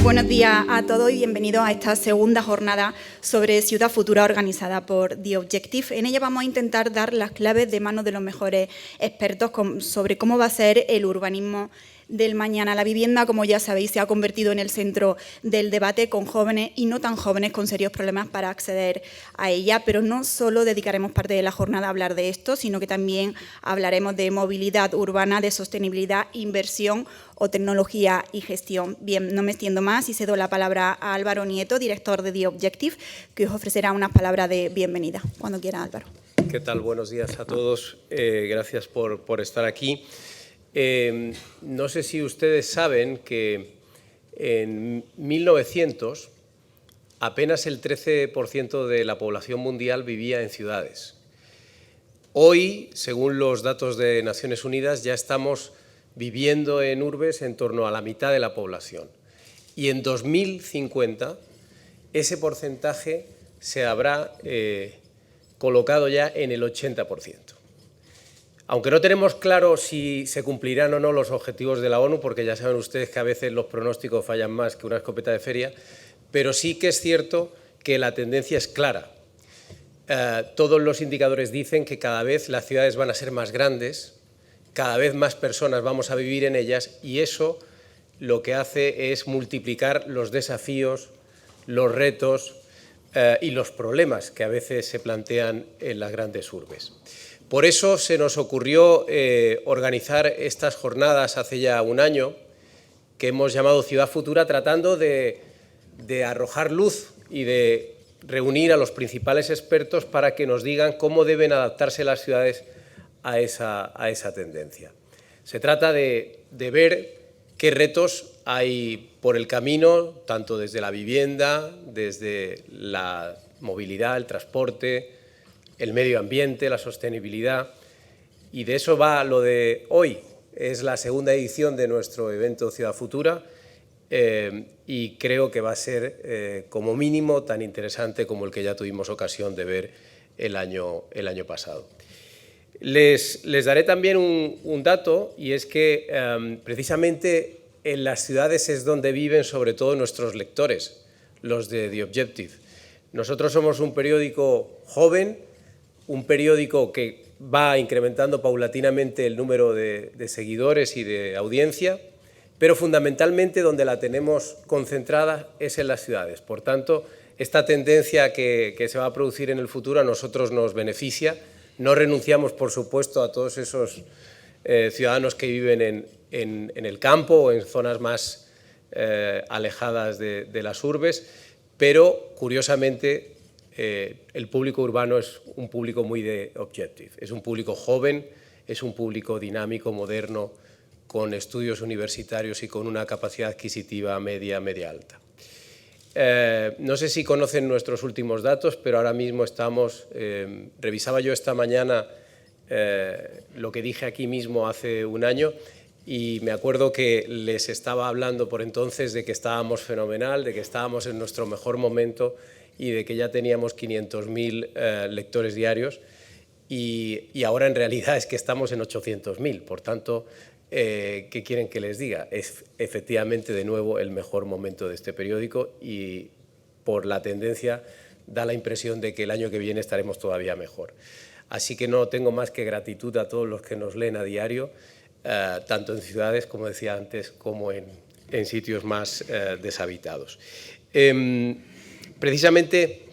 Buenos días a todos y bienvenidos a esta segunda jornada sobre Ciudad Futura organizada por The Objective. En ella vamos a intentar dar las claves de manos de los mejores expertos sobre cómo va a ser el urbanismo del mañana. La vivienda, como ya sabéis, se ha convertido en el centro del debate con jóvenes y no tan jóvenes con serios problemas para acceder a ella, pero no solo dedicaremos parte de la jornada a hablar de esto, sino que también hablaremos de movilidad urbana, de sostenibilidad, inversión o tecnología y gestión. Bien, no me extiendo más y cedo la palabra a Álvaro Nieto, director de The Objective, que os ofrecerá unas palabras de bienvenida. Cuando quiera, Álvaro. ¿Qué tal? Buenos días a todos. Gracias por estar aquí. No sé si ustedes saben que en 1900 apenas el 13% de la población mundial vivía en ciudades. Hoy, según los datos de Naciones Unidas, ya estamos viviendo en urbes en torno a la mitad de la población. Y en 2050 ese porcentaje se habrá colocado ya en el 80%. Aunque no tenemos claro si se cumplirán o no los objetivos de la ONU, porque ya saben ustedes que a veces los pronósticos fallan más que una escopeta de feria, pero sí que es cierto que la tendencia es clara. Todos los indicadores dicen que cada vez las ciudades van a ser más grandes, cada vez más personas vamos a vivir en ellas y eso lo que hace es multiplicar los desafíos, los retos y los problemas que a veces se plantean en las grandes urbes. Por eso se nos ocurrió organizar estas jornadas hace ya un año, que hemos llamado Ciudad Futura, tratando de arrojar luz y de reunir a los principales expertos para que nos digan cómo deben adaptarse las ciudades a esa tendencia. Se trata de ver qué retos hay por el camino, tanto desde la vivienda, desde la movilidad, el transporte, el medio ambiente, la sostenibilidad, y de eso va lo de hoy. Es la segunda edición de nuestro evento Ciudad Futura y creo que va a ser como mínimo tan interesante como el que ya tuvimos ocasión de ver el año pasado. Les daré también un dato, y es que precisamente en las ciudades es donde viven sobre todo nuestros lectores, los de The Objective. Nosotros somos un periódico joven, un periódico que va incrementando paulatinamente el número de seguidores y de audiencia, pero fundamentalmente donde la tenemos concentrada es en las ciudades. Por tanto, esta tendencia que se va a producir en el futuro a nosotros nos beneficia. No renunciamos, por supuesto, a todos esos ciudadanos que viven en el campo o en zonas más alejadas de las urbes, pero, curiosamente, el público urbano es un público muy de Objective. Es un público joven, es un público dinámico, moderno, con estudios universitarios y con una capacidad adquisitiva media alta. No sé si conocen nuestros últimos datos, pero ahora mismo estamos, revisaba yo esta mañana lo que dije aquí mismo hace un año y me acuerdo que les estaba hablando por entonces de que estábamos fenomenal, de que estábamos en nuestro mejor momento y de que ya teníamos 500.000 lectores diarios y ahora en realidad es que estamos en 800.000, por tanto, ¿qué quieren que les diga? Es efectivamente de nuevo el mejor momento de este periódico y por la tendencia da la impresión de que el año que viene estaremos todavía mejor. Así que no tengo más que gratitud a todos los que nos leen a diario, tanto en ciudades, como decía antes, como en sitios más deshabitados. Precisamente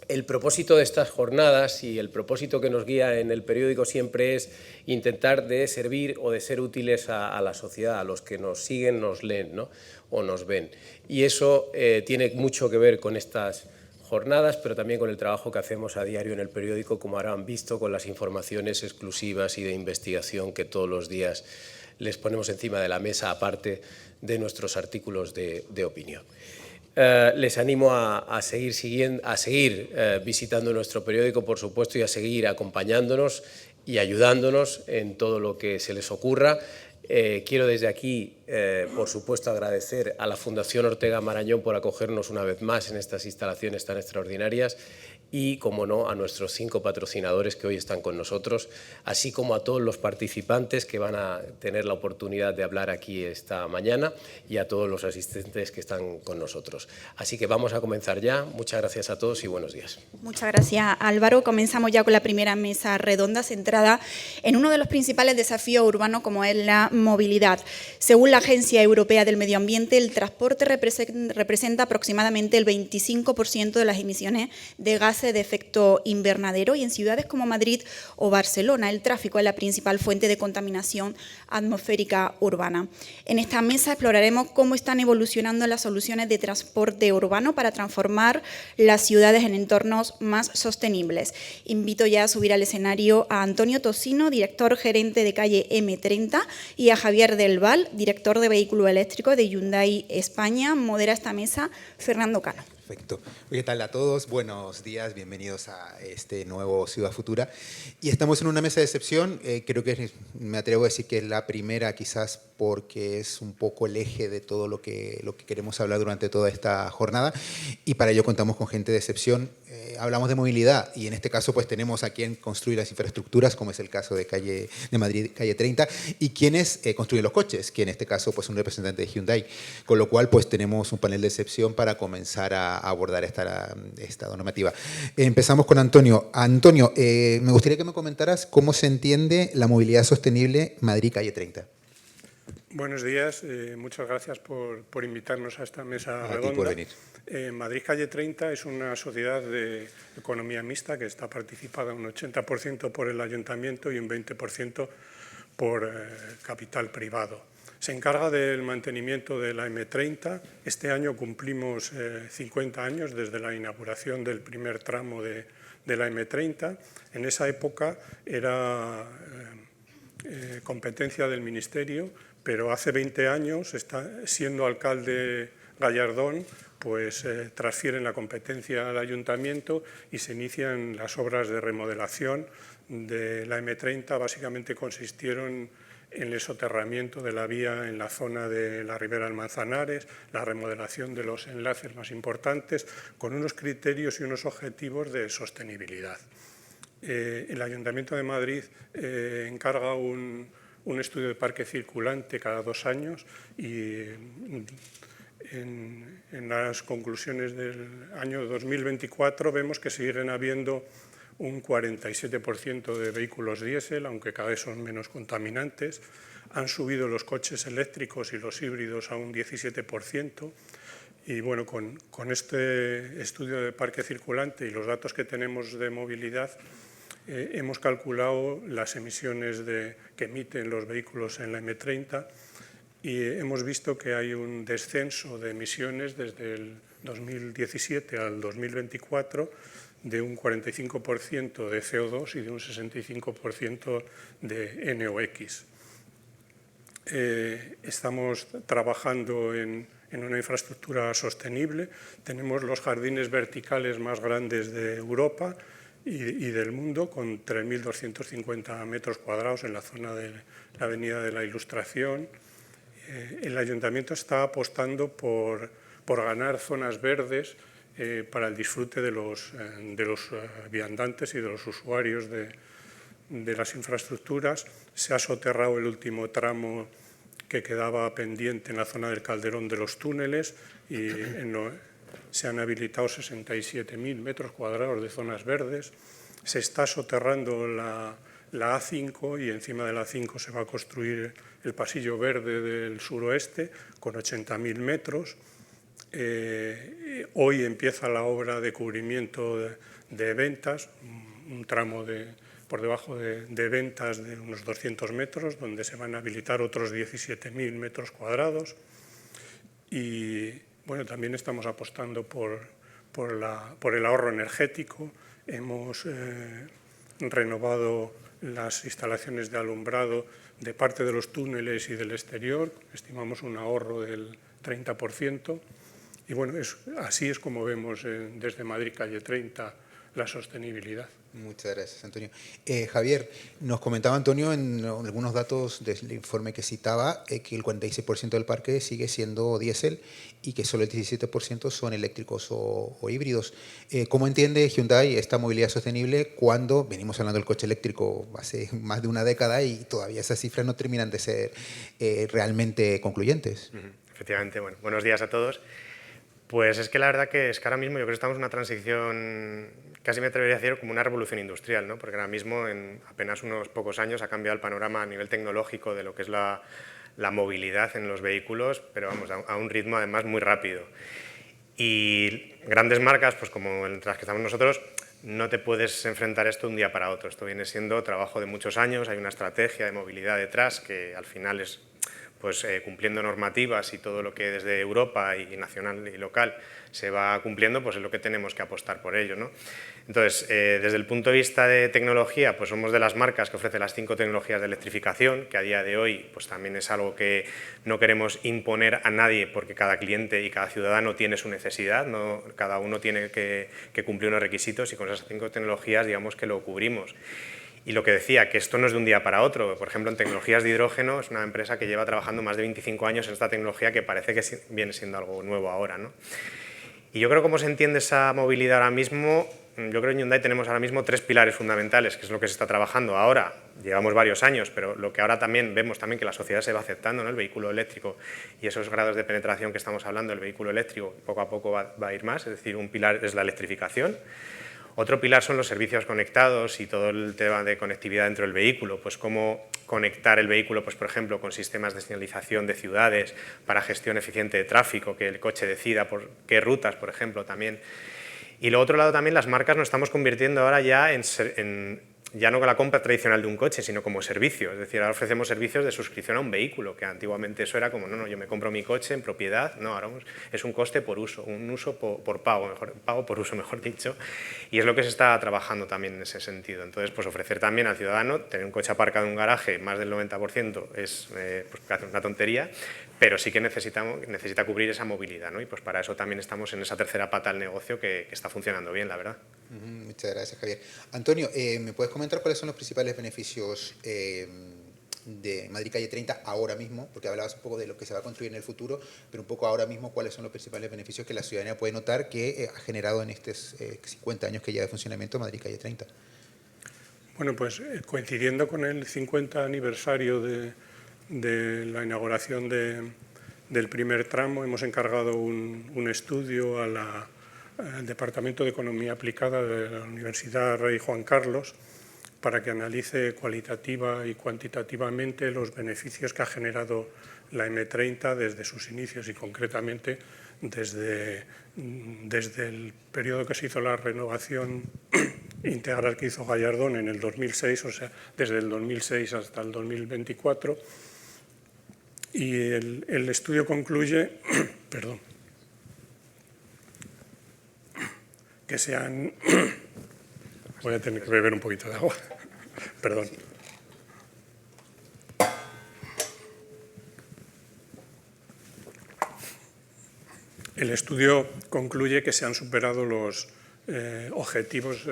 el propósito de estas jornadas y el propósito que nos guía en el periódico siempre es intentar de servir o de ser útiles a la sociedad, a los que nos siguen, nos leen, ¿no? O nos ven. Y eso tiene mucho que ver con estas jornadas, pero también con el trabajo que hacemos a diario en el periódico, como habrán visto, con las informaciones exclusivas y de investigación que todos los días les ponemos encima de la mesa, aparte de nuestros artículos de opinión. Les animo a seguir visitando nuestro periódico, por supuesto, y a seguir acompañándonos y ayudándonos en todo lo que se les ocurra. Quiero desde aquí, por supuesto, agradecer a la Fundación Ortega Marañón por acogernos una vez más en estas instalaciones tan extraordinarias y, como no, a nuestros 5 patrocinadores que hoy están con nosotros, así como a todos los participantes que van a tener la oportunidad de hablar aquí esta mañana y a todos los asistentes que están con nosotros. Así que vamos a comenzar ya. Muchas gracias a todos y buenos días. Muchas gracias, Álvaro. Comenzamos ya con la primera mesa redonda centrada en uno de los principales desafíos urbanos, como es la movilidad. Según la Agencia Europea del Medio Ambiente, el transporte representa aproximadamente el 25% de las emisiones de gases de efecto invernadero, y en ciudades como Madrid o Barcelona el tráfico es la principal fuente de contaminación atmosférica urbana. En esta mesa exploraremos cómo están evolucionando las soluciones de transporte urbano para transformar las ciudades en entornos más sostenibles. Invito ya a subir al escenario a Antonio Tocino, director gerente de calle M30, y a Javier Del Val, director de vehículo eléctrico de Hyundai España. Modera esta mesa Fernando Cano. Perfecto. ¿Qué tal a todos? Buenos días, bienvenidos a este nuevo Ciudad Futura. Y estamos en una mesa de excepción, creo que me atrevo a decir que es la primera, quizás porque es un poco el eje de todo lo que queremos hablar durante toda esta jornada, y para ello contamos con gente de excepción. Hablamos de movilidad y en este caso pues tenemos a quien construye las infraestructuras, como es el caso de Madrid, calle 30, y quienes construyen los coches, que en este caso pues un representante de Hyundai, con lo cual pues tenemos un panel de excepción para comenzar a abordar esta normativa. Empezamos con Antonio. Antonio, me gustaría que me comentaras cómo se entiende la movilidad sostenible Madrid, calle 30. Buenos días, muchas gracias por invitarnos a esta mesa redonda. A ti por venir. Madrid Calle 30 es una sociedad de economía mixta que está participada un 80% por el ayuntamiento y un 20% por capital privado. Se encarga del mantenimiento de la M30. Este año cumplimos 50 años desde la inauguración del primer tramo de la M30. En esa época era competencia del Ministerio, pero hace 20 años, siendo alcalde Gallardón, pues transfieren la competencia al ayuntamiento y se inician las obras de remodelación de la M30. Básicamente consistieron en el soterramiento de la vía en la zona de la Ribera del Manzanares, la remodelación de los enlaces más importantes, con unos criterios y unos objetivos de sostenibilidad. El Ayuntamiento de Madrid encarga un estudio de parque circulante cada 2 años y en las conclusiones del año 2024 vemos que siguen habiendo un 47% de vehículos diésel, aunque cada vez son menos contaminantes. Han subido los coches eléctricos y los híbridos a un 17%. Y bueno, con este estudio de parque circulante y los datos que tenemos de movilidad, hemos calculado las emisiones que emiten los vehículos en la M30 y hemos visto que hay un descenso de emisiones desde el 2017 al 2024 de un 45% de CO2 y de un 65% de NOx. Estamos trabajando en una infraestructura sostenible. Tenemos los jardines verticales más grandes de Europa y del mundo, con 3.250 metros cuadrados en la zona de la Avenida de la Ilustración. El Ayuntamiento está apostando por ganar zonas verdes para el disfrute de los viandantes y de los usuarios de las infraestructuras. Se ha soterrado el último tramo que quedaba pendiente en la zona del Calderón de los túneles y se han habilitado 67.000 metros cuadrados de zonas verdes. Se está soterrando la A5 y encima de la A5 se va a construir el pasillo verde del suroeste con 80.000 metros. Hoy empieza la obra de cubrimiento de ventas, un tramo por debajo de ventas de unos 200 metros, donde se van a habilitar otros 17.000 metros cuadrados. Y bueno, también estamos apostando por el ahorro energético. Hemos renovado las instalaciones de alumbrado de parte de los túneles y del exterior. Estimamos un ahorro del 30%. Y bueno, así es como vemos desde Madrid Calle 30 la sostenibilidad. Muchas gracias, Antonio. Javier, nos comentaba Antonio en algunos datos del informe que citaba que el 46% del parque sigue siendo diésel y que solo el 17% son eléctricos o híbridos. ¿Cómo entiende Hyundai esta movilidad sostenible cuando venimos hablando del coche eléctrico hace más de una década y todavía esas cifras no terminan de ser realmente concluyentes? Efectivamente, bueno, buenos días a todos. Pues es que la verdad que ahora mismo yo creo que estamos en una transición, casi me atrevería a decir como una revolución industrial, ¿no? Porque ahora mismo en apenas unos pocos años ha cambiado el panorama a nivel tecnológico de lo que es la movilidad en los vehículos, pero vamos, a un ritmo además muy rápido. Y grandes marcas, pues como entre las que estamos nosotros, no te puedes enfrentar esto de un día para otro. Esto viene siendo trabajo de muchos años, hay una estrategia de movilidad detrás que al final es pues, cumpliendo normativas y todo lo que desde Europa y nacional y local se va cumpliendo, pues es lo que tenemos que apostar por ello, ¿no? Entonces, desde el punto de vista de tecnología, pues somos de las marcas que ofrecen las 5 tecnologías de electrificación, que a día de hoy pues también es algo que no queremos imponer a nadie porque cada cliente y cada ciudadano tiene su necesidad, ¿no? Cada uno tiene que cumplir unos requisitos y con esas 5 tecnologías digamos que lo cubrimos. Y lo que decía, que esto no es de un día para otro. Por ejemplo, en tecnologías de hidrógeno es una empresa que lleva trabajando más de 25 años en esta tecnología que parece que viene siendo algo nuevo ahora, ¿no? Y yo creo que cómo se entiende esa movilidad ahora mismo, yo creo que en Hyundai tenemos ahora mismo 3 pilares fundamentales, que es lo que se está trabajando ahora. Llevamos varios años, pero lo que ahora también vemos también que la sociedad se va aceptando, ¿no? El vehículo eléctrico y esos grados de penetración que estamos hablando, el vehículo eléctrico poco a poco va a ir más, es decir, un pilar es la electrificación. Otro pilar son los servicios conectados y todo el tema de conectividad dentro del vehículo, pues cómo conectar el vehículo, pues por ejemplo, con sistemas de señalización de ciudades para gestión eficiente de tráfico, que el coche decida por qué rutas, por ejemplo, también. Y luego, otro lado también, las marcas nos estamos convirtiendo ahora ya ya no con la compra tradicional de un coche, sino como servicio. Es decir, ahora ofrecemos servicios de suscripción a un vehículo, que antiguamente eso era como, no, yo me compro mi coche en propiedad. No, ahora es un coste por uso, un uso por pago, pago por uso, mejor dicho. Y es lo que se está trabajando también en ese sentido. Entonces, pues ofrecer también al ciudadano, tener un coche aparcado en un garaje, más del 90% es pues, una tontería, pero sí que necesita cubrir esa movilidad, ¿no? Y pues para eso también estamos en esa tercera pata del negocio que está funcionando bien, la verdad. Muchas gracias, Javier. Antonio, ¿me puedes comentar cuáles son los principales beneficios de Madrid Calle 30 ahora mismo? Porque hablabas un poco de lo que se va a construir en el futuro, pero un poco ahora mismo, ¿cuáles son los principales beneficios que la ciudadanía puede notar que ha generado en estos 50 años que lleva de funcionamiento Madrid Calle 30? Bueno, pues coincidiendo con el 50 aniversario de la inauguración del primer tramo, hemos encargado un estudio al Departamento de Economía Aplicada de la Universidad Rey Juan Carlos para que analice cualitativa y cuantitativamente los beneficios que ha generado la M30 desde sus inicios y concretamente desde el periodo que se hizo la renovación integral que hizo Gallardón en el 2006, o sea, desde el 2006 hasta el 2024. Y el estudio concluye, perdón, que se han... Voy a tener que beber un poquito de agua, perdón. El estudio concluye que se han superado los objetivos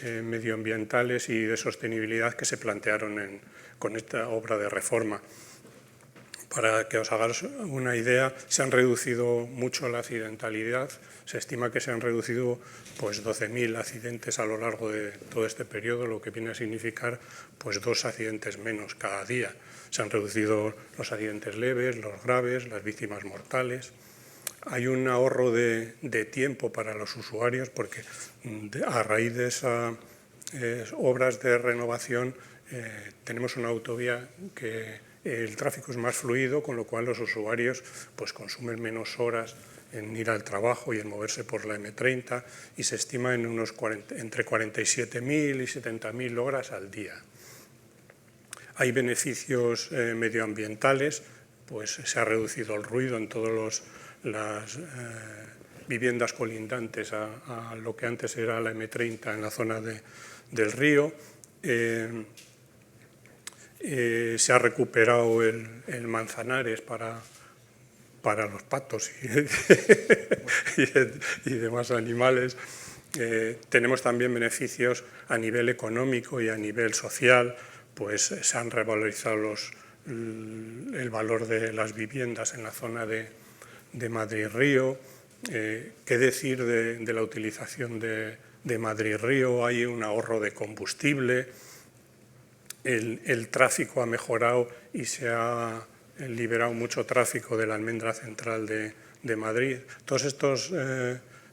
medioambientales y de sostenibilidad que se plantearon con esta obra de reforma. Para que os hagáis una idea, se han reducido mucho la accidentalidad. Se estima que se han reducido pues, 12.000 accidentes a lo largo de todo este periodo, lo que viene a significar pues, 2 accidentes menos cada día. Se han reducido los accidentes leves, los graves, las víctimas mortales. Hay un ahorro de tiempo para los usuarios porque a raíz de esas obras de renovación tenemos una autovía que el tráfico es más fluido, con lo cual los usuarios pues, consumen menos horas en ir al trabajo y en moverse por la M30 y se estima en entre 47.000 y 70.000 horas al día. Hay beneficios medioambientales, pues se ha reducido el ruido en todas las viviendas colindantes a lo que antes era la M30 en la zona del río. Se ha recuperado el Manzanares para los patos y demás animales. Tenemos también beneficios a nivel económico y a nivel social, pues se han revalorizado el valor de las viviendas en la zona de Madrid-Río. ¿Qué decir de la utilización de Madrid-Río? Hay un ahorro de combustible, el tráfico ha mejorado y se ha liberado mucho tráfico de la almendra central de Madrid. Todos estos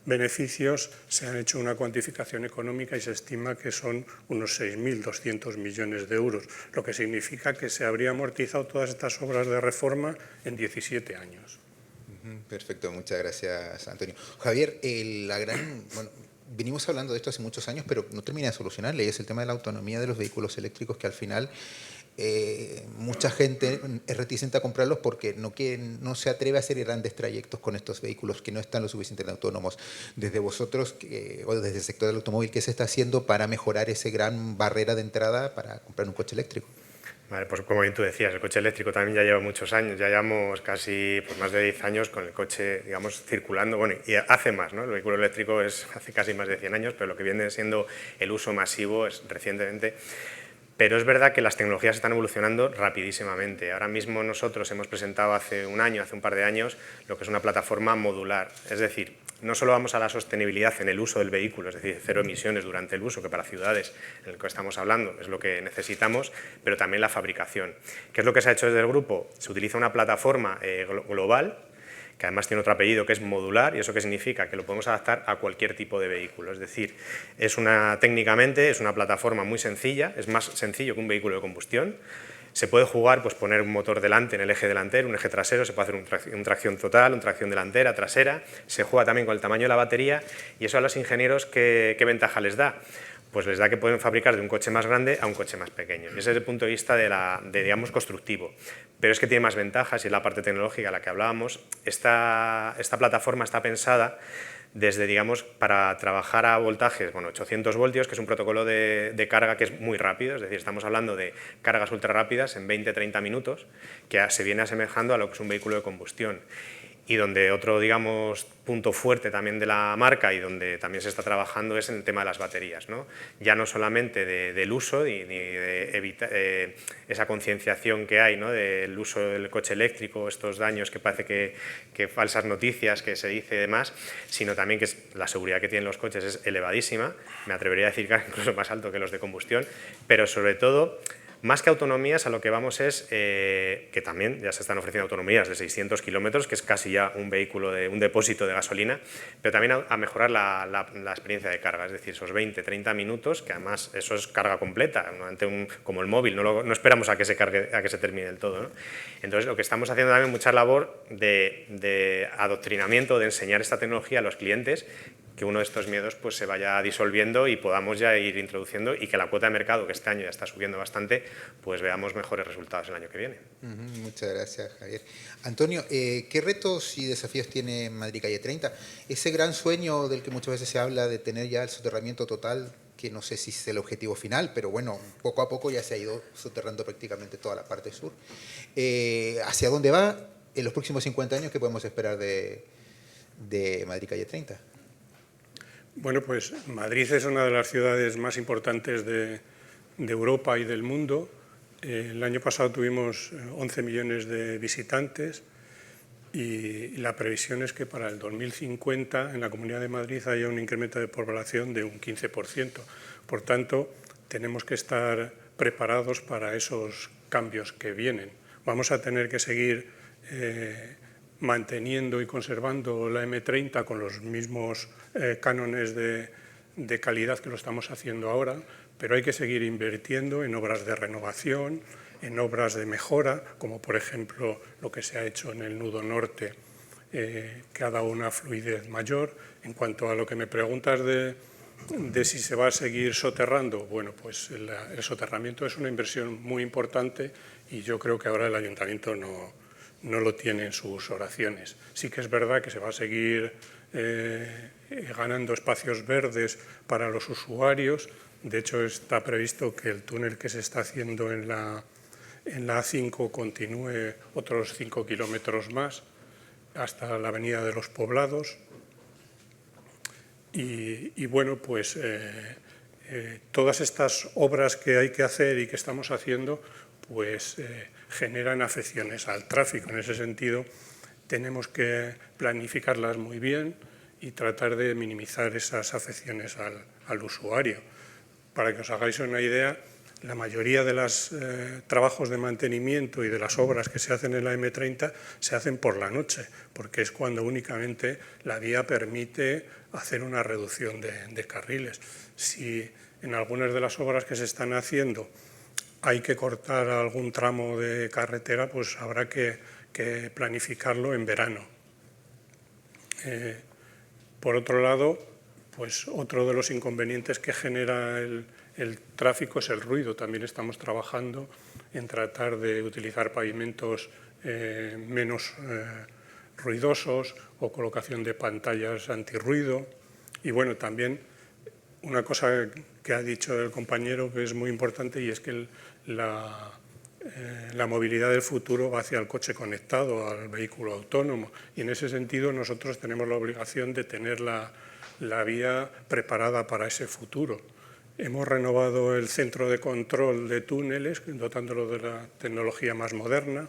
beneficios se han hecho una cuantificación económica y se estima que son unos 6.200 millones de euros, lo que significa que se habría amortizado todas estas obras de reforma en 17 años. Perfecto, muchas gracias, Antonio. Javier, venimos hablando de esto hace muchos años, pero no termina de solucionarle, y es el tema de la autonomía de los vehículos eléctricos, que al final mucha gente es reticente a comprarlos porque no se atreve a hacer grandes trayectos con estos vehículos que no están lo suficientemente autónomos. Desde vosotros, o desde el sector del automóvil, ¿qué se está haciendo para mejorar esa gran barrera de entrada para comprar un coche eléctrico? Vale, pues como bien tú decías, el coche eléctrico también ya lleva muchos años, ya llevamos casi más de 10 años con el coche, digamos, circulando, bueno, y hace más, ¿no? El vehículo eléctrico es hace casi más de 100 años, pero lo que viene siendo el uso masivo es recientemente. Pero es verdad que las tecnologías están evolucionando rapidísimamente. Ahora mismo nosotros hemos presentado hace un par de años, lo que es una plataforma modular. Es decir, no solo vamos a la sostenibilidad en el uso del vehículo, es decir, cero emisiones durante el uso, que para ciudades en el que estamos hablando es lo que necesitamos, pero también la fabricación. ¿Qué es lo que se ha hecho desde el grupo? Se utiliza una plataforma global, que además tiene otro apellido, que es modular, y eso qué significa, que lo podemos adaptar a cualquier tipo de vehículo. Es decir, técnicamente es una plataforma muy sencilla, es más sencillo que un vehículo de combustión. Se puede jugar, pues poner un motor delante en el eje delantero, un eje trasero, se puede hacer un tracción total, una tracción delantera, trasera, se juega también con el tamaño de la batería, y eso a los ingenieros, ¿qué ventaja les da? Pues les da que pueden fabricar de un coche más grande a un coche más pequeño. Y ese es el punto de vista digamos, constructivo. Pero es que tiene más ventajas, y es la parte tecnológica a la que hablábamos. Esta plataforma está pensada desde, digamos, para trabajar a voltajes, 800 voltios, que es un protocolo de carga que es muy rápido, es decir, estamos hablando de cargas ultra rápidas en 20-30 minutos, que se viene asemejando a lo que es un vehículo de combustión. Y donde otro, digamos, punto fuerte también de la marca y donde también se está trabajando es en el tema de las baterías, ¿no? Ya no solamente del uso ni de evitar esa concienciación que hay, ¿no? Del uso del coche eléctrico, estos daños que parece que falsas noticias que se dice y demás, sino también que la seguridad que tienen los coches es elevadísima, me atrevería a decir que incluso más alto que los de combustión, pero sobre todo, más que autonomías, a lo que vamos es que también ya se están ofreciendo autonomías de 600 kilómetros, que es casi ya un vehículo, un depósito de gasolina, pero también a mejorar la experiencia de carga, es decir, esos 20-30 minutos, que además eso es carga completa, como el móvil, no esperamos a que se cargue, a que se termine del todo, ¿no? Entonces, lo que estamos haciendo también mucha labor de adoctrinamiento, de enseñar esta tecnología a los clientes, que uno de estos miedos pues se vaya disolviendo y podamos ya ir introduciendo, y que la cuota de mercado, que este año ya está subiendo bastante, pues veamos mejores resultados el año que viene. Muchas gracias, Javier. Antonio, ¿qué retos y desafíos tiene Madrid Calle 30? Ese gran sueño del que muchas veces se habla de tener ya el soterramiento total, que no sé si es el objetivo final, pero bueno, poco a poco ya se ha ido soterrando prácticamente toda la parte sur. ¿Hacia dónde va en los próximos 50 años? ¿Qué podemos esperar de Madrid Calle 30? Bueno, pues Madrid es una de las ciudades más importantes de Europa y del mundo. El año pasado tuvimos 11 millones de visitantes y la previsión es que para el 2050 en la Comunidad de Madrid haya un incremento de población de un 15%. Por tanto, tenemos que estar preparados para esos cambios que vienen. Vamos a tener que seguir manteniendo y conservando la M30 con los mismos cánones de calidad que lo estamos haciendo ahora, pero hay que seguir invirtiendo en obras de renovación, en obras de mejora, como por ejemplo lo que se ha hecho en el nudo norte, que ha dado una fluidez mayor. En cuanto a lo que me preguntas de si se va a seguir soterrando, bueno, pues el soterramiento es una inversión muy importante y yo creo que ahora el Ayuntamiento no lo tiene en sus oraciones. Sí que es verdad que se va a seguir ganando espacios verdes para los usuarios. De hecho, está previsto que el túnel que se está haciendo en la A5 continúe otros 5 kilómetros más hasta la Avenida de los Poblados. Y bueno, pues todas estas obras que hay que hacer y que estamos haciendo, pues generan afecciones al tráfico. En ese sentido, tenemos que planificarlas muy bien y tratar de minimizar esas afecciones al usuario. Para que os hagáis una idea, la mayoría de los trabajos de mantenimiento y de las obras que se hacen en la M30 se hacen por la noche, porque es cuando únicamente la vía permite hacer una reducción de carriles. Si en algunas de las obras que se están haciendo hay que cortar algún tramo de carretera, pues habrá que planificarlo en verano. Por otro lado, pues otro de los inconvenientes que genera el tráfico es el ruido. También estamos trabajando en tratar de utilizar pavimentos menos ruidosos o colocación de pantallas antirruido. Y bueno, también una cosa que ha dicho el compañero que es muy importante, y es que la movilidad del futuro va hacia el coche conectado, al vehículo autónomo, y en ese sentido nosotros tenemos la obligación de tener la vía preparada para ese futuro. Hemos renovado el centro de control de túneles, dotándolo de la tecnología más moderna.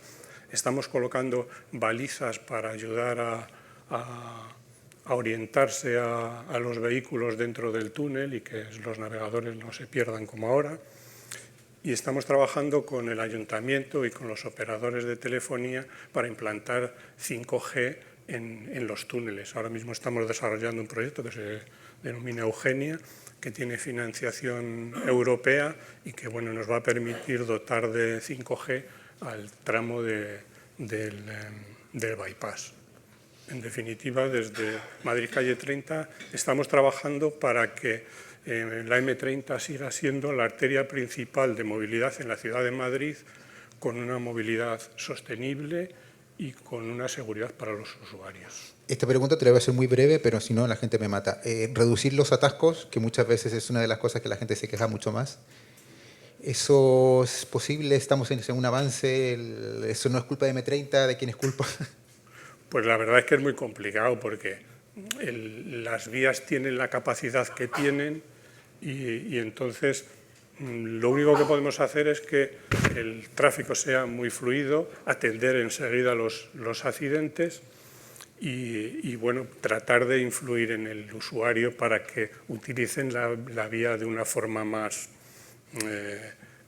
Estamos colocando balizas para ayudar a orientarse a los vehículos dentro del túnel y que los navegadores no se pierdan como ahora. Y estamos trabajando con el ayuntamiento y con los operadores de telefonía para implantar 5G en los túneles. Ahora mismo estamos desarrollando un proyecto que se denomina Eugenia, que tiene financiación europea y que bueno, nos va a permitir dotar de 5G al tramo del bypass. En definitiva, desde Madrid Calle 30 estamos trabajando para que la M30 siga siendo la arteria principal de movilidad en la ciudad de Madrid, con una movilidad sostenible y con una seguridad para los usuarios. Esta pregunta te la voy a hacer muy breve, pero si no la gente me mata. Reducir los atascos, que muchas veces es una de las cosas que la gente se queja mucho más. ¿Eso es posible? ¿Estamos en un avance? ¿Eso no es culpa de M30? ¿De quién es culpa? Pues la verdad es que es muy complicado porque las vías tienen la capacidad que tienen y entonces lo único que podemos hacer es que el tráfico sea muy fluido, atender enseguida los accidentes y bueno, tratar de influir en el usuario para que utilicen la vía de una forma más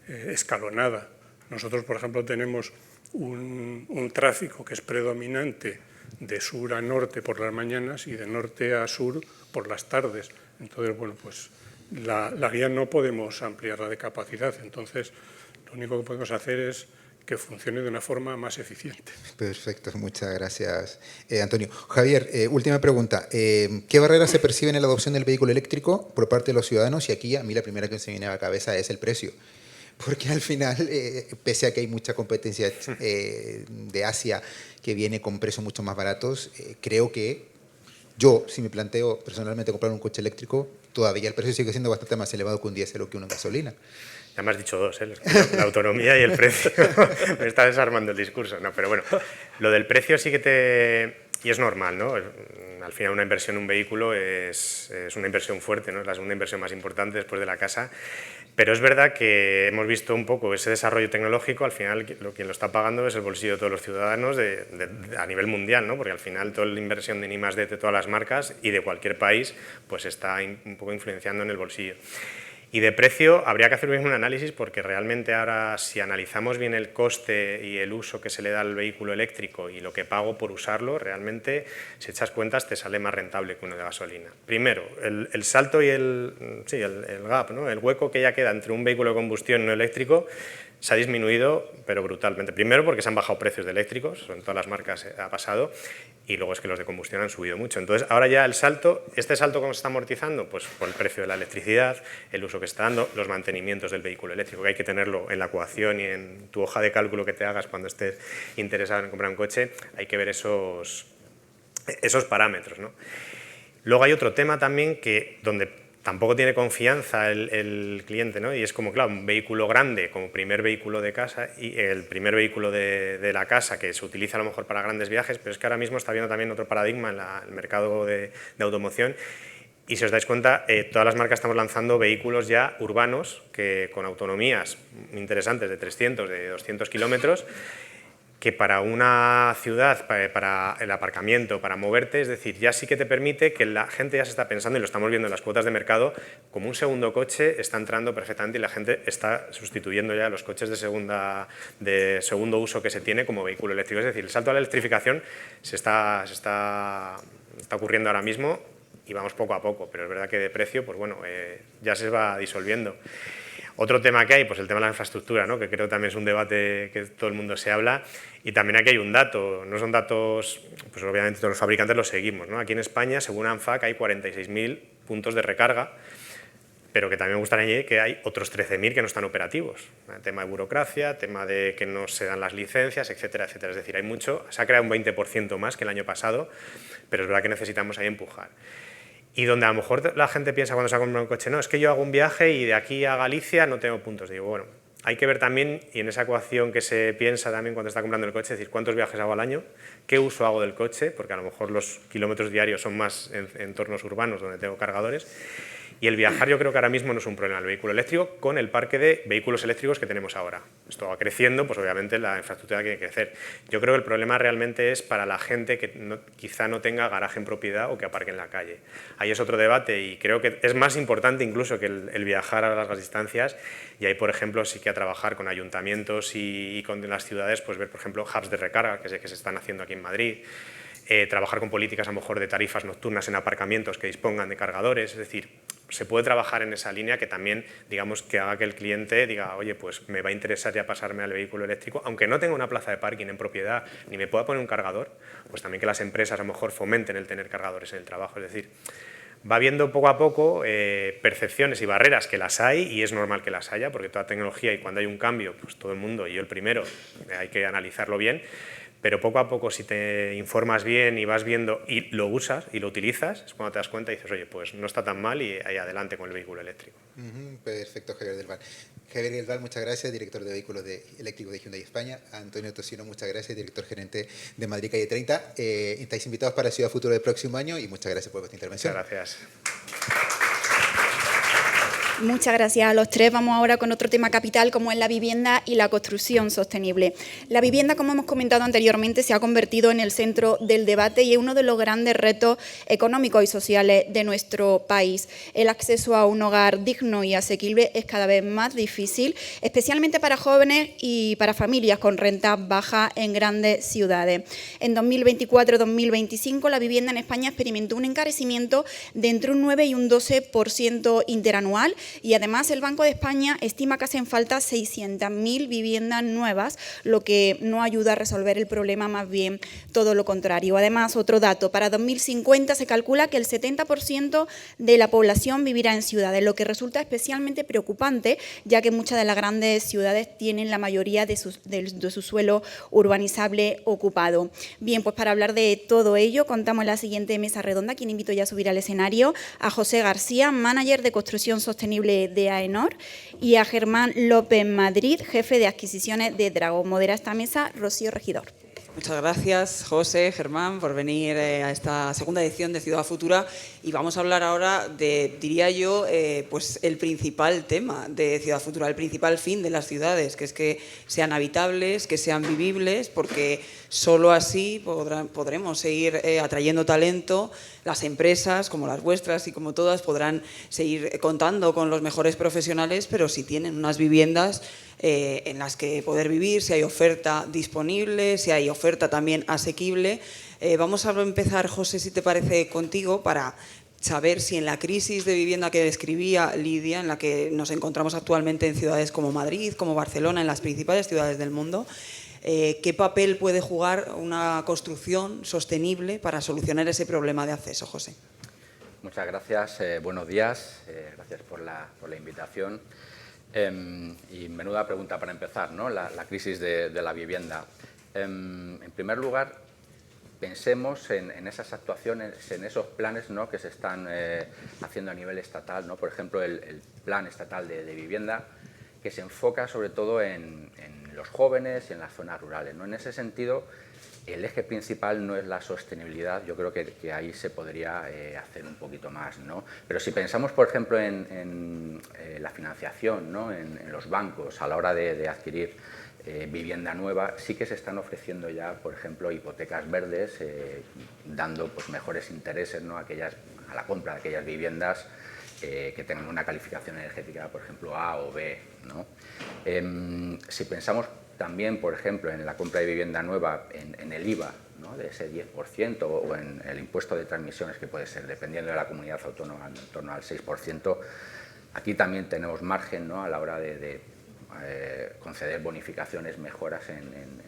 escalonada. Nosotros, por ejemplo, tenemos un tráfico que es predominante de sur a norte por las mañanas y de norte a sur por las tardes. Entonces, bueno, pues la vía no podemos ampliarla de capacidad. Entonces, lo único que podemos hacer es que funcione de una forma más eficiente. Perfecto, muchas gracias, Antonio. Javier, última pregunta. ¿Qué barreras se perciben en la adopción del vehículo eléctrico por parte de los ciudadanos? Y aquí a mí la primera que se me viene a la cabeza es el precio. Porque al final, pese a que hay mucha competencia de Asia que viene con precios mucho más baratos, creo que yo, si me planteo personalmente comprar un coche eléctrico, todavía el precio sigue siendo bastante más elevado que un diésel o que una gasolina. Ya me has dicho dos, la autonomía y el precio. Me está desarmando el discurso. No, pero bueno, lo del precio sí que y es normal, ¿no? Al final una inversión en un vehículo es una inversión fuerte, ¿no? Es la segunda inversión más importante después de la casa. Pero es verdad que hemos visto un poco ese desarrollo tecnológico, al final quien lo está pagando es el bolsillo de todos los ciudadanos a nivel mundial, ¿no? Porque al final toda la inversión de I+D de todas las marcas y de cualquier país pues está un poco influenciando en el bolsillo. Y de precio habría que hacer bien un análisis porque realmente ahora si analizamos bien el coste y el uso que se le da al vehículo eléctrico y lo que pago por usarlo, realmente si echas cuentas te sale más rentable que uno de gasolina. Primero, el salto y el gap, ¿no? El hueco que ya queda entre un vehículo de combustión y uno eléctrico se ha disminuido, pero brutalmente. Primero porque se han bajado precios de eléctricos, en todas las marcas ha pasado, y luego es que los de combustión han subido mucho. Entonces, ahora ya este salto, ¿cómo se está amortizando? Pues por el precio de la electricidad, el uso que está dando, los mantenimientos del vehículo eléctrico, que hay que tenerlo en la ecuación y en tu hoja de cálculo que te hagas cuando estés interesado en comprar un coche, hay que ver esos parámetros, ¿no? Luego hay otro tema también donde tampoco tiene confianza el cliente, ¿no? Y es como, claro, un vehículo grande como primer vehículo de casa y el primer vehículo de la casa que se utiliza a lo mejor para grandes viajes, pero es que ahora mismo está habiendo también otro paradigma en el mercado de automoción Y si os dais cuenta, todas las marcas estamos lanzando vehículos ya urbanos que con autonomías interesantes de 300, de 200 kilómetros, que para una ciudad, para el aparcamiento, para moverte, es decir, ya sí que te permite que la gente ya se está pensando, y lo estamos viendo en las cuotas de mercado, como un segundo coche está entrando perfectamente y la gente está sustituyendo ya los coches de segundo uso que se tiene como vehículo eléctrico. Es decir, el salto a la electrificación se está ocurriendo ahora mismo y vamos poco a poco, pero es verdad que de precio, pues bueno, ya se va disolviendo. Otro tema que hay, pues el tema de la infraestructura, ¿no? Que creo que también es un debate que todo el mundo se habla, y también aquí hay un dato, no son datos, pues obviamente todos los fabricantes los seguimos, ¿no? Aquí en España, según ANFAC, hay 46.000 puntos de recarga, pero que también me gustaría añadir que hay otros 13.000 que no están operativos. Tema de burocracia, tema de que no se dan las licencias, etcétera, etcétera. Es decir, hay mucho, se ha creado un 20% más que el año pasado, pero es verdad que necesitamos ahí empujar. Y donde a lo mejor la gente piensa cuando se ha comprado un coche, no, es que yo hago un viaje y de aquí a Galicia no tengo puntos. Digo, bueno, hay que ver también, y en esa ecuación que se piensa también cuando está comprando el coche, es decir, cuántos viajes hago al año, qué uso hago del coche, porque a lo mejor los kilómetros diarios son más en entornos urbanos donde tengo cargadores. Y el viajar yo creo que ahora mismo no es un problema, el vehículo eléctrico con el parque de vehículos eléctricos que tenemos ahora. Esto va creciendo, pues obviamente la infraestructura tiene que crecer. Yo creo que el problema realmente es para la gente que quizá no tenga garaje en propiedad o que aparque en la calle. Ahí es otro debate y creo que es más importante incluso que el viajar a largas distancias, y ahí, por ejemplo, sí que a trabajar con ayuntamientos y con las ciudades, pues ver, por ejemplo, hubs de recarga que sé que se están haciendo aquí en Madrid. Trabajar con políticas a lo mejor de tarifas nocturnas en aparcamientos que dispongan de cargadores, es decir, se puede trabajar en esa línea que también, digamos, que haga que el cliente diga, oye, pues me va a interesar ya pasarme al vehículo eléctrico, aunque no tenga una plaza de parking en propiedad ni me pueda poner un cargador, pues también que las empresas a lo mejor fomenten el tener cargadores en el trabajo, es decir, va viendo poco a poco percepciones y barreras que las hay, y es normal que las haya, porque toda tecnología y cuando hay un cambio, pues todo el mundo, y yo el primero, hay que analizarlo bien. Pero poco a poco, si te informas bien y vas viendo y lo usas y lo utilizas, es cuando te das cuenta y dices, oye, pues no está tan mal y ahí adelante con el vehículo eléctrico. Perfecto, Javier del Val. Javier del Val, muchas gracias, director de vehículos eléctricos de Hyundai España. Antonio Tocino, muchas gracias, director gerente de Madrid Calle 30. Estáis invitados para Ciudad Futuro del próximo año y muchas gracias por vuestra intervención. Muchas gracias. Muchas gracias a los tres. Vamos ahora con otro tema capital, como es la vivienda y la construcción sostenible. La vivienda, como hemos comentado anteriormente, se ha convertido en el centro del debate y es uno de los grandes retos económicos y sociales de nuestro país. El acceso a un hogar digno y asequible es cada vez más difícil, especialmente para jóvenes y para familias con rentas bajas en grandes ciudades. En 2024-2025, la vivienda en España experimentó un encarecimiento de entre un 9 y un 12% interanual, y además el Banco de España estima que hacen falta 600.000 viviendas nuevas, lo que no ayuda a resolver el problema, más bien todo lo contrario. Además, otro dato, para 2050 se calcula que el 70% de la población vivirá en ciudades, lo que resulta especialmente preocupante, ya que muchas de las grandes ciudades tienen la mayoría de su suelo urbanizable ocupado. Bien, pues para hablar de todo ello, contamos en la siguiente mesa redonda, quien invito ya a subir al escenario, a José García, manager de construcción sostenible de AENOR, y a Germán López Madrid, jefe de adquisiciones de Drago. Modera esta mesa Rocío Regidor. Muchas gracias, José, Germán, por venir a esta segunda edición de Ciudad Futura, y vamos a hablar ahora de, diría yo, pues el principal tema de Ciudad Futura, el principal fin de las ciudades, que es que sean habitables, que sean vivibles, porque solo así podremos seguir atrayendo talento. Las empresas, como las vuestras y como todas, podrán seguir contando con los mejores profesionales, pero si tienen unas viviendas en las que poder vivir, si hay oferta disponible, si hay oferta también asequible. Vamos a empezar, José, si te parece, contigo, para saber si en la crisis de vivienda que describía Lidia, en la que nos encontramos actualmente en ciudades como Madrid, como Barcelona, en las principales ciudades del mundo, ¿qué papel puede jugar una construcción sostenible para solucionar ese problema de acceso, José? Muchas gracias, buenos días, gracias por la invitación. Y menuda pregunta para empezar, ¿no? La crisis de la vivienda. En primer lugar, pensemos en esas actuaciones, en esos planes, ¿no?, que se están haciendo a nivel estatal, ¿no? Por ejemplo, el Plan Estatal de Vivienda, que se enfoca sobre todo en los jóvenes y en las zonas rurales, ¿no? En ese sentido, el eje principal no es la sostenibilidad, yo creo que ahí se podría hacer un poquito más, ¿no? Pero si pensamos, por ejemplo, en la financiación, ¿no? en los bancos a la hora de adquirir vivienda nueva, sí que se están ofreciendo ya, por ejemplo, hipotecas verdes, dando pues, mejores intereses, ¿no? a la compra de aquellas viviendas que tengan una calificación energética, por ejemplo, A o B, ¿no? Si pensamos también, por ejemplo, en la compra de vivienda nueva, en el IVA, ¿no? de ese 10%, o en el impuesto de transmisiones, que puede ser, dependiendo de la comunidad autónoma, en torno al 6%, aquí también tenemos margen, ¿no? a la hora de conceder bonificaciones, mejoras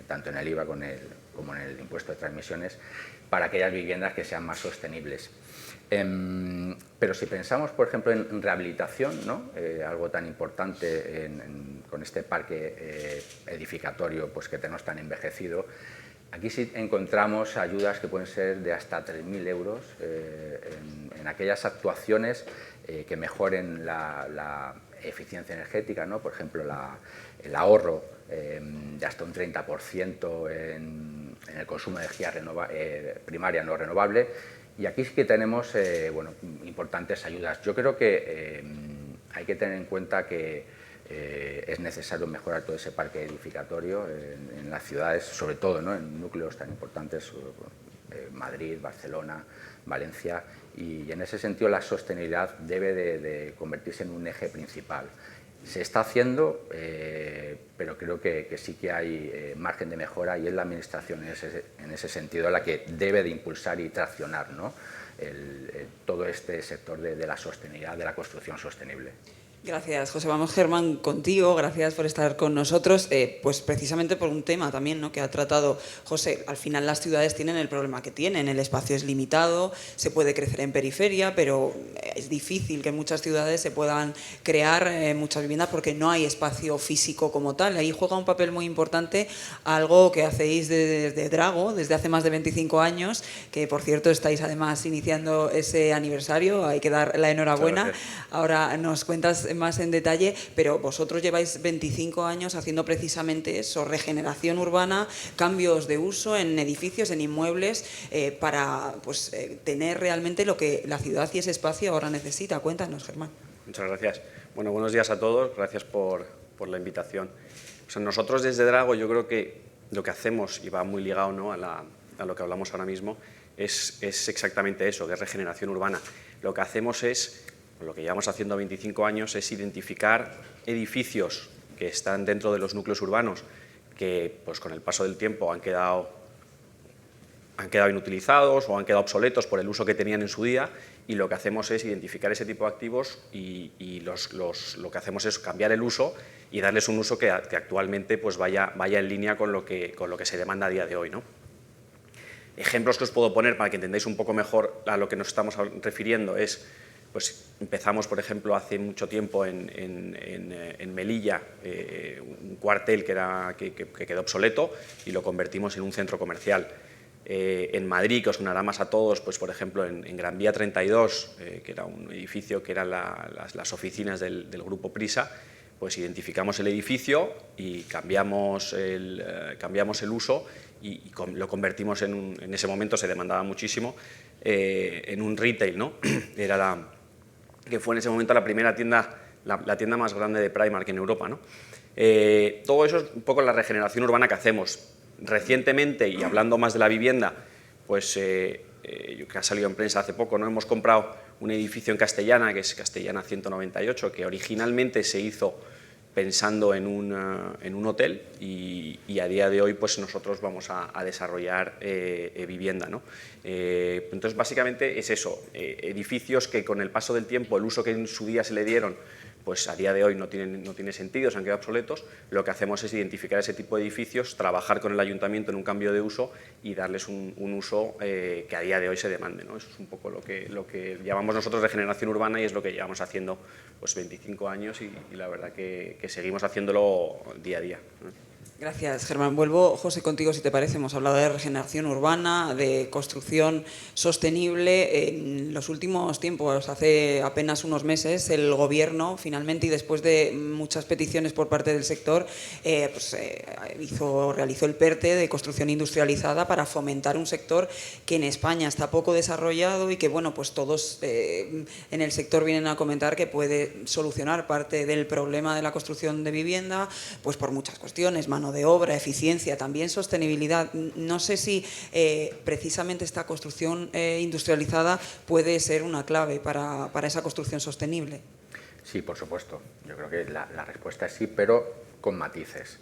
tanto en el IVA como en el impuesto de transmisiones, para aquellas viviendas que sean más sostenibles. Pero si pensamos, por ejemplo, en rehabilitación, ¿no? Algo tan importante con este parque edificatorio pues, que tenemos tan envejecido, aquí sí encontramos ayudas que pueden ser de hasta 3.000 euros en aquellas actuaciones que mejoren la eficiencia energética, ¿no? Por ejemplo, el ahorro de hasta un 30% en el consumo de energía primaria no renovable. Y aquí sí que tenemos bueno, importantes ayudas. Yo creo que hay que tener en cuenta que es necesario mejorar todo ese parque edificatorio en las ciudades, sobre todo, ¿no? en núcleos tan importantes, Madrid, Barcelona, Valencia, y en ese sentido la sostenibilidad debe de convertirse en un eje principal. Se está haciendo, pero creo que sí que hay margen de mejora, y es la Administración en ese sentido la que debe de impulsar y traccionar, ¿no? todo este sector de la sostenibilidad, de la construcción sostenible. Gracias, José. Vamos, Germán, contigo. Gracias por estar con nosotros. Pues precisamente por un tema también, ¿no? que ha tratado José. Al final las ciudades tienen el problema que tienen. El espacio es limitado, se puede crecer en periferia, pero es difícil que en muchas ciudades se puedan crear muchas viviendas porque no hay espacio físico como tal. Ahí juega un papel muy importante algo que hacéis desde Drago, desde hace más de 25 años, que por cierto estáis además iniciando ese aniversario. Hay que dar la enhorabuena. Ahora nos cuentas más en detalle, pero vosotros lleváis 25 años haciendo precisamente eso, regeneración urbana, cambios de uso en edificios, en inmuebles, para pues, tener realmente lo que la ciudad y ese espacio ahora necesita. Cuéntanos, Germán. Muchas gracias. Bueno, buenos días a todos. Gracias por la invitación. O sea, nosotros desde Drago, yo creo que lo que hacemos, y va muy ligado, ¿no? a lo que hablamos ahora mismo, es exactamente eso, que es regeneración urbana. Lo que hacemos es, lo que llevamos haciendo 25 años, es identificar edificios que están dentro de los núcleos urbanos que pues, con el paso del tiempo han quedado inutilizados o han quedado obsoletos por el uso que tenían en su día, y lo que hacemos es identificar ese tipo de activos y lo que hacemos es cambiar el uso y darles un uso que actualmente pues, vaya en línea con lo que se demanda a día de hoy, ¿no? Ejemplos que os puedo poner para que entendáis un poco mejor a lo que nos estamos refiriendo es, pues empezamos, por ejemplo, hace mucho tiempo en Melilla, un cuartel que quedó obsoleto y lo convertimos en un centro comercial. En Madrid, que os sonará más a todos, pues por ejemplo en Gran Vía 32, que era un edificio que eran las oficinas del Grupo Prisa, pues identificamos el edificio y cambiamos el uso y lo convertimos en ese momento se demandaba muchísimo, en un retail, ¿no? Que fue en ese momento la primera tienda, la tienda más grande de Primark en Europa, ¿no? Todo eso es un poco la regeneración urbana que hacemos. Recientemente, y hablando más de la vivienda, pues que ha salido en prensa hace poco, ¿no? Hemos comprado un edificio en Castellana, que es Castellana 198, que originalmente se hizo pensando en un hotel y a día de hoy pues nosotros vamos a desarrollar vivienda, ¿no? Entonces básicamente es eso, edificios que con el paso del tiempo, el uso que en su día se le dieron, pues a día de hoy no tiene sentido, se han quedado obsoletos. Lo que hacemos es identificar ese tipo de edificios, trabajar con el ayuntamiento en un cambio de uso y darles un uso que a día de hoy se demande, ¿no? Eso es un poco lo que llamamos nosotros regeneración urbana y es lo que llevamos haciendo pues 25 años y la verdad que seguimos haciéndolo día a día, ¿no? Gracias, Germán. Vuelvo, José, contigo, si te parece. Hemos hablado de regeneración urbana, de construcción sostenible. En los últimos tiempos, hace apenas unos meses, el Gobierno, finalmente, y después de muchas peticiones por parte del sector, realizó el PERTE de construcción industrializada para fomentar un sector que en España está poco desarrollado y que, bueno, pues todos en el sector vienen a comentar que puede solucionar parte del problema de la construcción de vivienda, pues por muchas cuestiones, mano de obra, eficiencia, también sostenibilidad. No sé si precisamente esta construcción industrializada puede ser una clave para esa construcción sostenible. Sí, por supuesto. Yo creo que la respuesta es sí, pero con matices.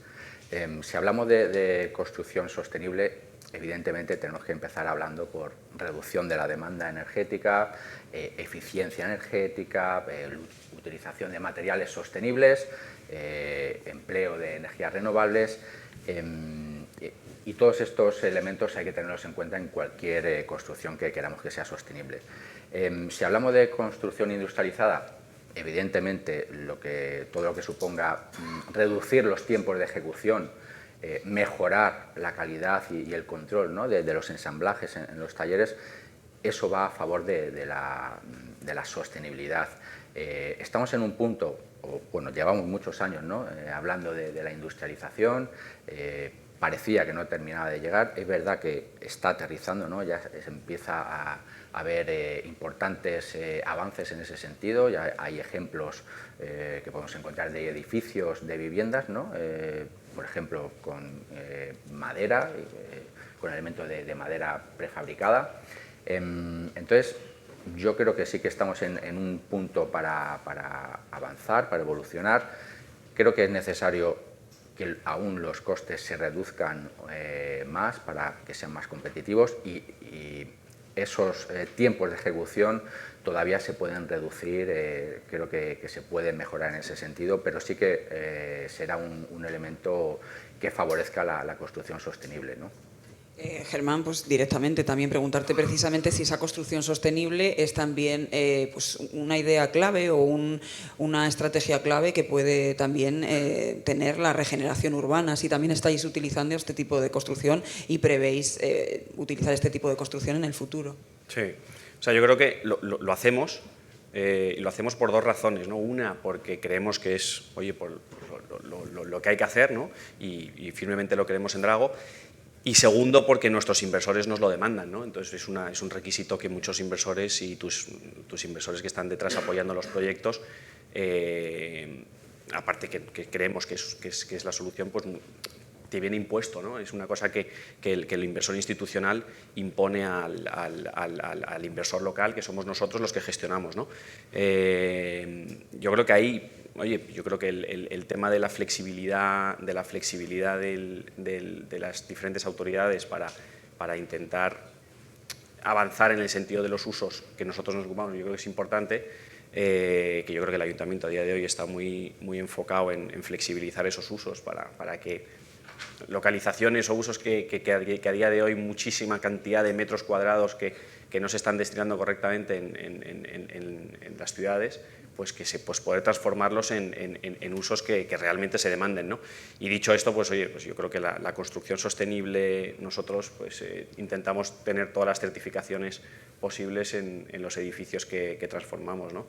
Si hablamos de construcción sostenible, evidentemente tenemos que empezar hablando por reducción de la demanda energética, eficiencia energética, utilización de materiales sostenibles, empleo de energías renovables, y todos estos elementos hay que tenerlos en cuenta en cualquier construcción que queramos que sea sostenible. Si hablamos de construcción industrializada, evidentemente todo lo que suponga reducir los tiempos de ejecución, mejorar la calidad y el control, ¿no?, de los ensamblajes en los talleres, eso va a favor de la sostenibilidad. Estamos en un punto, bueno, llevamos muchos años, ¿no?, hablando de la industrialización, parecía que no terminaba de llegar, es verdad que está aterrizando, ¿no?, ya se empieza a haber importantes avances en ese sentido, ya hay ejemplos que podemos encontrar de edificios, de viviendas, ¿no?, por ejemplo, con madera, con elementos de madera prefabricada. Entonces, yo creo que sí que estamos en un punto para avanzar, para evolucionar. Creo que es necesario que aún los costes se reduzcan más para que sean más competitivos y esos tiempos de ejecución todavía se pueden reducir, creo que se puede mejorar en ese sentido, pero sí que será un elemento que favorezca la construcción sostenible, ¿no? Germán, pues directamente también preguntarte precisamente si esa construcción sostenible es también pues una idea clave o una estrategia clave que puede también tener la regeneración urbana, si también estáis utilizando este tipo de construcción y prevéis utilizar este tipo de construcción en el futuro. Sí, o sea, yo creo que lo hacemos, y lo hacemos por dos razones, ¿no? Una, porque creemos que es, oye, por lo que hay que hacer, ¿no?, y firmemente lo creemos en Drago. Y segundo, porque nuestros inversores nos lo demandan, ¿no? Entonces es un requisito que muchos inversores y tus inversores que están detrás apoyando los proyectos, aparte que creemos que es la solución, pues te viene impuesto, ¿no? Es una cosa que el inversor institucional impone al inversor local, que somos nosotros los que gestionamos, ¿no? Yo creo que ahí, oye, yo creo que el tema de la flexibilidad de las diferentes autoridades para intentar avanzar en el sentido de los usos que nosotros nos ocupamos, yo creo que es importante, que yo creo que el Ayuntamiento a día de hoy está muy enfocado en flexibilizar esos usos para que localizaciones o usos que a día de hoy muchísima cantidad de metros cuadrados que no se están destinando correctamente en las ciudades, pues poder transformarlos en usos que realmente se demanden, ¿no? Y dicho esto, pues oye, pues yo creo que la construcción sostenible, nosotros pues intentamos tener todas las certificaciones posibles en los edificios que transformamos, ¿no?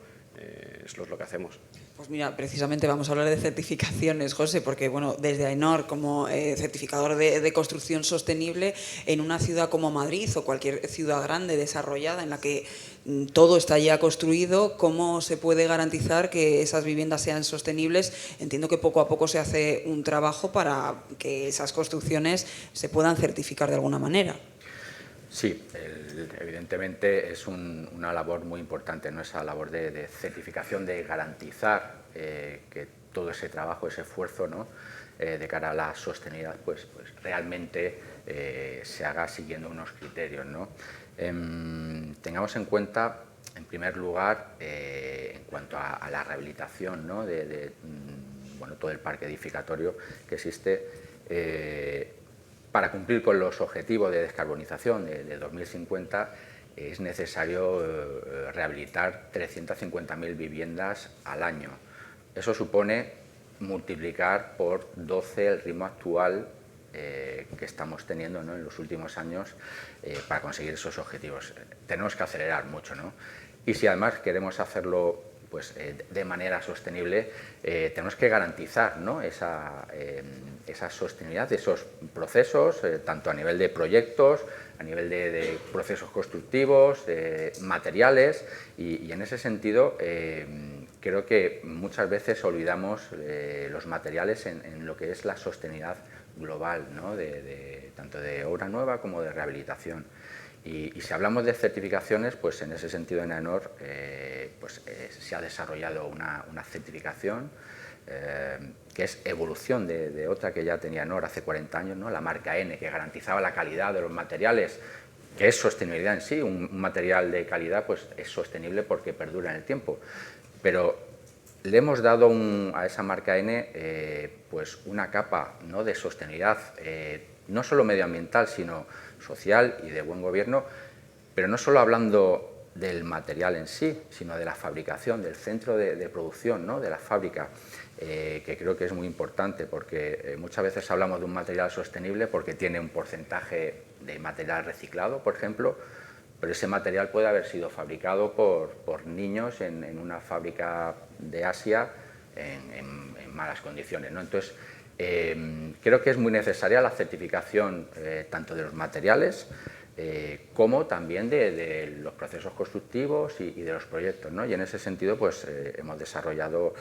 Eso es lo que hacemos. Pues mira, precisamente vamos a hablar de certificaciones, José, porque bueno, desde AENOR como certificador de construcción sostenible, en una ciudad como Madrid o cualquier ciudad grande desarrollada en la que todo está ya construido, ¿cómo se puede garantizar que esas viviendas sean sostenibles? Entiendo que poco a poco se hace un trabajo para que esas construcciones se puedan certificar de alguna manera. Sí, evidentemente es una labor muy importante, ¿no?, esa labor de certificación, de garantizar que todo ese trabajo, ese esfuerzo, ¿no?, de cara a la sostenibilidad, pues realmente se haga siguiendo unos criterios, ¿no? Tengamos en cuenta, en primer lugar, en cuanto a la rehabilitación, ¿no?, bueno, todo el parque edificatorio que existe. Para cumplir con los objetivos de descarbonización de 2050 es necesario rehabilitar 350.000 viviendas al año. Eso supone multiplicar por 12 el ritmo actual que estamos teniendo, ¿no?, en los últimos años para conseguir esos objetivos. Tenemos que acelerar mucho, ¿no? Y si además queremos hacerlo pues, de manera sostenible, tenemos que garantizar, ¿no?, esa sostenibilidad de esos procesos, tanto a nivel de proyectos, a nivel de procesos constructivos, materiales, y en ese sentido creo que muchas veces olvidamos los materiales en lo que es la sostenibilidad global, ¿no?, tanto de obra nueva como de rehabilitación. Y si hablamos de certificaciones, pues en ese sentido en AENOR se ha desarrollado una certificación que es evolución de otra que ya tenía AENOR hace 40 años, ¿no?, la marca N, que garantizaba la calidad de los materiales, que es sostenibilidad en sí. Un material de calidad pues, es sostenible porque perdura en el tiempo. Pero le hemos dado a esa marca N pues una capa, ¿no?, de sostenibilidad, no solo medioambiental, sino social y de buen gobierno, pero no solo hablando del material en sí, sino de la fabricación, del centro de producción, ¿no?, de la fábrica, que creo que es muy importante, porque muchas veces hablamos de un material sostenible porque tiene un porcentaje de material reciclado, por ejemplo, pero ese material puede haber sido fabricado por niños en una fábrica de Asia en malas condiciones, ¿no? Entonces, creo que es muy necesaria la certificación tanto de los materiales como también de los procesos constructivos y de los proyectos, ¿no? Y en ese sentido pues, hemos desarrollado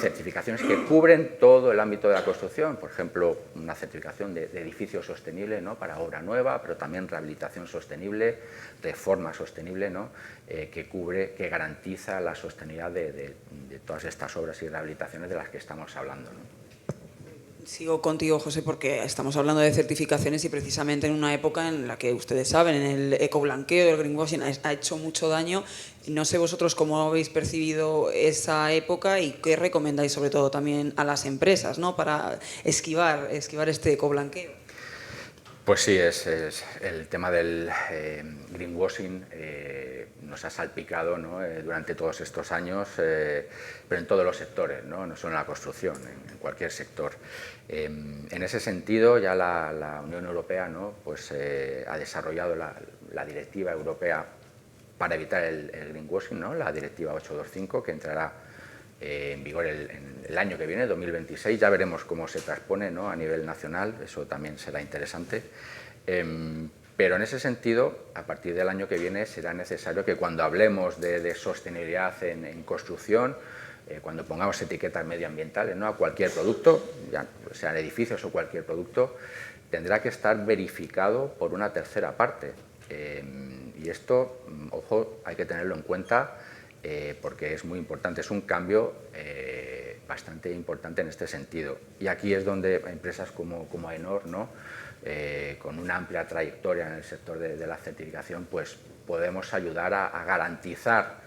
certificaciones que cubren todo el ámbito de la construcción, por ejemplo, una certificación de edificio sostenible, ¿no?, para obra nueva, pero también rehabilitación sostenible, reforma sostenible, ¿no?, que garantiza la sostenibilidad de todas estas obras y rehabilitaciones de las que estamos hablando, ¿no? Sigo contigo, José, porque estamos hablando de certificaciones y precisamente en una época en la que ustedes saben, en el ecoblanqueo, el greenwashing ha hecho mucho daño. No sé vosotros cómo habéis percibido esa época y qué recomendáis sobre todo también a las empresas, ¿no?, para esquivar este ecoblanqueo. Pues sí, es el tema del greenwashing nos ha salpicado, ¿no?, durante todos estos años, pero en todos los sectores, no solo en la construcción, en cualquier sector. En ese sentido, ya la Unión Europea, ¿no?, pues, ha desarrollado la Directiva Europea para evitar el greenwashing, ¿no?, la Directiva 825, que entrará en vigor el año que viene, 2026. Ya veremos cómo se transpone, ¿no?, a nivel nacional, eso también será interesante. Pero en ese sentido, a partir del año que viene será necesario que cuando hablemos de sostenibilidad en construcción, cuando pongamos etiquetas medioambientales, ¿no?, a cualquier producto, ya sean edificios o cualquier producto, tendrá que estar verificado por una tercera parte. Y esto, ojo, hay que tenerlo en cuenta, porque es muy importante, es un cambio bastante importante en este sentido. Y aquí es donde empresas como AENOR, ¿no?, con una amplia trayectoria en el sector de la certificación, pues podemos ayudar a garantizar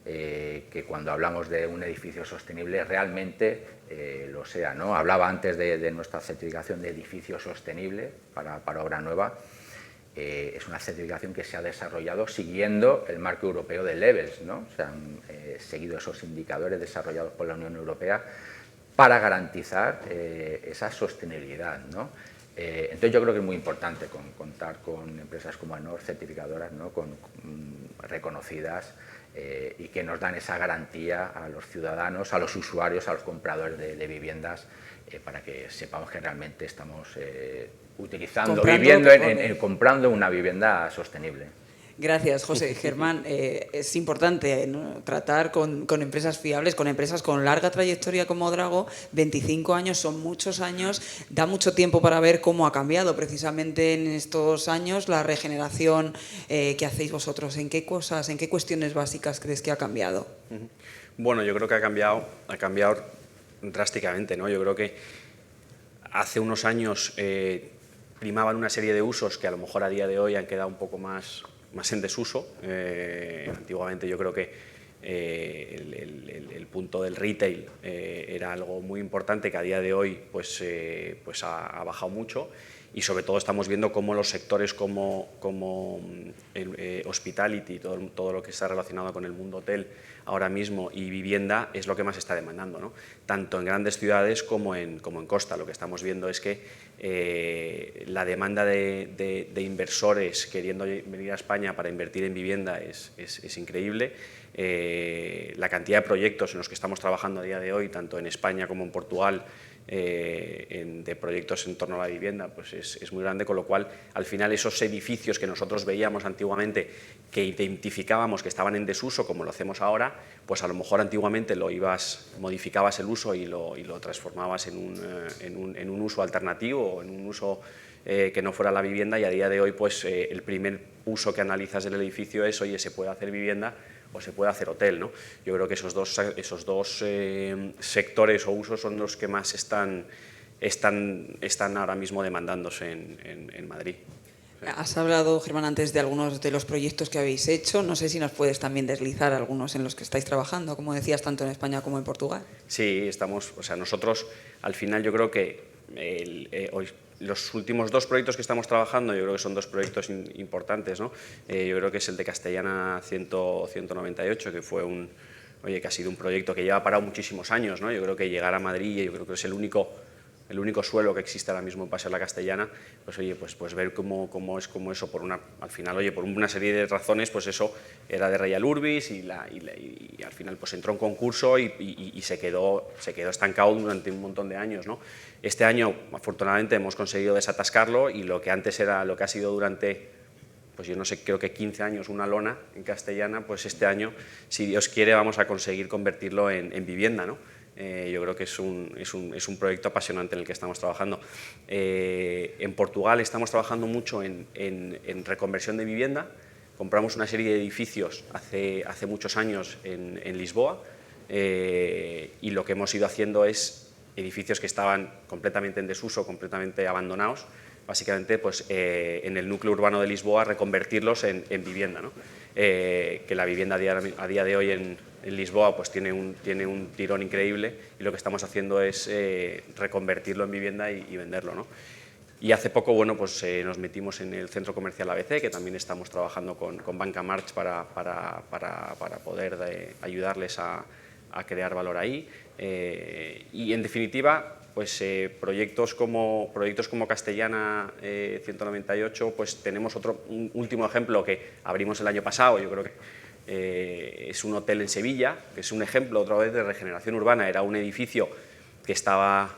que cuando hablamos de un edificio sostenible realmente lo sea, ¿no? Hablaba antes de nuestra certificación de edificio sostenible para obra nueva. Es una certificación que se ha desarrollado siguiendo el marco europeo de Levels, ¿no? Se han seguido esos indicadores desarrollados por la Unión Europea para garantizar esa sostenibilidad, ¿no? Entonces yo creo que es muy importante contar con empresas como AENOR, certificadoras, ¿no?, reconocidas y que nos dan esa garantía a los ciudadanos, a los usuarios, a los compradores de viviendas, para que sepamos que realmente estamos comprando una vivienda sostenible. Gracias, José. Germán, es importante, ¿no?, tratar con empresas fiables, con empresas con larga trayectoria como Drago. 25 años son muchos años, da mucho tiempo para ver cómo ha cambiado precisamente en estos años la regeneración que hacéis vosotros. ¿En qué cosas, en qué cuestiones básicas crees que ha cambiado? Bueno, yo creo que ha cambiado drásticamente, ¿no? Yo creo que hace unos años primaban una serie de usos que a lo mejor a día de hoy han quedado un poco más en desuso. Antiguamente yo creo que el punto del retail era algo muy importante que a día de hoy pues ha bajado mucho, y sobre todo estamos viendo cómo los sectores como el hospitality, todo lo que está relacionado con el mundo hotel ahora mismo y vivienda es lo que más está demandando, ¿no? Tanto en grandes ciudades como en costa. Lo que estamos viendo es que la demanda de inversores queriendo venir a España para invertir en vivienda es increíble. La cantidad de proyectos en los que estamos trabajando a día de hoy, tanto en España como en Portugal, de proyectos en torno a la vivienda, pues es muy grande, con lo cual al final esos edificios que nosotros veíamos antiguamente, que identificábamos que estaban en desuso, como lo hacemos ahora, pues a lo mejor antiguamente modificabas el uso y lo transformabas en un uso alternativo o en un uso que no fuera la vivienda, y a día de hoy pues el primer uso que analizas del edificio es, oye, ¿se puede hacer vivienda o se puede hacer hotel, ¿no? Yo creo que esos dos sectores o usos son los que más están ahora mismo demandándose en Madrid. Has hablado, Germán, antes de algunos de los proyectos que habéis hecho. No sé si nos puedes también deslizar algunos en los que estáis trabajando, como decías, tanto en España como en Portugal. Sí, nosotros al final yo creo que los últimos dos proyectos que estamos trabajando, yo creo que son dos proyectos importantes, ¿no? Yo creo que es el de Castellana 198, que fue que ha sido un proyecto que lleva parado muchísimos años, ¿no? Yo creo que llegar a Madrid, yo creo que es el único suelo que existe ahora mismo en Paseo de la Castellana, pues ver cómo es como eso, al final, por una serie de razones, pues eso era de Real Urbis y al final pues entró en concurso y se quedó estancado durante un montón de años, ¿no? Este año, afortunadamente, hemos conseguido desatascarlo, y lo que antes era, lo que ha sido durante, pues yo no sé, creo que 15 años una lona en Castellana, pues este año, si Dios quiere, vamos a conseguir convertirlo en vivienda, ¿no? Yo creo que es un proyecto apasionante en el que estamos trabajando. En Portugal estamos trabajando mucho en reconversión de vivienda. Compramos una serie de edificios hace muchos años en Lisboa, y lo que hemos ido haciendo es edificios que estaban completamente en desuso, completamente abandonados, básicamente pues, en el núcleo urbano de Lisboa, reconvertirlos en vivienda, ¿no? Que la vivienda a día de hoy en Lisboa pues tiene un tirón increíble, y lo que estamos haciendo es reconvertirlo en vivienda y venderlo, ¿no? Y hace poco, bueno, pues nos metimos en el centro comercial ABC, que también estamos trabajando con Banca March para poder ayudarles a crear valor ahí, y en definitiva pues proyectos como Castellana 198, pues tenemos un último ejemplo que abrimos el año pasado. Yo creo que es un hotel en Sevilla, que es un ejemplo otra vez de regeneración urbana. Era un edificio que estaba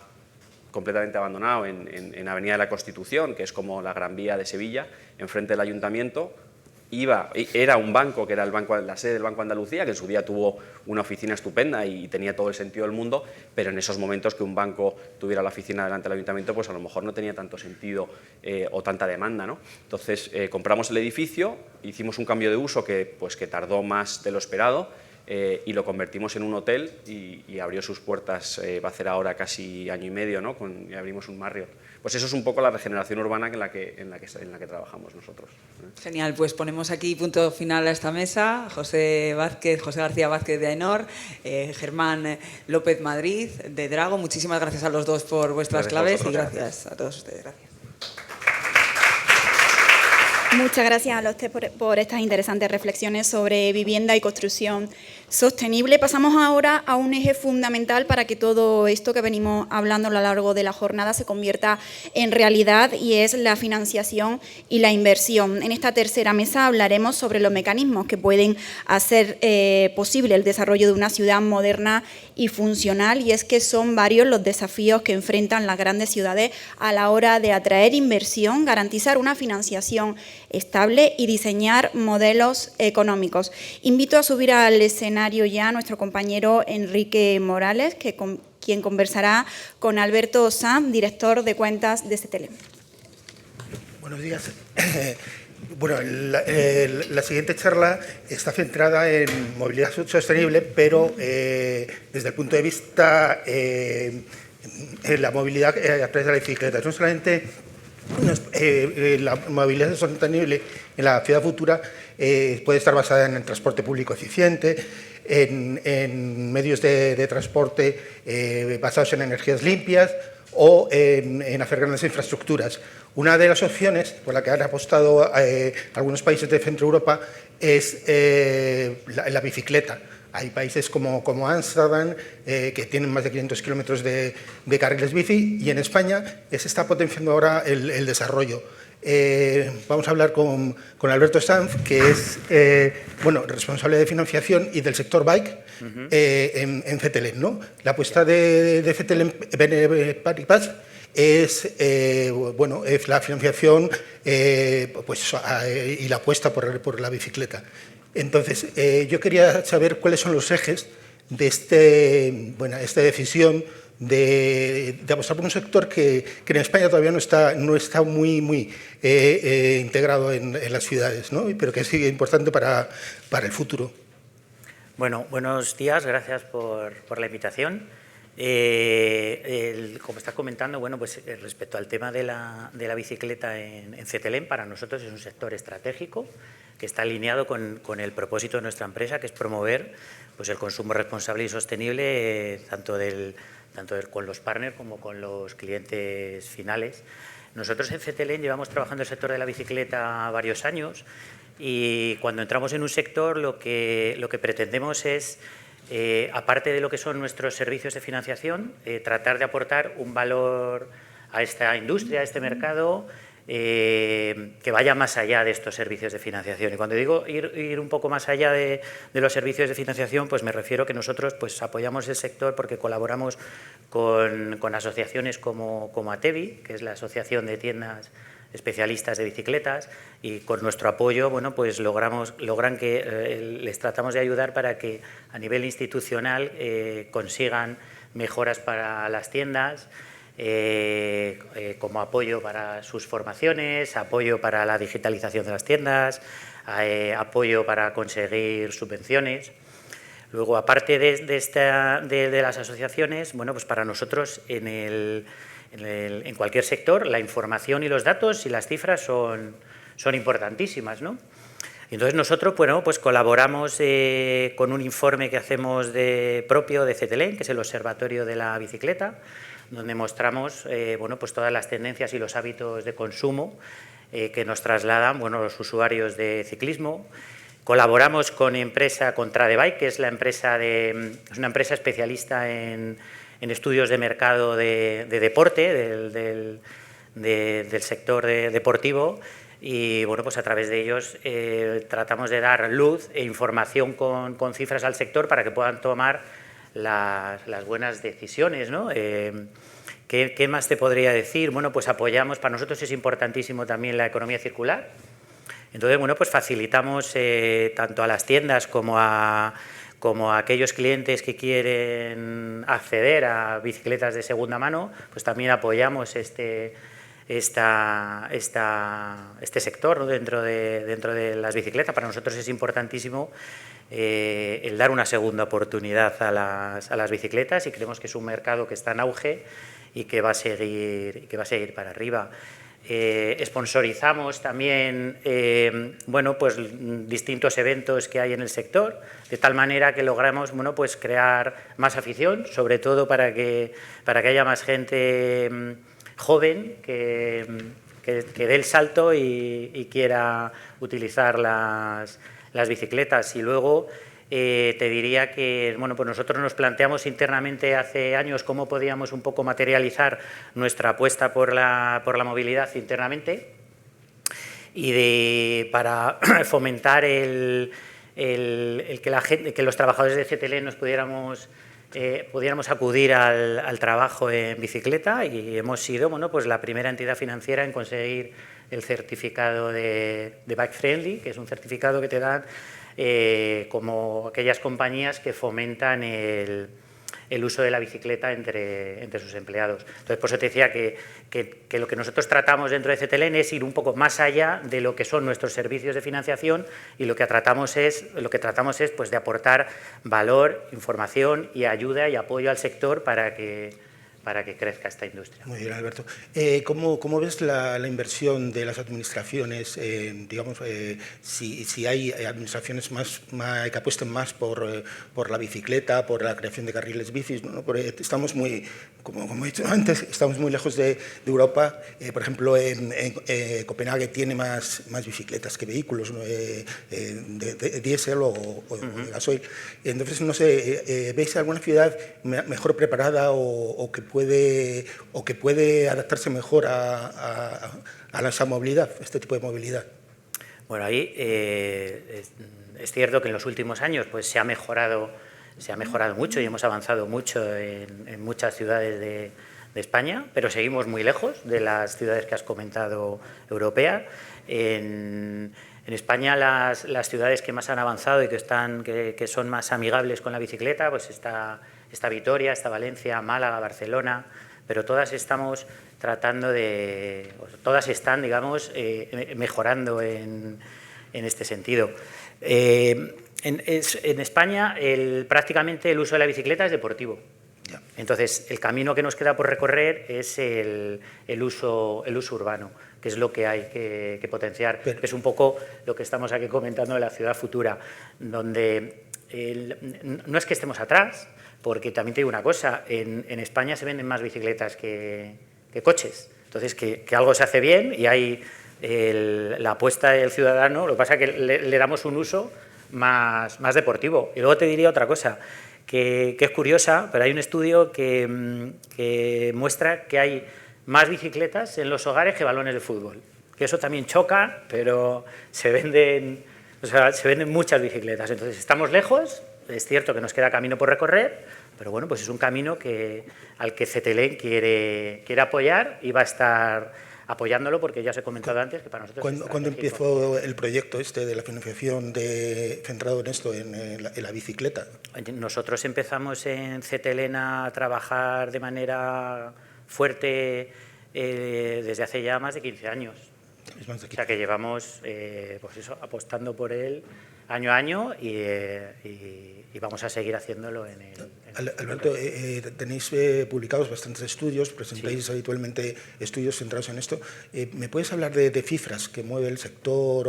completamente abandonado en Avenida de la Constitución, que es como la Gran Vía de Sevilla, enfrente del ayuntamiento. Era un banco, que era la sede del Banco Andalucía, que en su día tuvo una oficina estupenda y tenía todo el sentido del mundo, pero en esos momentos que un banco tuviera la oficina delante del ayuntamiento, pues a lo mejor no tenía tanto sentido o tanta demanda, ¿no? Entonces compramos el edificio, hicimos un cambio de uso que tardó más de lo esperado, y lo convertimos en un hotel, y abrió sus puertas, va a hacer ahora casi año y medio, ¿no? Y abrimos un Marriott. Pues eso es un poco la regeneración urbana en la que trabajamos nosotros. Genial, pues ponemos aquí punto final a esta mesa. José García Vázquez de AENOR, Germán López Madrid de Drago. Muchísimas gracias a los dos por vuestras claves, y gracias a todos ustedes. Gracias. Muchas gracias a los tres por estas interesantes reflexiones sobre vivienda y construcción sostenible. Pasamos ahora a un eje fundamental para que todo esto que venimos hablando a lo largo de la jornada se convierta en realidad, y es la financiación y la inversión. En esta tercera mesa hablaremos sobre los mecanismos que pueden hacer posible el desarrollo de una ciudad moderna y funcional, y es que son varios los desafíos que enfrentan las grandes ciudades a la hora de atraer inversión, garantizar una financiación estable y diseñar modelos económicos. Invito a subir al escenario ya a nuestro compañero Enrique Morales, quien conversará con Alberto Sanz, director de cuentas de STL. Buenos días. Bueno, la siguiente charla está centrada en movilidad sostenible, pero desde el punto de vista en la movilidad a través de la bicicleta. No solamente La movilidad sostenible en la ciudad futura puede estar basada en el transporte público eficiente, en medios de transporte basados en energías limpias o en hacer grandes infraestructuras. Una de las opciones por la que han apostado algunos países de Centro Europa es la bicicleta. Hay países como Ámsterdam que tienen más de 500 kilómetros de carriles bici, y en España se está potenciando ahora el desarrollo. Vamos a hablar con Alberto Sanz, que es responsable de financiación y del sector bike en CTLM, ¿no? La apuesta de CTLM Paribas es la financiación y la apuesta por la bicicleta. Entonces, yo quería saber cuáles son los ejes de esta decisión de apostar por un sector que en España todavía no está muy integrado en las ciudades, ¿no? Pero que es importante para el futuro. Bueno, buenos días, gracias por la invitación. Como estás comentando, respecto al tema de la bicicleta en CTLM, para nosotros es un sector estratégico que está alineado con el propósito de nuestra empresa, que es promover el consumo responsable y sostenible tanto con los partners como con los clientes finales. Nosotros en CTLM llevamos trabajando en el sector de la bicicleta varios años, y cuando entramos en un sector lo que pretendemos es, aparte de lo que son nuestros servicios de financiación, tratar de aportar un valor a esta industria, a este mercado, que vaya más allá de estos servicios de financiación. Y cuando digo ir un poco más allá de los servicios de financiación, pues me refiero que nosotros apoyamos el sector porque colaboramos con asociaciones como ATEBI, que es la Asociación de Tiendas Especialistas de Bicicletas, y con nuestro apoyo logran que les tratamos de ayudar para que a nivel institucional consigan mejoras para las tiendas, como apoyo para sus formaciones, apoyo para la digitalización de las tiendas, apoyo para conseguir subvenciones. Luego, aparte de las asociaciones, pues para nosotros en cualquier sector la información y los datos y las cifras son importantísimas, ¿no? Entonces nosotros pues colaboramos con un informe que hacemos propio de CTLM, que es el Observatorio de la Bicicleta, donde mostramos pues todas las tendencias y los hábitos de consumo que nos trasladan los usuarios de ciclismo. Colaboramos con Tradebike, que es una empresa especialista en estudios de mercado de deporte, del sector deportivo, y pues a través de ellos tratamos de dar luz e información con cifras al sector para que puedan tomar las buenas decisiones, ¿no? ¿Qué más te podría decir? Pues apoyamos, para nosotros es importantísimo también la economía circular. Entonces, pues facilitamos tanto a las tiendas como a aquellos clientes que quieren acceder a bicicletas de segunda mano, pues también apoyamos este sector, ¿no? dentro de las bicicletas. Para nosotros es importantísimo el dar una segunda oportunidad a las bicicletas, y creemos que es un mercado que está en auge y que va a seguir para arriba. Sponsorizamos también pues distintos eventos que hay en el sector, de tal manera que logramos pues crear más afición, sobre todo para que haya más gente joven que dé el salto y quiera utilizar las bicicletas. Y luego te diría que pues nosotros nos planteamos internamente hace años cómo podíamos un poco materializar nuestra apuesta por la movilidad internamente, y para fomentar que los trabajadores de CTLM nos pudiéramos acudir al trabajo en bicicleta, y hemos sido pues la primera entidad financiera en conseguir el certificado de Bike Friendly, que es un certificado que te dan como aquellas compañías que fomentan el uso de la bicicleta entre sus empleados. Entonces, por eso te decía que lo que nosotros tratamos dentro de CTLM es ir un poco más allá de lo que son nuestros servicios de financiación, y lo que tratamos es de aportar valor, información y ayuda y apoyo al sector para que para que crezca esta industria. Muy bien, Alberto. ¿Cómo ves la inversión de las administraciones? Digamos, si hay administraciones que apuesten más por la bicicleta, por la creación de carriles bicis, ¿no? Porque estamos muy, como he dicho antes, estamos muy lejos de Europa. Por ejemplo, en Copenhague tiene más bicicletas que vehículos, ¿no? de diésel o de gasoil. Entonces, no sé, ¿veis alguna ciudad mejor preparada o que puede adaptarse mejor a esa movilidad, este tipo de movilidad? Bueno, ahí es cierto que en los últimos años pues, se ha mejorado mucho y hemos avanzado mucho en muchas ciudades de España, pero seguimos muy lejos de las ciudades que has comentado europeas. En España las ciudades que más han avanzado y que son más amigables con la bicicleta, pues está Vitoria, está Valencia, Málaga, Barcelona, pero todas estamos todas están, digamos, mejorando en este sentido. En España prácticamente el uso de la bicicleta es deportivo. Entonces, el camino que nos queda por recorrer es el uso urbano, que es lo que hay que potenciar. Es un poco lo que estamos aquí comentando de la ciudad futura, donde no es que estemos atrás, porque también te digo una cosa, en España se venden más bicicletas que coches. Entonces, que algo se hace bien y hay la apuesta del ciudadano, lo que pasa es que le damos un uso más deportivo. Y luego te diría otra cosa, que es curiosa, pero hay un estudio que muestra que hay más bicicletas en los hogares que balones de fútbol. Que eso también choca, pero se venden muchas bicicletas. Entonces, estamos lejos, es cierto que nos queda camino por recorrer, pero bueno, pues es un camino al que CETELEN quiere apoyar y va a estar apoyándolo, porque ya os he comentado antes que para nosotros... ¿Cuándo empezó el proyecto de la financiación centrado en esto, en la bicicleta? Nosotros empezamos en CETELEN a trabajar de manera fuerte desde hace ya más de 15 años. O sea que llevamos pues eso, apostando por él año a año y vamos a seguir haciéndolo en el... Alberto, tenéis publicados bastantes estudios, presentáis habitualmente estudios centrados en esto. ¿Me puedes hablar de cifras que mueve el sector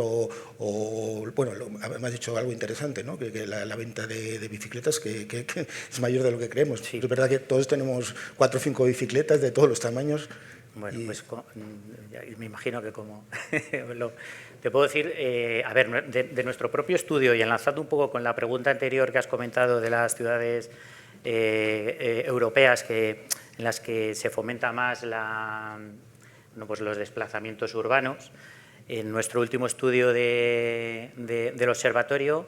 bueno, me has dicho algo interesante, ¿no? Que la venta de bicicletas que es mayor de lo que creemos. Sí. Es verdad que todos tenemos 4 o 5 bicicletas de todos los tamaños. Bueno, pues me imagino que como... te puedo decir, a ver, de nuestro propio estudio y enlazando un poco con la pregunta anterior que has comentado de las ciudades europeas en las que se fomenta más pues los desplazamientos urbanos, en nuestro último estudio del observatorio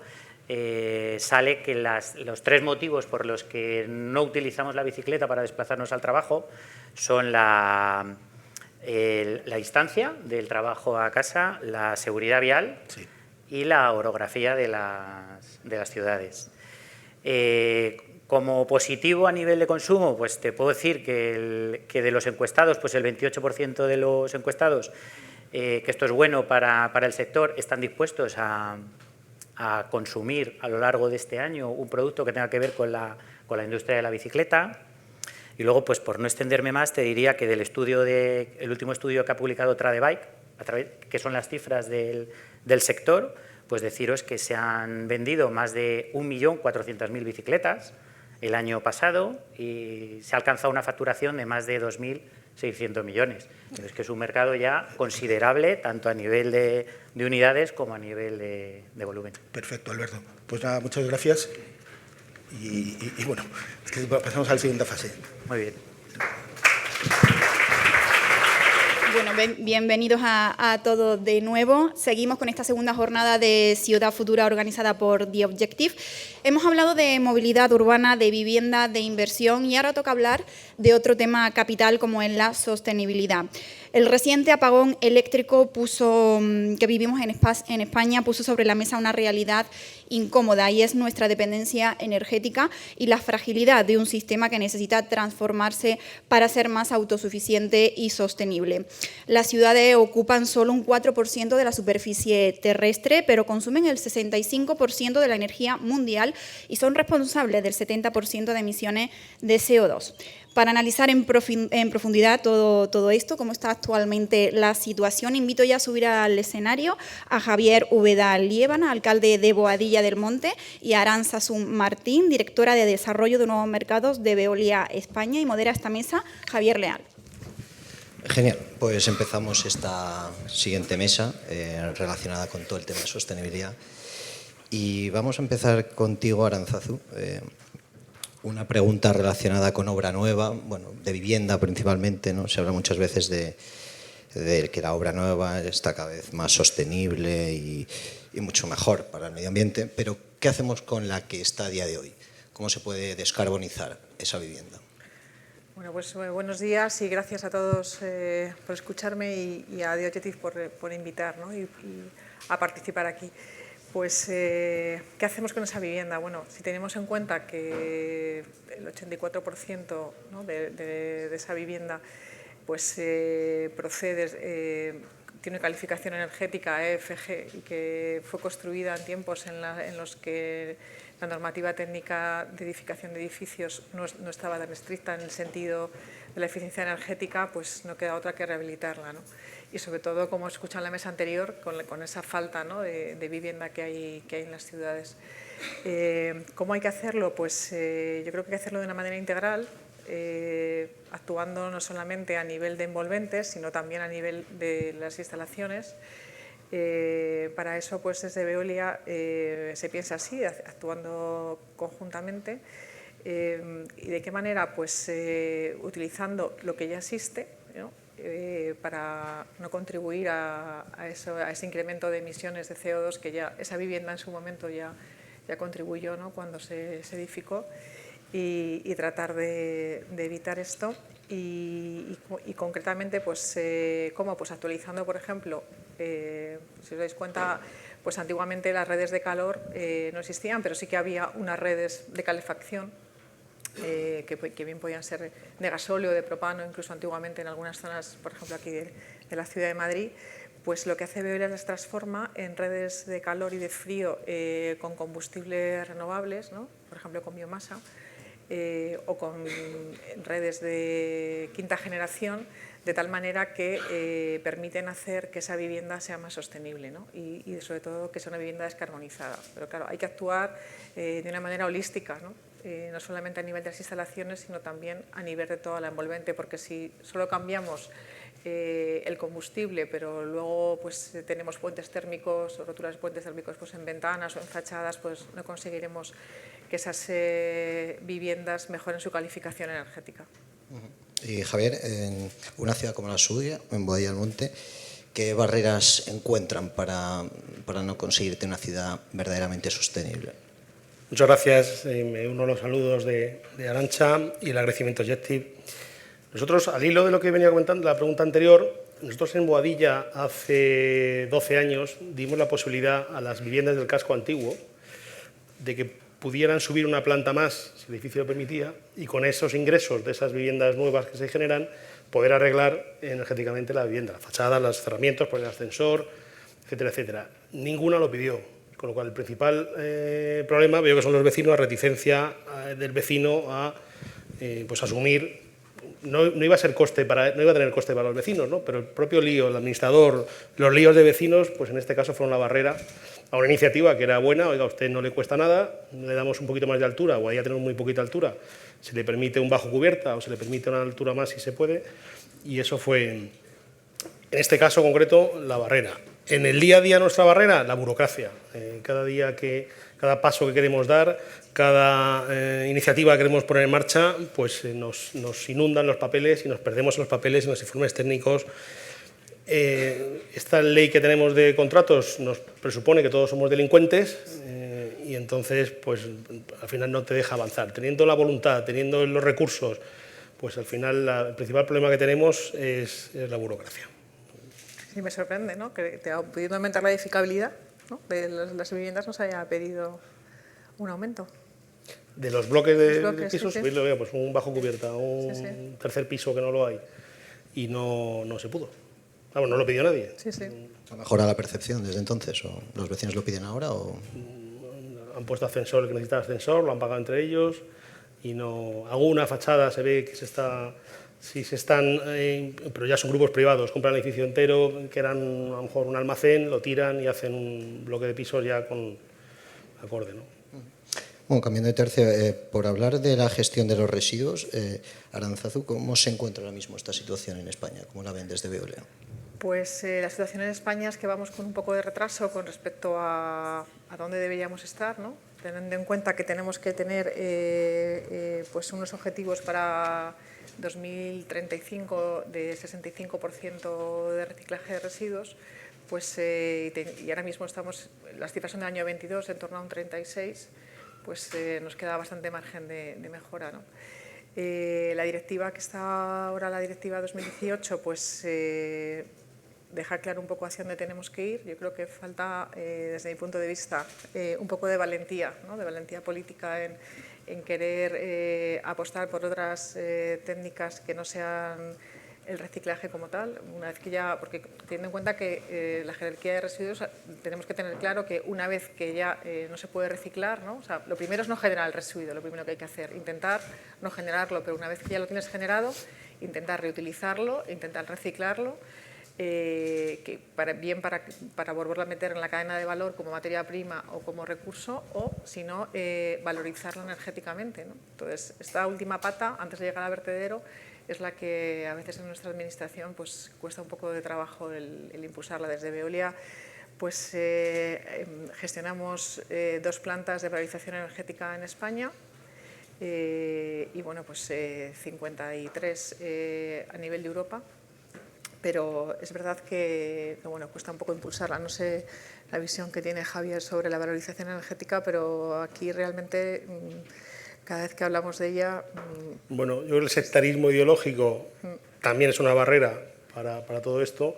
sale que los 3 motivos por los que no utilizamos la bicicleta para desplazarnos al trabajo son la distancia del trabajo a casa, la seguridad vial y la orografía de las ciudades. Como positivo a nivel de consumo, pues te puedo decir que de los encuestados, pues el 28% de los encuestados, que esto es bueno para el sector, están dispuestos a consumir a lo largo de este año un producto que tenga que ver con la industria de la bicicleta. Y luego, pues por no extenderme más, te diría que el último estudio que ha publicado Tradebike, que son las cifras del sector, pues deciros que se han vendido más de 1.400.000 bicicletas el año pasado y se ha alcanzado una facturación de más de 2.600 millones. Entonces, que es un mercado ya considerable, tanto a nivel de unidades como a nivel de volumen. Perfecto, Alberto. Pues nada, muchas gracias. Y bueno, es que pasamos a la siguiente fase. Muy bien. Bueno, bienvenidos a todos de nuevo. Seguimos con esta segunda jornada de Ciudad Futura organizada por The Objective. Hemos hablado de movilidad urbana, de vivienda, de inversión y ahora toca hablar de otro tema capital como es la sostenibilidad. El reciente apagón eléctrico que vivimos en España puso sobre la mesa una realidad incómoda y es nuestra dependencia energética y la fragilidad de un sistema que necesita transformarse para ser más autosuficiente y sostenible. Las ciudades ocupan solo un 4% de la superficie terrestre, pero consumen el 65% de la energía mundial y son responsables del 70% de emisiones de CO2. Para analizar en profundidad todo esto, cómo está actualmente la situación, invito ya a subir al escenario a Javier Úbeda Liébana, alcalde de Boadilla del Monte, y a Arantxa Martín, directora de Desarrollo de Nuevos Mercados de Veolia España, y modera esta mesa Javier Leal. Genial, pues empezamos esta siguiente mesa relacionada con todo el tema de sostenibilidad. Y vamos a empezar contigo, Arantxa. Una pregunta relacionada con obra nueva, bueno, de vivienda principalmente, ¿no? Se habla muchas veces de que la obra nueva está cada vez más sostenible y mucho mejor para el medio ambiente, pero ¿qué hacemos con la que está a día de hoy? ¿Cómo se puede descarbonizar esa vivienda? Bueno, pues buenos días y gracias a todos por escucharme y a The Objective por invitar, ¿no? y a participar aquí. Pues, ¿qué hacemos con esa vivienda? Bueno, si tenemos en cuenta que el 84%, ¿no? de esa vivienda pues, tiene calificación energética EFG y que fue construida en tiempos en los que la normativa técnica de edificación de edificios no estaba tan estricta en el sentido de la eficiencia energética, pues no queda otra que rehabilitarla, ¿no? Y sobre todo, como escuchado en la mesa anterior, con esa falta, ¿no? de vivienda que hay en las ciudades. ¿Cómo hay que hacerlo? Pues yo creo que hay que hacerlo de una manera integral, actuando no solamente a nivel de envolventes, sino también a nivel de las instalaciones. Para eso, pues desde Veolia se piensa así, actuando conjuntamente. ¿Y de qué manera? Pues utilizando lo que ya existe, ¿no? Para no contribuir a ese incremento de emisiones de CO2 que ya esa vivienda en su momento ya contribuyó, ¿no? Cuando se edificó, y tratar de evitar esto y concretamente pues, ¿cómo? Pues actualizando, por ejemplo, si os dais cuenta, pues antiguamente las redes de calor no existían, pero sí que había unas redes de calefacción que bien podían ser de gasóleo, de propano, incluso antiguamente en algunas zonas, por ejemplo aquí de la ciudad de Madrid, pues lo que hace Veolia las transforma en redes de calor y de frío con combustibles renovables, ¿no? Por ejemplo con biomasa, o con redes de quinta generación, de tal manera que permiten hacer que esa vivienda sea más sostenible, ¿no? y sobre todo que sea una vivienda descarbonizada. Pero claro, hay que actuar de una manera holística, ¿no? No solamente a nivel de las instalaciones, sino también a nivel de toda la envolvente, porque si solo cambiamos el combustible, pero luego pues, tenemos puentes térmicos o roturas de puentes térmicos pues, en ventanas o en fachadas, pues no conseguiremos que esas viviendas mejoren su calificación energética. Y Javier, en una ciudad como la suya, en Boadilla del Monte, ¿qué barreras encuentran para no conseguir tener una ciudad verdaderamente sostenible? Muchas gracias. Me uno a los saludos de Arantxa y el agradecimiento a Objective. Nosotros, al hilo de lo que venía comentando, la pregunta anterior, nosotros en Boadilla hace 12 años dimos la posibilidad a las viviendas del casco antiguo de que pudieran subir una planta más, si el edificio lo permitía, y con esos ingresos de esas viviendas nuevas que se generan, poder arreglar energéticamente la vivienda, la fachada, los cerramientos, poner el ascensor, etcétera, etcétera. Ninguna lo pidió, con lo cual el principal problema veo que son los vecinos, la reticencia del vecino a pues asumir. No iba a ser no iba a tener coste para los vecinos, ¿no? Pero el propio lío, el administrador, los líos de vecinos, pues en este caso fueron la barrera a una iniciativa que era buena. Oiga, a usted no le cuesta nada, le damos un poquito más de altura, o ahí ya tenemos muy poquita altura, se le permite un bajo cubierta o se le permite una altura más si se puede, y eso fue, en este caso concreto, la barrera. En el día a día nuestra barrera, la burocracia. Cada paso que queremos dar, cada iniciativa que queremos poner en marcha, pues nos inundan los papeles y nos perdemos en los papeles, en los informes técnicos. Esta ley que tenemos de contratos nos presupone que todos somos delincuentes y entonces pues al final no te deja avanzar. Teniendo la voluntad, teniendo los recursos, pues al final el principal problema que tenemos es la burocracia. Sí, me sorprende, ¿no? Que pudiendo aumentar la edificabilidad, ¿no? De las viviendas no se haya pedido un aumento. De los bloques de pisos, sí. Subirlo, pues un bajo cubierta, un tercer piso que no lo hay, y no se pudo. Vamos, no lo pidió nadie. Sí, sí. ¿Ha mejorado la percepción desde entonces? ¿O los vecinos lo piden ahora? ¿O? Han puesto ascensor, el que necesita ascensor, lo han pagado entre ellos. y no... Alguna fachada se ve que se está... Si se están, pero ya son grupos privados, compran el edificio entero, que eran a lo mejor un almacén, lo tiran y hacen un bloque de pisos ya con acorde, ¿no? Bueno, cambiando de tercio, por hablar de la gestión de los residuos, Arantzazu, ¿cómo se encuentra ahora mismo esta situación en España? ¿Cómo la ven desde Veolia? Pues la situación en España es que vamos con un poco de retraso con respecto a dónde deberíamos estar, ¿no? Teniendo en cuenta que tenemos que tener pues unos objetivos para 2035 de 65% de reciclaje de residuos, pues, y ahora mismo estamos, las cifras son del año 22, en torno a un 36, pues nos queda bastante margen de mejora, ¿no? La directiva que está ahora, la directiva 2018, pues deja claro un poco hacia dónde tenemos que ir. Yo creo que falta, desde mi punto de vista, un poco de valentía, ¿no? De valentía política en querer apostar por otras técnicas que no sean el reciclaje como tal, una vez que ya, porque teniendo en cuenta que la jerarquía de residuos tenemos que tener claro que una vez que ya no se puede reciclar, ¿no? O sea, lo primero es no generar el residuo, lo primero que hay que hacer, intentar no generarlo, pero una vez que ya lo tienes generado, intentar reutilizarlo, intentar reciclarlo, que para volverlo a meter en la cadena de valor como materia prima o como recurso, o si no, valorizarlo energéticamente, ¿no? Entonces, esta última pata, antes de llegar al vertedero, es la que a veces en nuestra administración pues, cuesta un poco de trabajo el impulsarla. Desde Veolia pues, gestionamos 2 plantas de valorización energética en España y bueno, pues, 53 a nivel de Europa. Pero es verdad que bueno, cuesta un poco impulsarla. No sé la visión que tiene Javier sobre la valorización energética, pero aquí realmente cada vez que hablamos de ella... Bueno, yo creo que el sectarismo ideológico también es una barrera para todo esto,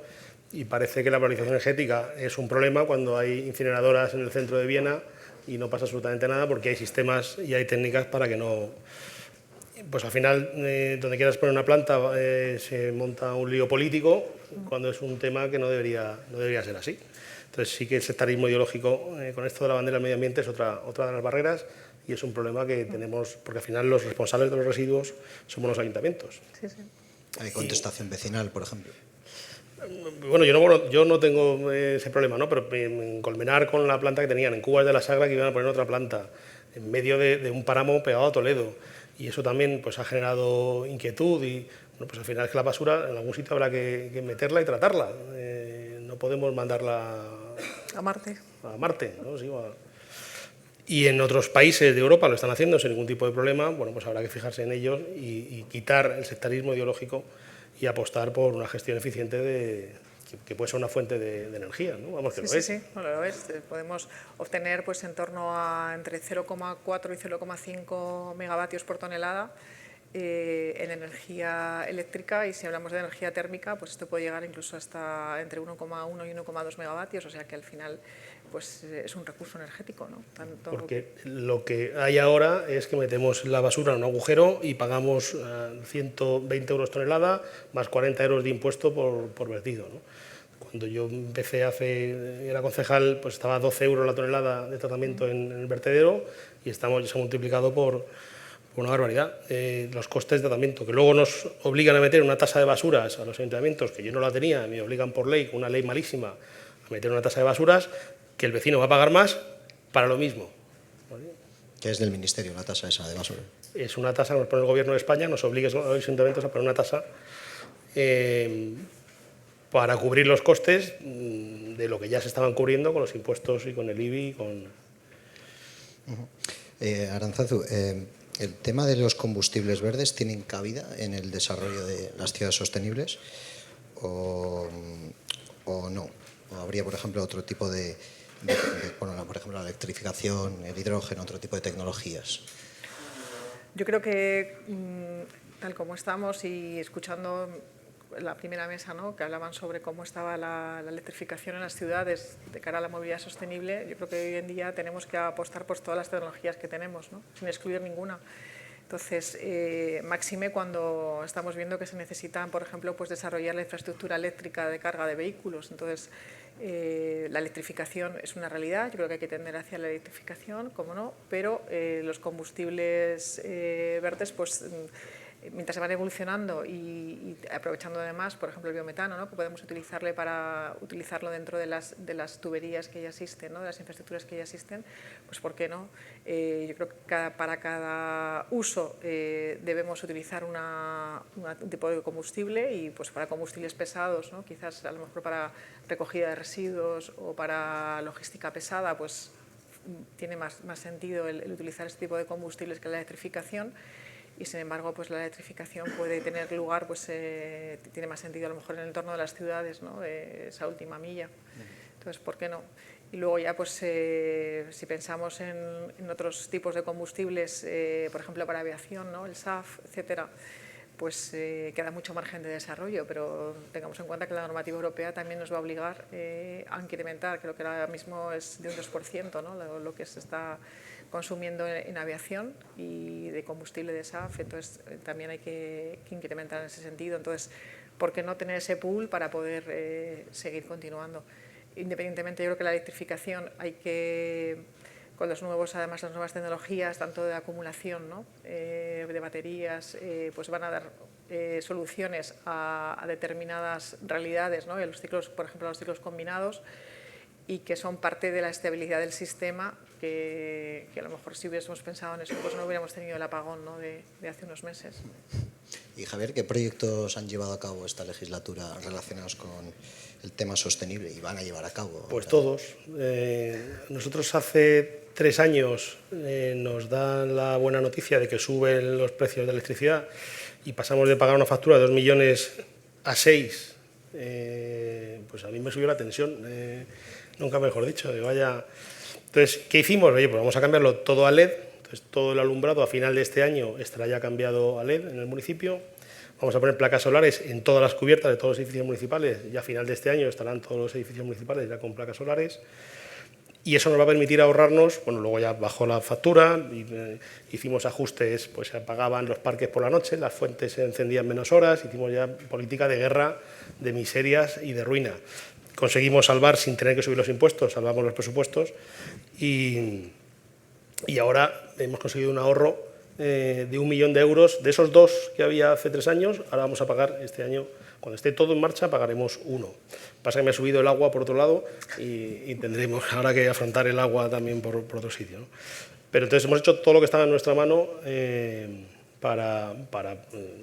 y parece que la valorización energética es un problema cuando hay incineradoras en el centro de Viena y no pasa absolutamente nada porque hay sistemas y hay técnicas para que no... Pues al final, donde quieras poner una planta se monta un lío político cuando es un tema que no debería ser así. Entonces sí que el sectarismo ideológico con esto de la bandera del medio ambiente es otra de las barreras, y es un problema que tenemos, porque al final los responsables de los residuos somos los ayuntamientos. Sí, sí. Hay contestación vecinal, por ejemplo. Bueno, yo no tengo ese problema, ¿no? Pero en Colmenar, con la planta que tenían, en Cubas de la Sagra, que iban a poner otra planta, en medio de un páramo pegado a Toledo. Y eso también pues, ha generado inquietud y bueno, pues al final es que la basura en algún sitio habrá que meterla y tratarla. No podemos mandarla a Marte. A Marte, ¿no? Sí, y en otros países de Europa lo están haciendo sin ningún tipo de problema. Bueno, pues habrá que fijarse en ellos y quitar el sectarismo ideológico y apostar por una gestión eficiente que puede ser una fuente de energía, ¿no? Vamos, que sí, lo es. Sí, no lo es. Podemos obtener pues, en torno a entre 0,4 y 0,5 megavatios por tonelada en energía eléctrica, y si hablamos de energía térmica, pues esto puede llegar incluso hasta entre 1,1 y 1,2 megavatios, o sea que al final pues, es un recurso energético, ¿no? Porque lo que hay ahora es que metemos la basura en un agujero y pagamos 120 euros tonelada más 40 euros de impuesto por vertido, ¿no? Cuando yo empecé era concejal, pues estaba a 12 euros la tonelada de tratamiento en el vertedero, y se ha multiplicado por una barbaridad. Los costes de tratamiento, que luego nos obligan a meter una tasa de basuras a los ayuntamientos, que yo no la tenía, me obligan por ley, con una ley malísima, a meter una tasa de basuras que el vecino va a pagar más para lo mismo. ¿Vale? ¿Qué es del Ministerio la tasa esa de basura? Es una tasa que nos pone el Gobierno de España, nos obliga a los ayuntamientos a poner una tasa para cubrir los costes de lo que ya se estaban cubriendo con los impuestos y con el IBI. Arantzazu, ¿el tema de los combustibles verdes tienen cabida en el desarrollo de las ciudades sostenibles o no? ¿O habría, por ejemplo, otro tipo bueno, por ejemplo, la electrificación, el hidrógeno, otro tipo de tecnologías? Yo creo que, tal como estamos y escuchando la primera mesa, ¿no?, que hablaban sobre cómo estaba la electrificación en las ciudades de cara a la movilidad sostenible, yo creo que hoy en día tenemos que apostar por todas las tecnologías que tenemos, ¿no?, sin excluir ninguna. Entonces, máxime cuando estamos viendo que se necesitan, por ejemplo, pues desarrollar la infraestructura eléctrica de carga de vehículos. Entonces, La electrificación es una realidad, yo creo que hay que tender hacia la electrificación, como no, pero los combustibles verdes, pues mientras se van evolucionando y aprovechando además, por ejemplo, el biometano, ¿no? Que podemos utilizarlo dentro de las tuberías que ya existen, ¿no? De las infraestructuras que ya existen, pues ¿por qué no? Yo creo que para cada uso debemos utilizar un tipo de combustible, y pues para combustibles pesados, ¿no? Quizás a lo mejor para recogida de residuos o para logística pesada, pues tiene más sentido el utilizar este tipo de combustibles que la electrificación. Y sin embargo, pues la electrificación puede tener lugar, pues tiene más sentido a lo mejor en el entorno de las ciudades, ¿no? De esa última milla. Entonces, ¿por qué no? Y luego ya, pues si pensamos en otros tipos de combustibles, por ejemplo para aviación, ¿no? El SAF, etcétera, pues queda mucho margen de desarrollo, pero tengamos en cuenta que la normativa europea también nos va a obligar a incrementar, creo que ahora mismo es de un 2%, ¿no? Lo que se está consumiendo en aviación y de combustible de SAF, entonces también hay que incrementar en ese sentido. Entonces, ¿por qué no tener ese pool para poder seguir continuando? Independientemente, yo creo que la electrificación hay que, con además las nuevas tecnologías, tanto de acumulación, ¿no? De baterías, pues van a dar soluciones a determinadas realidades, ¿no? Y a los ciclos, por ejemplo, a los ciclos combinados, y que son parte de la estabilidad del sistema, que a lo mejor si hubiésemos pensado en eso, pues no hubiéramos tenido el apagón, ¿no? de hace unos meses. Y Javier, ¿qué proyectos han llevado a cabo esta legislatura relacionados con el tema sostenible y van a llevar a cabo? Pues todos. Nosotros hace 3 años nos dan la buena noticia de que suben los precios de electricidad y pasamos de pagar una factura de 2 millones a 6. Pues a mí me subió la tensión. Nunca mejor dicho, vaya. Entonces, ¿qué hicimos? Oye, pues vamos a cambiarlo todo a LED. Entonces, todo el alumbrado a final de este año estará ya cambiado a LED en el municipio. Vamos a poner placas solares en todas las cubiertas de todos los edificios municipales, y a final de este año estarán todos los edificios municipales ya con placas solares. Y eso nos va a permitir ahorrarnos, bueno, luego ya bajó la factura, hicimos ajustes, pues se apagaban los parques por la noche, las fuentes se encendían menos horas, hicimos ya política de guerra, de miserias y de ruina. Conseguimos salvar sin tener que subir los impuestos, salvamos los presupuestos y ahora hemos conseguido un ahorro de 1 millón de euros. De esos 2 que había hace 3 años, ahora vamos a pagar este año, cuando esté todo en marcha, pagaremos 1. Pasa que me ha subido el agua por otro lado y tendremos ahora que afrontar el agua también por otro sitio, ¿no? Pero entonces hemos hecho todo lo que estaba en nuestra mano para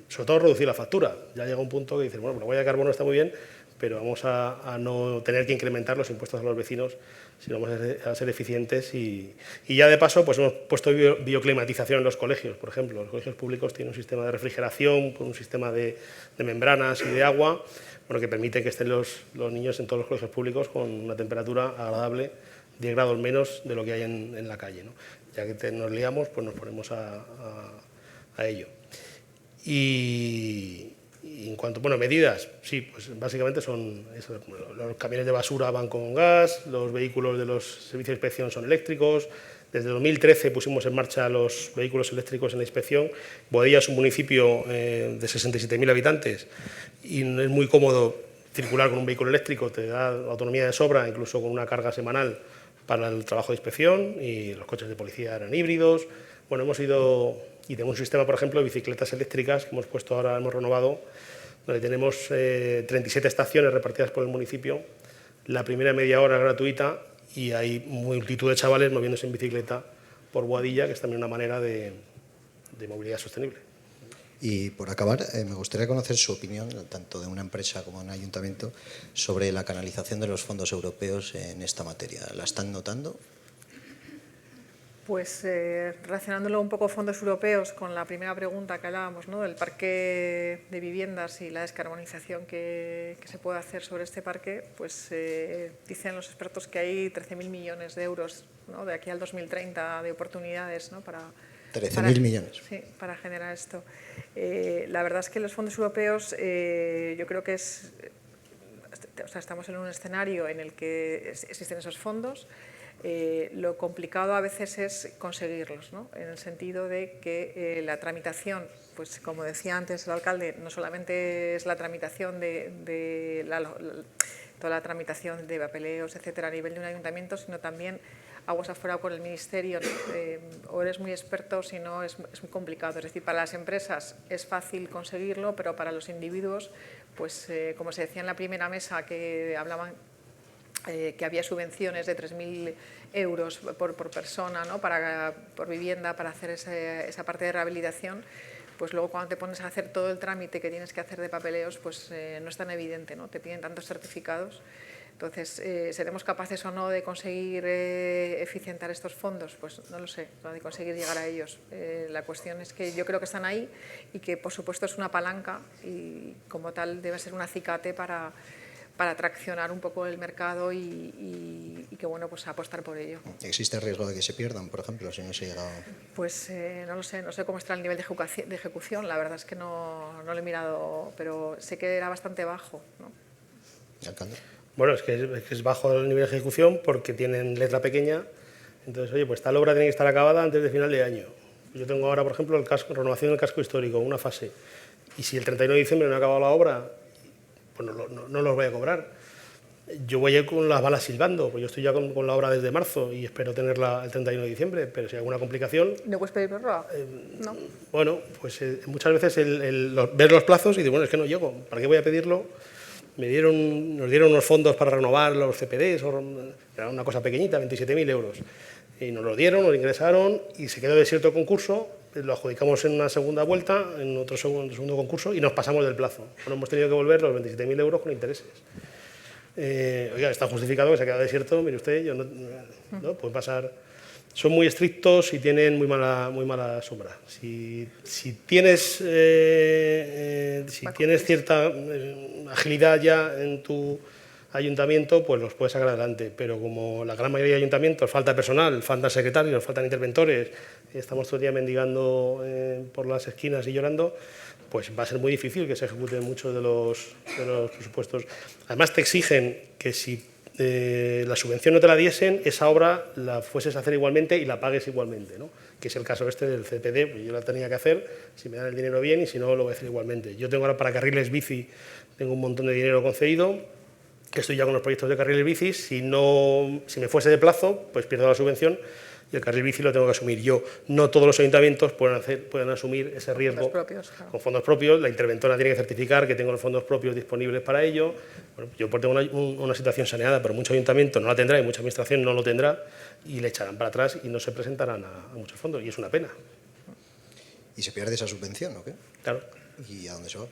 sobre todo reducir la factura. Ya llega un punto que dices, bueno, la huella de carbono está muy bien, pero vamos a no tener que incrementar los impuestos a los vecinos, sino vamos a ser eficientes y ya de paso pues hemos puesto bioclimatización en los colegios, por ejemplo. Los colegios públicos tienen un sistema de refrigeración, un sistema de membranas y de agua, bueno, que permite que estén los niños en todos los colegios públicos con una temperatura agradable, 10 grados menos de lo que hay en la calle, ¿no? Ya que nos liamos, pues nos ponemos a ello. Y en cuanto, bueno, medidas, sí, pues básicamente son eso, los camiones de basura van con gas, los vehículos de los servicios de inspección son eléctricos. Desde 2013 pusimos en marcha los vehículos eléctricos en la inspección. Boadilla es un municipio de 67.000 habitantes y no es muy cómodo circular con un vehículo eléctrico, te da autonomía de sobra, incluso con una carga semanal para el trabajo de inspección, y los coches de policía eran híbridos. Bueno, hemos ido, y tenemos un sistema, por ejemplo, de bicicletas eléctricas que hemos puesto ahora, hemos renovado, donde tenemos 37 estaciones repartidas por el municipio. La primera media hora es gratuita y hay multitud de chavales moviéndose en bicicleta por Boadilla, que es también una manera de movilidad sostenible. Y por acabar, me gustaría conocer su opinión, tanto de una empresa como de un ayuntamiento, sobre la canalización de los fondos europeos en esta materia. ¿La están notando? Pues relacionándolo un poco fondos europeos con la primera pregunta que hablábamos, ¿no? Del parque de viviendas y la descarbonización que se puede hacer sobre este parque, pues dicen los expertos que hay 13.000 millones de euros, ¿no? De aquí al 2030 de oportunidades, ¿no? 13.000 millones. Sí, para generar esto. La verdad es que los fondos europeos, yo creo que estamos en un escenario en el que existen esos fondos. Lo complicado a veces es conseguirlos, ¿no? En el sentido de que la tramitación, pues como decía antes el alcalde, no solamente es la tramitación de toda la tramitación de papeleos, etcétera, a nivel de un ayuntamiento, sino también aguas afuera por el ministerio, ¿no? O eres muy experto, si no es muy complicado. Es decir, para las empresas es fácil conseguirlo, pero para los individuos, pues como se decía en la primera mesa que hablaban, que había subvenciones de 3.000 euros por persona, ¿no? Por vivienda, para hacer esa parte de rehabilitación, pues luego cuando te pones a hacer todo el trámite que tienes que hacer de papeleos, pues no es tan evidente, ¿no? Te piden tantos certificados. Entonces, ¿seremos capaces o no de conseguir eficientar estos fondos? Pues no lo sé, no de conseguir llegar a ellos. La cuestión es que yo creo que están ahí y que, por supuesto, es una palanca y, como tal, debe ser un acicate para traccionar un poco el mercado y que, bueno, pues apostar por ello. ¿Existe el riesgo de que se pierdan, por ejemplo, si no se llega...? Pues no lo sé, no sé cómo está el nivel de ejecución. La verdad es que no lo he mirado, pero sé que era bastante bajo, ¿no? ¿Alcalde? Bueno, es que es bajo el nivel de ejecución porque tienen letra pequeña. Entonces, oye, pues tal obra tiene que estar acabada antes de final de año. Yo tengo ahora, por ejemplo, renovación del casco histórico, una fase. Y si el 31 de diciembre no he acabado la obra, pues no los voy a cobrar. Yo voy a ir con las balas silbando, pues yo estoy ya con la obra desde marzo y espero tenerla el 31 de diciembre, pero si hay alguna complicación... ¿No puedes pedir prórroga? No. Bueno, pues muchas veces ver los plazos y decir, bueno, es que no llego, ¿para qué voy a pedirlo? Nos dieron unos fondos para renovar los CPDs, era una cosa pequeñita, 27.000 euros. Y nos lo dieron, nos ingresaron y se quedó desierto el concurso, lo adjudicamos en una segunda vuelta, en otro segundo concurso y nos pasamos del plazo. Bueno, hemos tenido que volver los 27.000 euros con intereses. Oiga, está justificado que se ha quedado desierto, mire usted, no puede pasar. Son muy estrictos y tienen muy mala sombra. Si tienes cierta agilidad ya en tu ayuntamiento, pues los puedes sacar adelante, pero como la gran mayoría de ayuntamientos falta personal, faltan secretarios, faltan interventores, estamos todo el día mendigando por las esquinas y llorando, pues va a ser muy difícil que se ejecuten muchos de los presupuestos. Además te exigen que si la subvención no te la diesen, esa obra la fueses a hacer igualmente y la pagues igualmente, ¿no? Que es el caso este del CPD, pues yo la tenía que hacer, si me dan el dinero bien y si no lo voy a hacer igualmente. Yo tengo ahora para carriles bici, tengo un montón de dinero concedido, que estoy ya con los proyectos de carriles bici, si me fuese de plazo, pues pierdo la subvención y el carril bici lo tengo que asumir yo. No todos los ayuntamientos pueden asumir ese riesgo fondos propios, claro. Con fondos propios. La interventora tiene que certificar que tengo los fondos propios disponibles para ello. Bueno, yo tengo una situación saneada, pero muchos ayuntamientos no la tendrá y mucha administración no lo tendrá y le echarán para atrás y no se presentarán a muchos fondos y es una pena. ¿Y se pierde esa subvención o qué? Claro. ¿Y a dónde se va?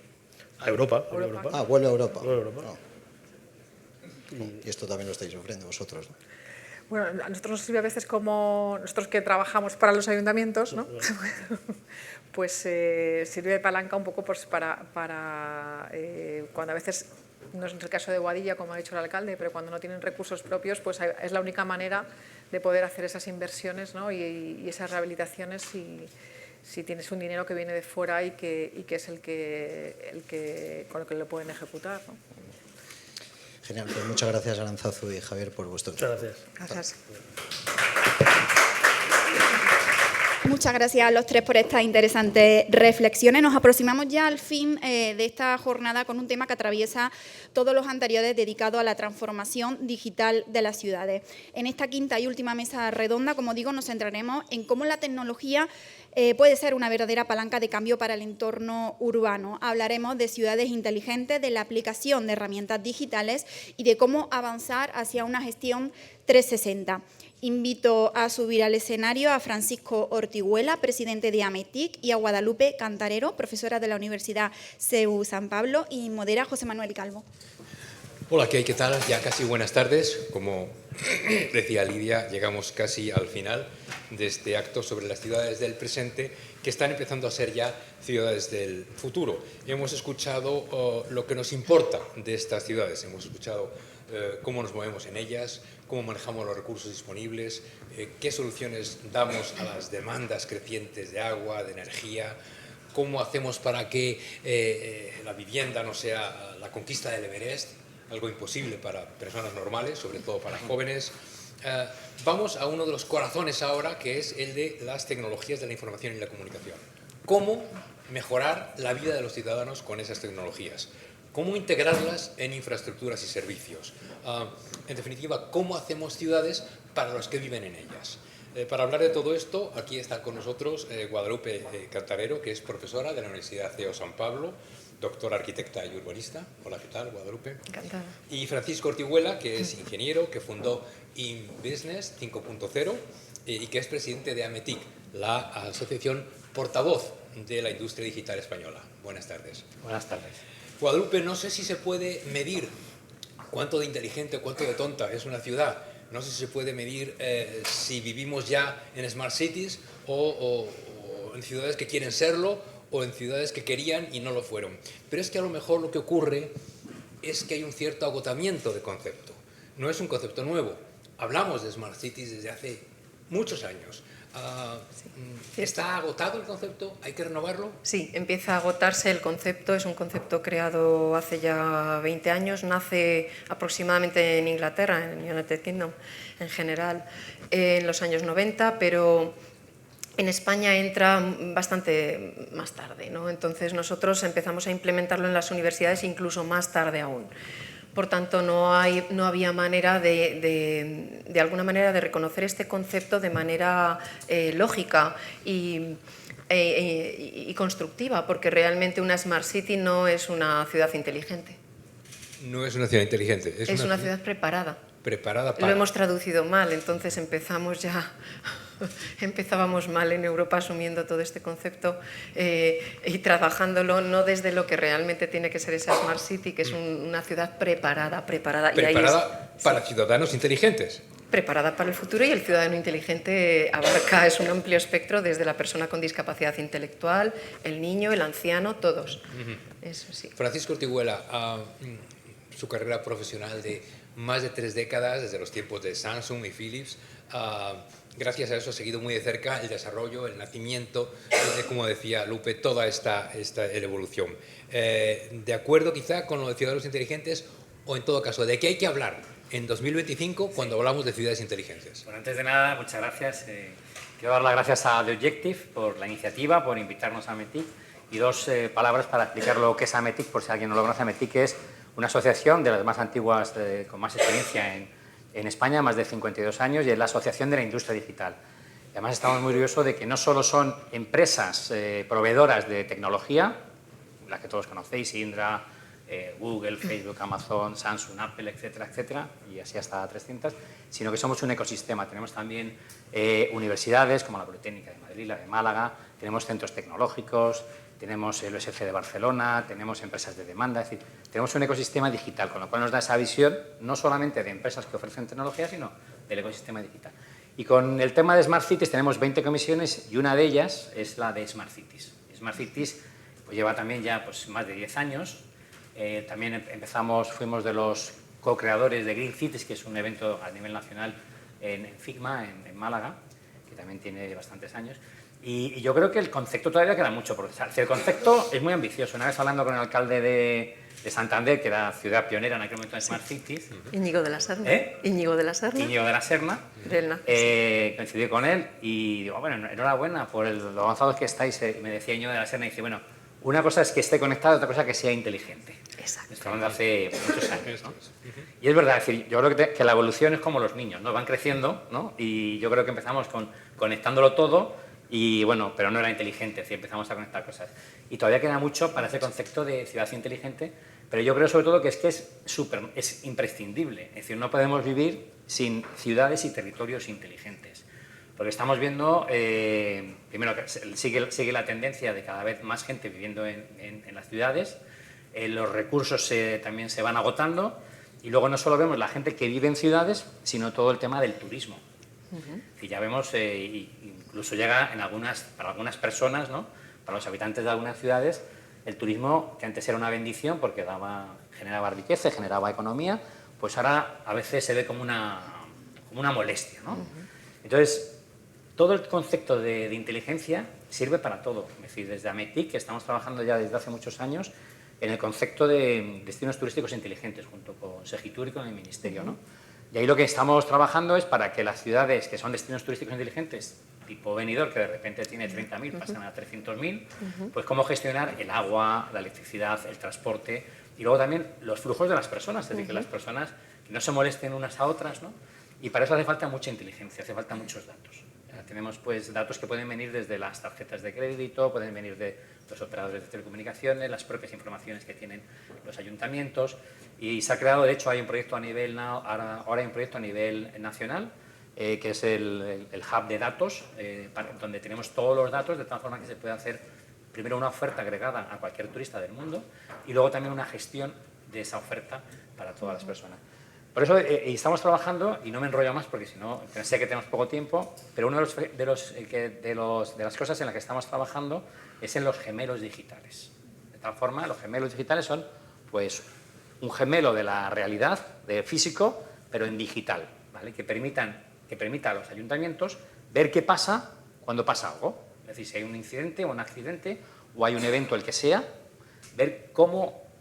A Europa. Ah, vuelve a Europa. Vuelve a Europa. No. Y esto también lo estáis sufriendo vosotros, ¿no? Bueno, a nosotros nos sirve a veces como nosotros que trabajamos para los ayuntamientos, ¿no? Pues sirve de palanca un poco pues, para cuando a veces, no es el caso de Boadilla, como ha dicho el alcalde, pero cuando no tienen recursos propios, pues es la única manera de poder hacer esas inversiones, ¿no? y esas rehabilitaciones si tienes un dinero que viene de fuera y que es el que con el que lo pueden ejecutar, ¿no? Genial, pues muchas gracias Arantzazu y Javier por vuestro tiempo. Muchas gracias. Muchas gracias a los tres por estas interesantes reflexiones. Nos aproximamos ya al fin de esta jornada con un tema que atraviesa todos los anteriores dedicados a la transformación digital de las ciudades. En esta quinta y última mesa redonda, como digo, nos centraremos en cómo la tecnología puede ser una verdadera palanca de cambio para el entorno urbano. Hablaremos de ciudades inteligentes, de la aplicación de herramientas digitales y de cómo avanzar hacia una gestión 360. Invito a subir al escenario a Francisco Ortiguela, presidente de AMETIC, y a Guadalupe Cantarero, profesora de la Universidad CEU San Pablo, y modera José Manuel Calvo. Hola, ¿qué tal? Ya casi buenas tardes. Como decía Lidia, llegamos casi al final de este acto sobre las ciudades del presente que están empezando a ser ya ciudades del futuro. Hemos escuchado lo que nos importa de estas ciudades, hemos escuchado cómo nos movemos en ellas, cómo manejamos los recursos disponibles, qué soluciones damos a las demandas crecientes de agua, de energía, cómo hacemos para que la vivienda no sea la conquista del Everest, algo imposible para personas normales, sobre todo para jóvenes. Vamos a uno de los corazones ahora, que es el de las tecnologías de la información y la comunicación. ¿Cómo mejorar la vida de los ciudadanos con esas tecnologías? cómo integrarlas en infraestructuras y servicios. En definitiva, cómo hacemos ciudades para los que viven en ellas. Para hablar de todo esto, aquí está con nosotros Guadalupe Cantarero, que es profesora de la Universidad CEO San Pablo, doctora arquitecta y urbanista. Hola, ¿qué tal, Guadalupe? Encantada. Y Francisco Ortiguela, que es ingeniero, que fundó InBusiness 5.0 y que es presidente de AMETIC, la asociación portavoz de la industria digital española. Buenas tardes. Buenas tardes. Guadalupe, no sé si se puede medir cuánto de inteligente o cuánto de tonta es una ciudad. No sé si se puede medir si vivimos ya en Smart Cities o en ciudades que quieren serlo o en ciudades que querían y no lo fueron. Pero es que a lo mejor lo que ocurre es que hay un cierto agotamiento de concepto. No es un concepto nuevo. Hablamos de Smart Cities desde hace muchos años. ¿Está agotado el concepto? ¿Hay que renovarlo? Sí, empieza a agotarse el concepto. Es un concepto creado hace ya 20 años. Nace aproximadamente en Inglaterra, en United Kingdom en general, en los años 90, pero en España entra bastante más tarde, ¿no? Entonces nosotros empezamos a implementarlo en las universidades incluso más tarde aún. Por tanto, no había manera de alguna manera de reconocer este concepto de manera lógica y constructiva, porque realmente una Smart City no es una ciudad inteligente. No es una ciudad inteligente. Es una ciudad preparada. Preparada para... Lo hemos traducido mal, entonces empezábamos mal en Europa asumiendo todo este concepto y trabajándolo no desde lo que realmente tiene que ser esa Smart City, que es una ciudad preparada. Preparada para ciudadanos inteligentes. Preparada para el futuro, y el ciudadano inteligente es un amplio espectro, desde la persona con discapacidad intelectual, el niño, el anciano, todos. Eso sí. Francisco Ortiguela, su carrera profesional de más de 3 décadas, desde los tiempos de Samsung y Philips, gracias a eso ha seguido muy de cerca el desarrollo, el nacimiento, como decía Lupe, toda esta evolución. ¿De acuerdo quizá con lo de ciudadanos inteligentes o en todo caso, de qué hay que hablar en 2025 cuando hablamos de ciudades inteligentes? Bueno, antes de nada, muchas gracias. Quiero dar las gracias a The Objective por la iniciativa, por invitarnos a AMETIC, y 2 palabras para explicar lo que es AMETIC, por si alguien no lo conoce. AMETIC es una asociación de las más antiguas, con más experiencia en España, más de 52 años, y es la Asociación de la Industria Digital. Y además estamos muy orgullosos de que no solo son empresas proveedoras de tecnología, las que todos conocéis, Indra, Google, Facebook, Amazon, Samsung, Apple, etcétera, etcétera, y así hasta 300, sino que somos un ecosistema. Tenemos también universidades como la Politécnica de Madrid, la de Málaga, tenemos centros tecnológicos, tenemos el USF de Barcelona, tenemos empresas de demanda, es decir, tenemos un ecosistema digital, con lo cual nos da esa visión no solamente de empresas que ofrecen tecnología, sino del ecosistema digital. Y con el tema de Smart Cities tenemos 20 comisiones y una de ellas es la de Smart Cities. Smart Cities pues lleva también ya más de 10 años. También fuimos de los co-creadores de Green Cities, que es un evento a nivel nacional en Figma, en Málaga, que también tiene bastantes años. Y yo creo que el concepto todavía queda mucho por decir. El concepto es muy ambicioso. Una vez hablando con el alcalde de Santander, que era ciudad pionera en aquel momento en Smart Cities. Íñigo de la Serna. Íñigo de la Serna. Íñigo de la Serna. Coincidí con él y digo, bueno, enhorabuena por lo avanzados que estáis. Me decía Íñigo de la Serna, y dice, bueno, una cosa es que esté conectado, otra cosa que sea inteligente. Exacto. Esto hablando hace muchos años, ¿no? Y es verdad, es decir, yo creo que la evolución es como los niños, ¿no? Van creciendo, ¿no? Y yo creo que empezamos conectándolo todo. Y bueno, pero no era inteligente, es decir, empezamos a conectar cosas. Y todavía queda mucho para ese concepto de ciudad inteligente, pero yo creo sobre todo que es imprescindible. Es decir, no podemos vivir sin ciudades y territorios inteligentes. Porque estamos viendo, primero, que sigue la tendencia de cada vez más gente viviendo en las ciudades, los recursos también se van agotando, y luego no solo vemos la gente que vive en ciudades, sino todo el tema del turismo. Y ya vemos, incluso llega para algunas personas, ¿no? Para los habitantes de algunas ciudades, el turismo, que antes era una bendición porque generaba riqueza, generaba economía, pues ahora a veces se ve como una molestia, ¿no? Entonces, todo el concepto de inteligencia sirve para todo. Es decir, desde AMETIC, que estamos trabajando ya desde hace muchos años en el concepto de destinos turísticos inteligentes, junto con Segitur y con el Ministerio, ¿no? Y ahí lo que estamos trabajando es para que las ciudades que son destinos turísticos inteligentes, tipo Benidorm, que de repente tiene 30.000, pasan a 300.000, pues cómo gestionar el agua, la electricidad, el transporte, Y luego también los flujos de las personas, es decir, que las personas no se molesten unas a otras, ¿no? Y para eso hace falta mucha inteligencia, hace falta muchos datos. Tenemos pues datos que pueden venir desde las tarjetas de crédito, pueden venir de los operadores de telecomunicaciones, las propias informaciones que tienen los ayuntamientos, y se ha creado, de hecho, hay un proyecto a nivel, ahora hay un proyecto a nivel nacional, que es el hub de datos, donde tenemos todos los datos, de tal forma que se puede hacer primero una oferta agregada a cualquier turista del mundo y luego también una gestión de esa oferta para todas las personas. Por eso estamos trabajando, y no me enrollo más porque si no, sé que tenemos poco tiempo, pero una de las cosas en las que estamos trabajando es en los gemelos digitales. De tal forma, los gemelos digitales son pues un gemelo de la realidad, de físico, pero en digital, ¿vale? Que permita a los ayuntamientos ver qué pasa cuando pasa algo. Es decir, si hay un incidente o un accidente o hay un evento, el que sea, ver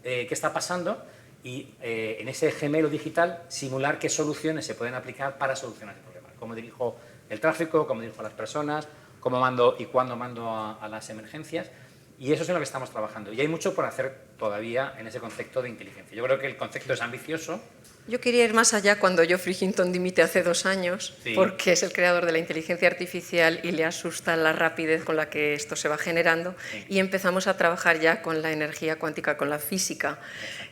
qué está pasando y en ese gemelo digital simular qué soluciones se pueden aplicar para solucionar el problema. Cómo dirijo el tráfico, cómo dirijo a las personas, cómo mando y cuándo mando a las emergencias. Y eso es en lo que estamos trabajando. Y hay mucho por hacer todavía en ese concepto de inteligencia. Yo creo que el concepto es ambicioso. Yo quería ir más allá cuando Geoffrey Hinton dimite hace 2 años, Sí. porque es el creador de la inteligencia artificial y le asusta la rapidez con la que esto se va generando, y empezamos a trabajar ya con la energía cuántica, con la física.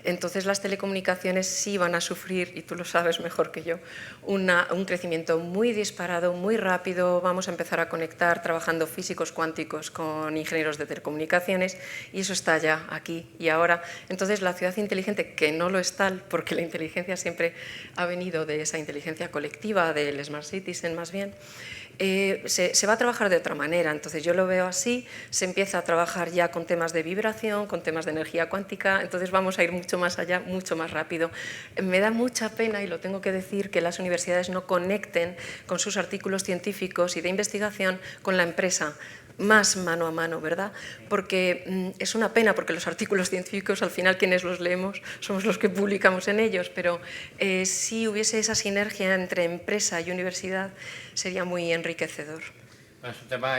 Entonces las telecomunicaciones sí van a sufrir, y tú lo sabes mejor que yo, un crecimiento muy disparado, muy rápido. Vamos a empezar a conectar trabajando físicos cuánticos con ingenieros de telecomunicaciones, y eso está ya aquí y ahora. Entonces la ciudad inteligente, que no lo es tal, porque la inteligencia siempre ha venido de esa inteligencia colectiva, del Smart Citizen más bien, se va a trabajar de otra manera. Entonces yo lo veo así, se empieza a trabajar ya con temas de vibración, con temas de energía cuántica, entonces vamos a ir mucho más allá, mucho más rápido. Me da mucha pena, y lo tengo que decir, que las universidades no conecten con sus artículos científicos y de investigación con la empresa, más mano a mano, ¿verdad? Porque es una pena, porque los artículos científicos, al final quienes los leemos somos los que publicamos en ellos, pero si hubiese esa sinergia entre empresa y universidad sería muy enriquecedor. Bueno, es un tema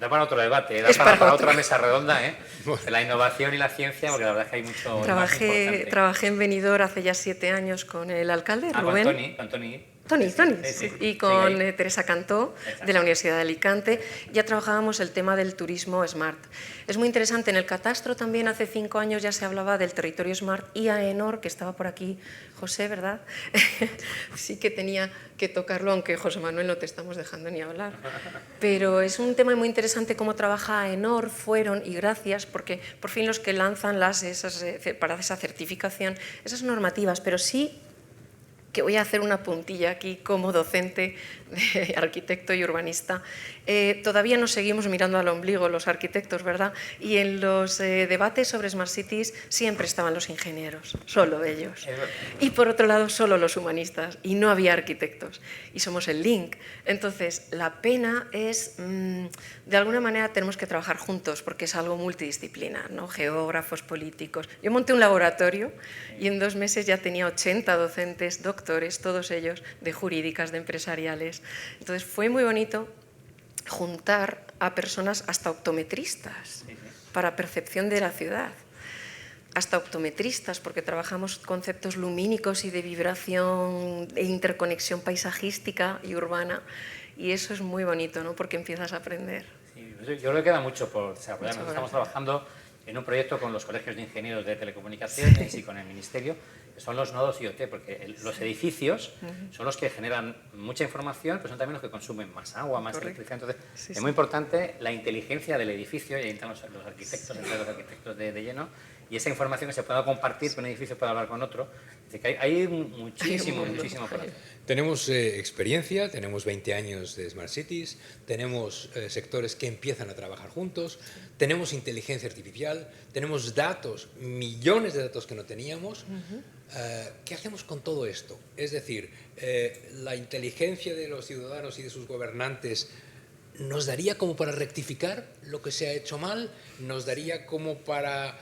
para otro debate, Es para otro. otra mesa redonda, de la innovación y la ciencia, porque la verdad es que hay mucho más importante. Trabajé en Benidorm hace ya 7 años con el alcalde, Rubén. Con Tony. Tony, Sí. y con Sí, Teresa Cantó, de la Universidad de Alicante. Ya trabajábamos el tema del turismo smart. Es muy interesante, en el catastro también hace 5 años ya se hablaba del territorio smart, y AENOR, que estaba por aquí, José, ¿verdad? Sí que tenía que tocarlo, aunque José Manuel no te estamos dejando ni hablar. Pero es un tema muy interesante cómo trabaja AENOR, fueron, y gracias, porque por fin los que lanzan para esa certificación, esas normativas, pero sí que voy a hacer una puntilla aquí como docente, arquitecto y urbanista. Todavía nos seguimos mirando al ombligo los arquitectos, ¿verdad? Y en los debates sobre Smart Cities siempre estaban los ingenieros, solo ellos. Y por otro lado, solo los humanistas, y no había arquitectos. Y somos el link. Entonces, la pena es, de alguna manera tenemos que trabajar juntos, porque es algo multidisciplinar, ¿no? Geógrafos, políticos. Yo monté un laboratorio y en 2 meses ya tenía 80 docentes, doctores, todos ellos, de jurídicas, de empresariales. Entonces fue muy bonito juntar a personas, hasta optometristas, para percepción de la ciudad. Hasta optometristas, porque trabajamos conceptos lumínicos y de vibración, de interconexión paisajística y urbana, y eso es muy bonito, ¿no? Porque empiezas a aprender. Sí, yo creo que queda mucho por desarrollar. Nosotros estamos trabajando en un proyecto con los colegios de ingenieros de telecomunicaciones y con el Ministerio, que son los nodos IoT, porque los edificios son los que generan mucha información, pero son también los que consumen más agua, más electricidad. Entonces, es muy importante la inteligencia del edificio, y ahí entran los arquitectos, entran los arquitectos de lleno, y esa información que se pueda compartir, que un edificio pueda hablar con otro. Es decir, que hay muchísimo por hacer. Tenemos experiencia, tenemos 20 años de Smart Cities, tenemos sectores que empiezan a trabajar juntos, tenemos inteligencia artificial, tenemos datos, millones de datos que no teníamos. ¿Qué hacemos con todo esto? Es decir, la inteligencia de los ciudadanos y de sus gobernantes nos daría como para rectificar lo que se ha hecho mal, nos daría como para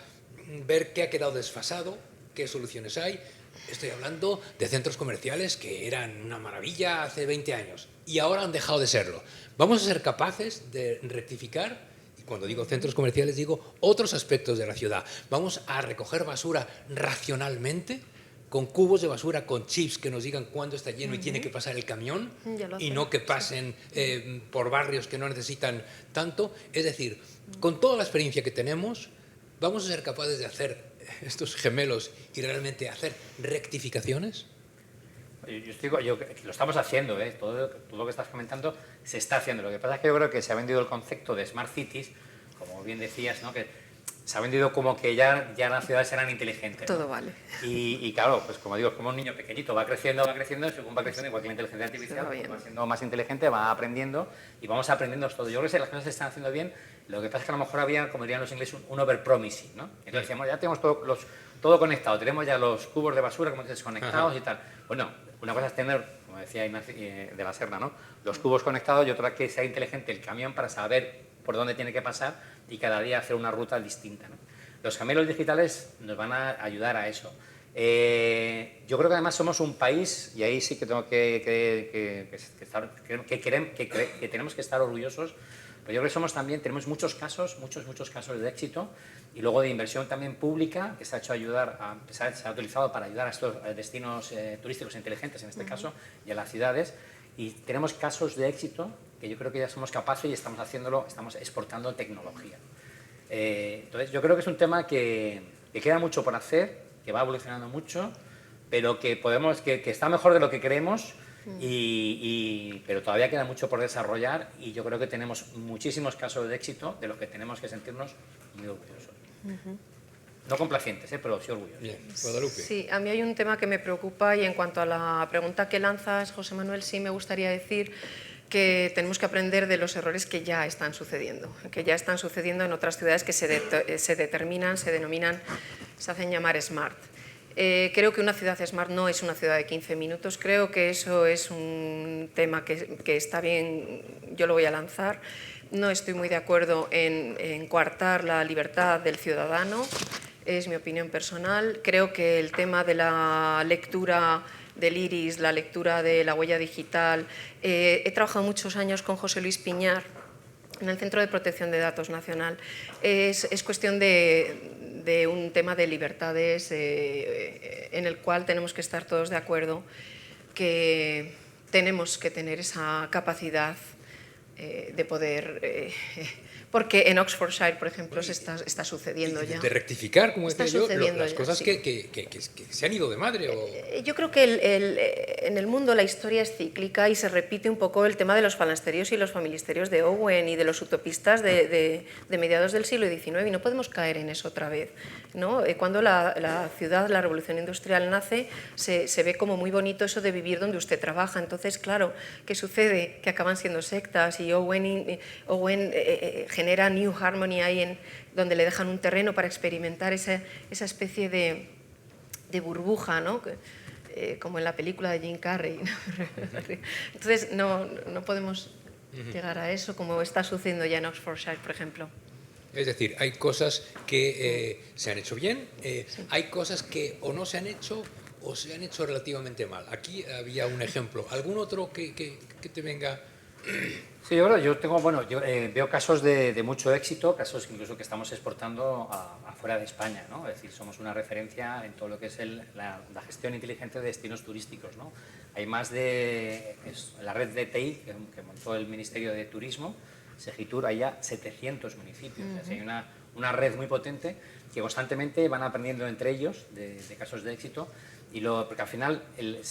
ver qué ha quedado desfasado, qué soluciones hay. Estoy hablando de centros comerciales que eran una maravilla hace 20 años y ahora han dejado de serlo. ¿Vamos a ser capaces de rectificar? cuando digo centros comerciales digo otros aspectos de la ciudad. Vamos a recoger basura racionalmente, con cubos de basura, con chips que nos digan cuándo está lleno y tiene que pasar el camión, y no que pasen por barrios que no necesitan tanto. Es decir, con toda la experiencia que tenemos, ¿vamos a ser capaces de hacer estos gemelos y realmente hacer rectificaciones? Yo lo estamos haciendo, todo lo que estás comentando se está haciendo. Lo que pasa es que yo creo que se ha vendido el concepto de Smart Cities, como bien decías, ¿no? Que se ha vendido como que ya las ciudades serán inteligentes, ¿no? Todo vale. Y claro, pues como digo, es como un niño pequeñito, va creciendo, según va creciendo, igual que la inteligencia artificial, va siendo más inteligente, va aprendiendo y vamos aprendiendo todo. Yo creo que las cosas se están haciendo bien, lo que pasa es que a lo mejor había, como dirían los ingleses, un overpromising, ¿no? Entonces decíamos, ya tenemos todo conectado, tenemos ya los cubos de basura, como dices, conectados y tal. Bueno, una cosa es tener, como decía Ignacio de la Serna, ¿no? Los cubos conectados, y otra que sea inteligente el camión para saber por dónde tiene que pasar y cada día hacer una ruta distinta, ¿no? Los gemelos digitales nos van a ayudar a eso. Yo creo que además somos un país, y ahí sí que tengo que tenemos que estar orgullosos, pero yo creo que tenemos muchos casos de éxito, y luego de inversión también pública, que se ha hecho se ha utilizado para ayudar a estos destinos turísticos inteligentes, en este caso, y a las ciudades, y tenemos casos de éxito que yo creo que ya somos capaces y estamos exportando tecnología. Entonces yo creo que es un tema que queda mucho por hacer, que va evolucionando mucho, pero que está mejor de lo que creemos, pero todavía queda mucho por desarrollar, y yo creo que tenemos muchísimos casos de éxito de los que tenemos que sentirnos muy orgullosos. No complacientes, pero sí orgullosos. Bien, Guadalupe. Sí, a mí hay un tema que me preocupa, y en cuanto a la pregunta que lanzas, José Manuel, sí me gustaría decir que tenemos que aprender de los errores que ya están sucediendo en otras ciudades que se denominan, se hacen llamar smart. Creo que una ciudad smart no es una ciudad de 15 minutos, creo que eso es un tema que está bien, yo lo voy a lanzar. No estoy muy de acuerdo en coartar la libertad del ciudadano, es mi opinión personal. Creo que el tema de la lectura del iris, la lectura de la huella digital, he trabajado muchos años con José Luis Piñar en el Centro de Protección de Datos Nacional. Es cuestión de un tema de libertades en el cual tenemos que estar todos de acuerdo, que tenemos que tener esa capacidad de poder... porque en Oxfordshire, por ejemplo, está sucediendo ya. De rectificar, como decía yo, las ya, cosas sí. que se han ido de madre. Yo creo que en el mundo la historia es cíclica y se repite un poco el tema de los falansterios y los familisterios de Owen y de los utopistas de mediados del siglo XIX, y no podemos caer en eso otra vez, ¿no? Cuando la ciudad, la revolución industrial nace, se ve como muy bonito eso de vivir donde usted trabaja. Entonces, claro, ¿qué sucede? Que acaban siendo sectas, y Owen genera New Harmony ahí donde le dejan un terreno para experimentar esa especie de burbuja, ¿no? Como en la película de Jim Carrey. Entonces no podemos llegar a eso, como está sucediendo ya en Oxfordshire, por ejemplo. Es decir, hay cosas que se han hecho bien, hay cosas que o no se han hecho o se han hecho relativamente mal. Aquí había un ejemplo. ¿Algún otro que te venga? Sí, yo veo casos de mucho éxito, casos incluso que estamos exportando afuera de España, ¿no? Es decir, somos una referencia en todo lo que es la gestión inteligente de destinos turísticos, ¿no? Hay más de la red de TI que montó el Ministerio de Turismo, Segitur, hay ya 700 municipios. Es decir, hay una red muy potente que constantemente van aprendiendo entre ellos de casos de éxito, porque al final el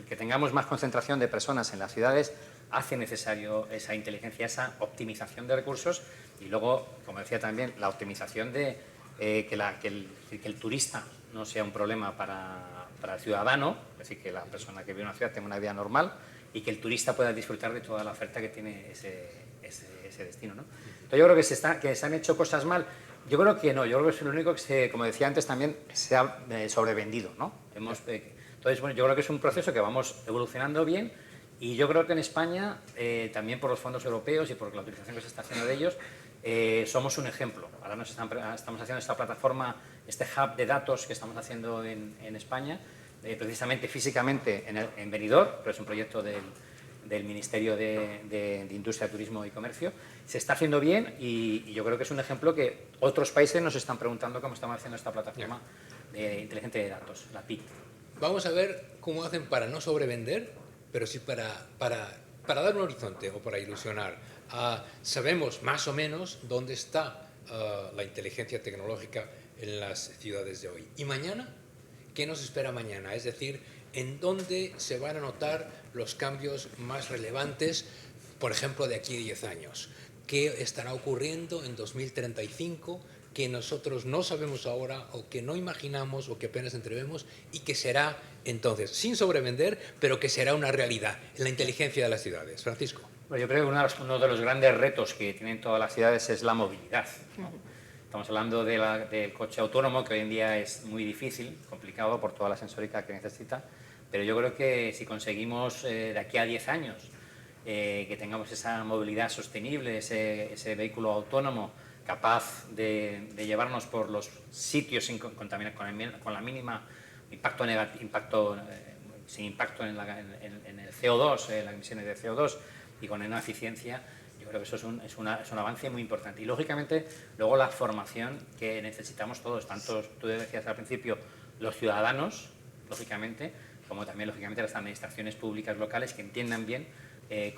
que tengamos más concentración de personas en las ciudades hace necesario esa inteligencia, esa optimización de recursos, y luego, como decía también, la optimización de que el turista no sea un problema para el ciudadano, es decir, que la persona que vive en una ciudad tenga una vida normal y que el turista pueda disfrutar de toda la oferta que tiene ese destino, ¿no? Entonces yo creo que se han hecho cosas mal. Yo creo que no, yo creo que es lo único que, como decía antes también, se ha sobrevendido, ¿no? Entonces, bueno, yo creo que es un proceso que vamos evolucionando bien, y yo creo que en España, también por los fondos europeos y por la utilización que se está haciendo de ellos, somos un ejemplo. Ahora estamos haciendo esta plataforma, este hub de datos que estamos haciendo en España, precisamente físicamente en Benidorm, pero es un proyecto del Ministerio de Industria, Turismo y Comercio. Se está haciendo bien y yo creo que es un ejemplo que otros países nos están preguntando cómo estamos haciendo esta plataforma inteligente de datos, la PIC. Vamos a ver cómo hacen para no sobrevender, pero sí para dar un horizonte o para ilusionar. Sabemos más o menos dónde está la inteligencia tecnológica en las ciudades de hoy. ¿Y mañana? ¿Qué nos espera mañana? Es decir, ¿en dónde se van a notar los cambios más relevantes, por ejemplo, de aquí a 10 años? ¿Qué estará ocurriendo en 2035 que nosotros no sabemos ahora o que no imaginamos o que apenas entrevemos y que será entonces, sin sobrevender, pero que será una realidad en la inteligencia de las ciudades? Francisco. Bueno, yo creo que uno de los grandes retos que tienen todas las ciudades es la movilidad, ¿no? Estamos hablando del coche autónomo, que hoy en día es muy difícil, complicado por toda la sensórica que necesita, pero yo creo que si conseguimos de aquí a 10 años que tengamos esa movilidad sostenible, ese vehículo autónomo capaz de llevarnos por los sitios sin contaminar, con la mínima sin impacto en el CO2, en las emisiones de CO2 y con una eficiencia, yo creo que eso es un avance muy importante. Y lógicamente, luego la formación que necesitamos todos, tanto tú decías al principio, los ciudadanos, lógicamente, como también, lógicamente, las administraciones públicas locales que entiendan bien qué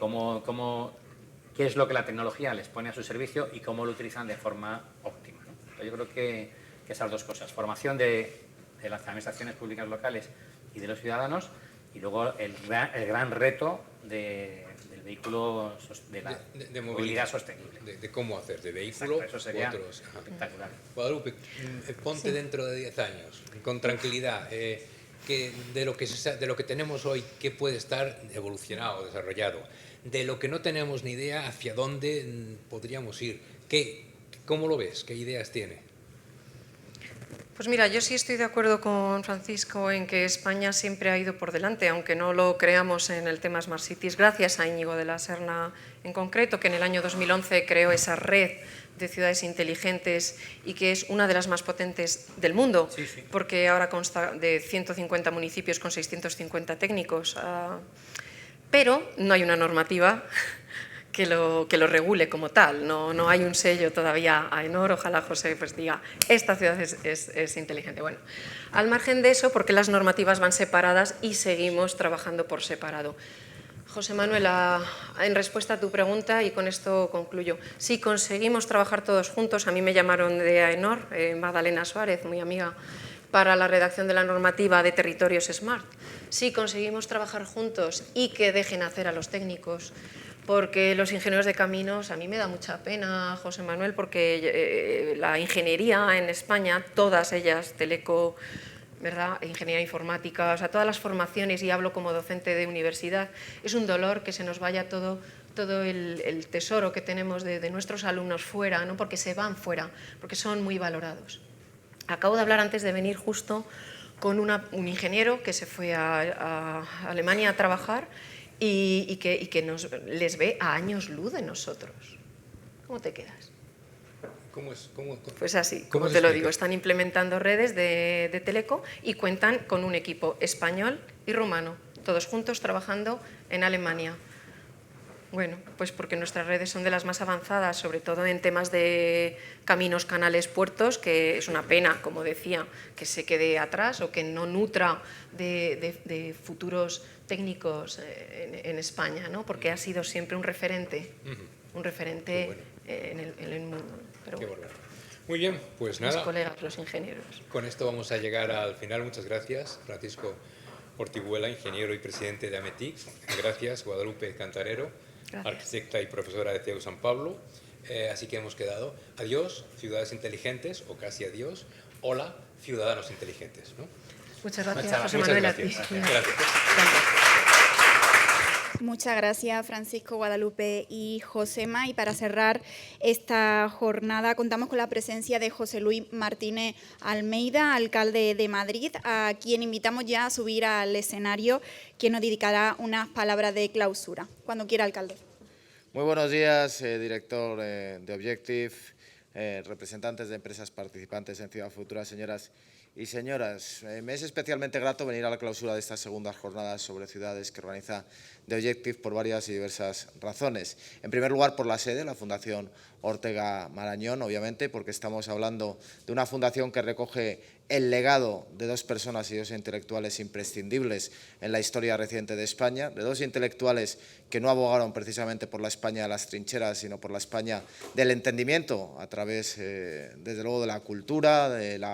es lo que la tecnología les pone a su servicio y cómo lo utilizan de forma óptima, ¿no? Entonces, yo creo que esas dos cosas, formación de las administraciones públicas locales y de los ciudadanos, y luego el gran reto del vehículo, de la movilidad sostenible. De cómo hacer, de vehículo. Exacto, eso sería otros. espectacular. Guadalupe, ponte dentro de 10 años, con tranquilidad, que de lo que tenemos hoy, ¿qué puede estar evolucionado, desarrollado? De lo que no tenemos ni idea, ¿hacia dónde podríamos ir? ¿Cómo lo ves? ¿Qué ideas tiene? Pues mira, yo sí estoy de acuerdo con Francisco en que España siempre ha ido por delante, aunque no lo creamos en el tema Smart Cities, gracias a Íñigo de la Serna en concreto, que en el año 2011 creó esa red de ciudades inteligentes y que es una de las más potentes del mundo, porque ahora consta de 150 municipios con 650 técnicos. Pero no hay una normativa que lo regule como tal, no hay un sello todavía AENOR. Ojalá José pues diga, esta ciudad es inteligente. Bueno, al margen de eso, porque las normativas van separadas y seguimos trabajando por separado. José Manuel, en respuesta a tu pregunta, y con esto concluyo, si conseguimos trabajar todos juntos, a mí me llamaron de AENOR, Magdalena Suárez, muy amiga, para la redacción de la normativa de territorios Smart. Si conseguimos trabajar juntos y que dejen hacer a los técnicos, porque los ingenieros de caminos, a mí me da mucha pena, José Manuel, porque la ingeniería en España, todas ellas, teleco, ¿verdad?, ingeniería informática, o sea, todas las formaciones, y hablo como docente de universidad, es un dolor que se nos vaya todo el tesoro que tenemos de nuestros alumnos fuera, ¿no?, porque se van fuera, porque son muy valorados. Acabo de hablar antes de venir justo con un ingeniero que se fue a Alemania a trabajar y que les ve a años luz de nosotros. ¿Cómo te quedas? Pues así, como te lo digo, están implementando redes de teleco y cuentan con un equipo español y rumano, todos juntos trabajando en Alemania. Bueno, pues porque nuestras redes son de las más avanzadas, sobre todo en temas de caminos, canales, puertos, que es una pena, como decía, que se quede atrás o que no nutra de futuros técnicos en España, ¿no?, porque ha sido siempre un referente en el mundo. Pero bueno. Muy bien, pues nada. Mis colegas, los ingenieros. Con esto vamos a llegar al final. Muchas gracias, Francisco Ortiguela, ingeniero y presidente de AMETIC. Gracias, Guadalupe Cantarero, arquitecta y profesora de CEU San Pablo. Así que hemos quedado. Adiós, ciudades inteligentes, o casi adiós. Hola, ciudadanos inteligentes, ¿no? Muchas gracias, José Manuel. Gracias. Muchas gracias, Francisco, Guadalupe y Josema. Y para cerrar esta jornada contamos con la presencia de José Luis Martínez Almeida, alcalde de Madrid, a quien invitamos ya a subir al escenario, quien nos dedicará unas palabras de clausura. Cuando quiera, alcalde. Muy buenos días, director de Objective, representantes de empresas participantes en Ciudad Futura, señoras y señoras, me es especialmente grato venir a la clausura de estas segundas jornadas sobre ciudades que organiza The Objective por varias y diversas razones. En primer lugar, por la sede, la Fundación Ortega Marañón, obviamente, porque estamos hablando de una fundación que recoge el legado de dos personas y dos intelectuales imprescindibles en la historia reciente de España, de dos intelectuales que no abogaron precisamente por la España de las trincheras, sino por la España del entendimiento, a través, desde luego, de la cultura, del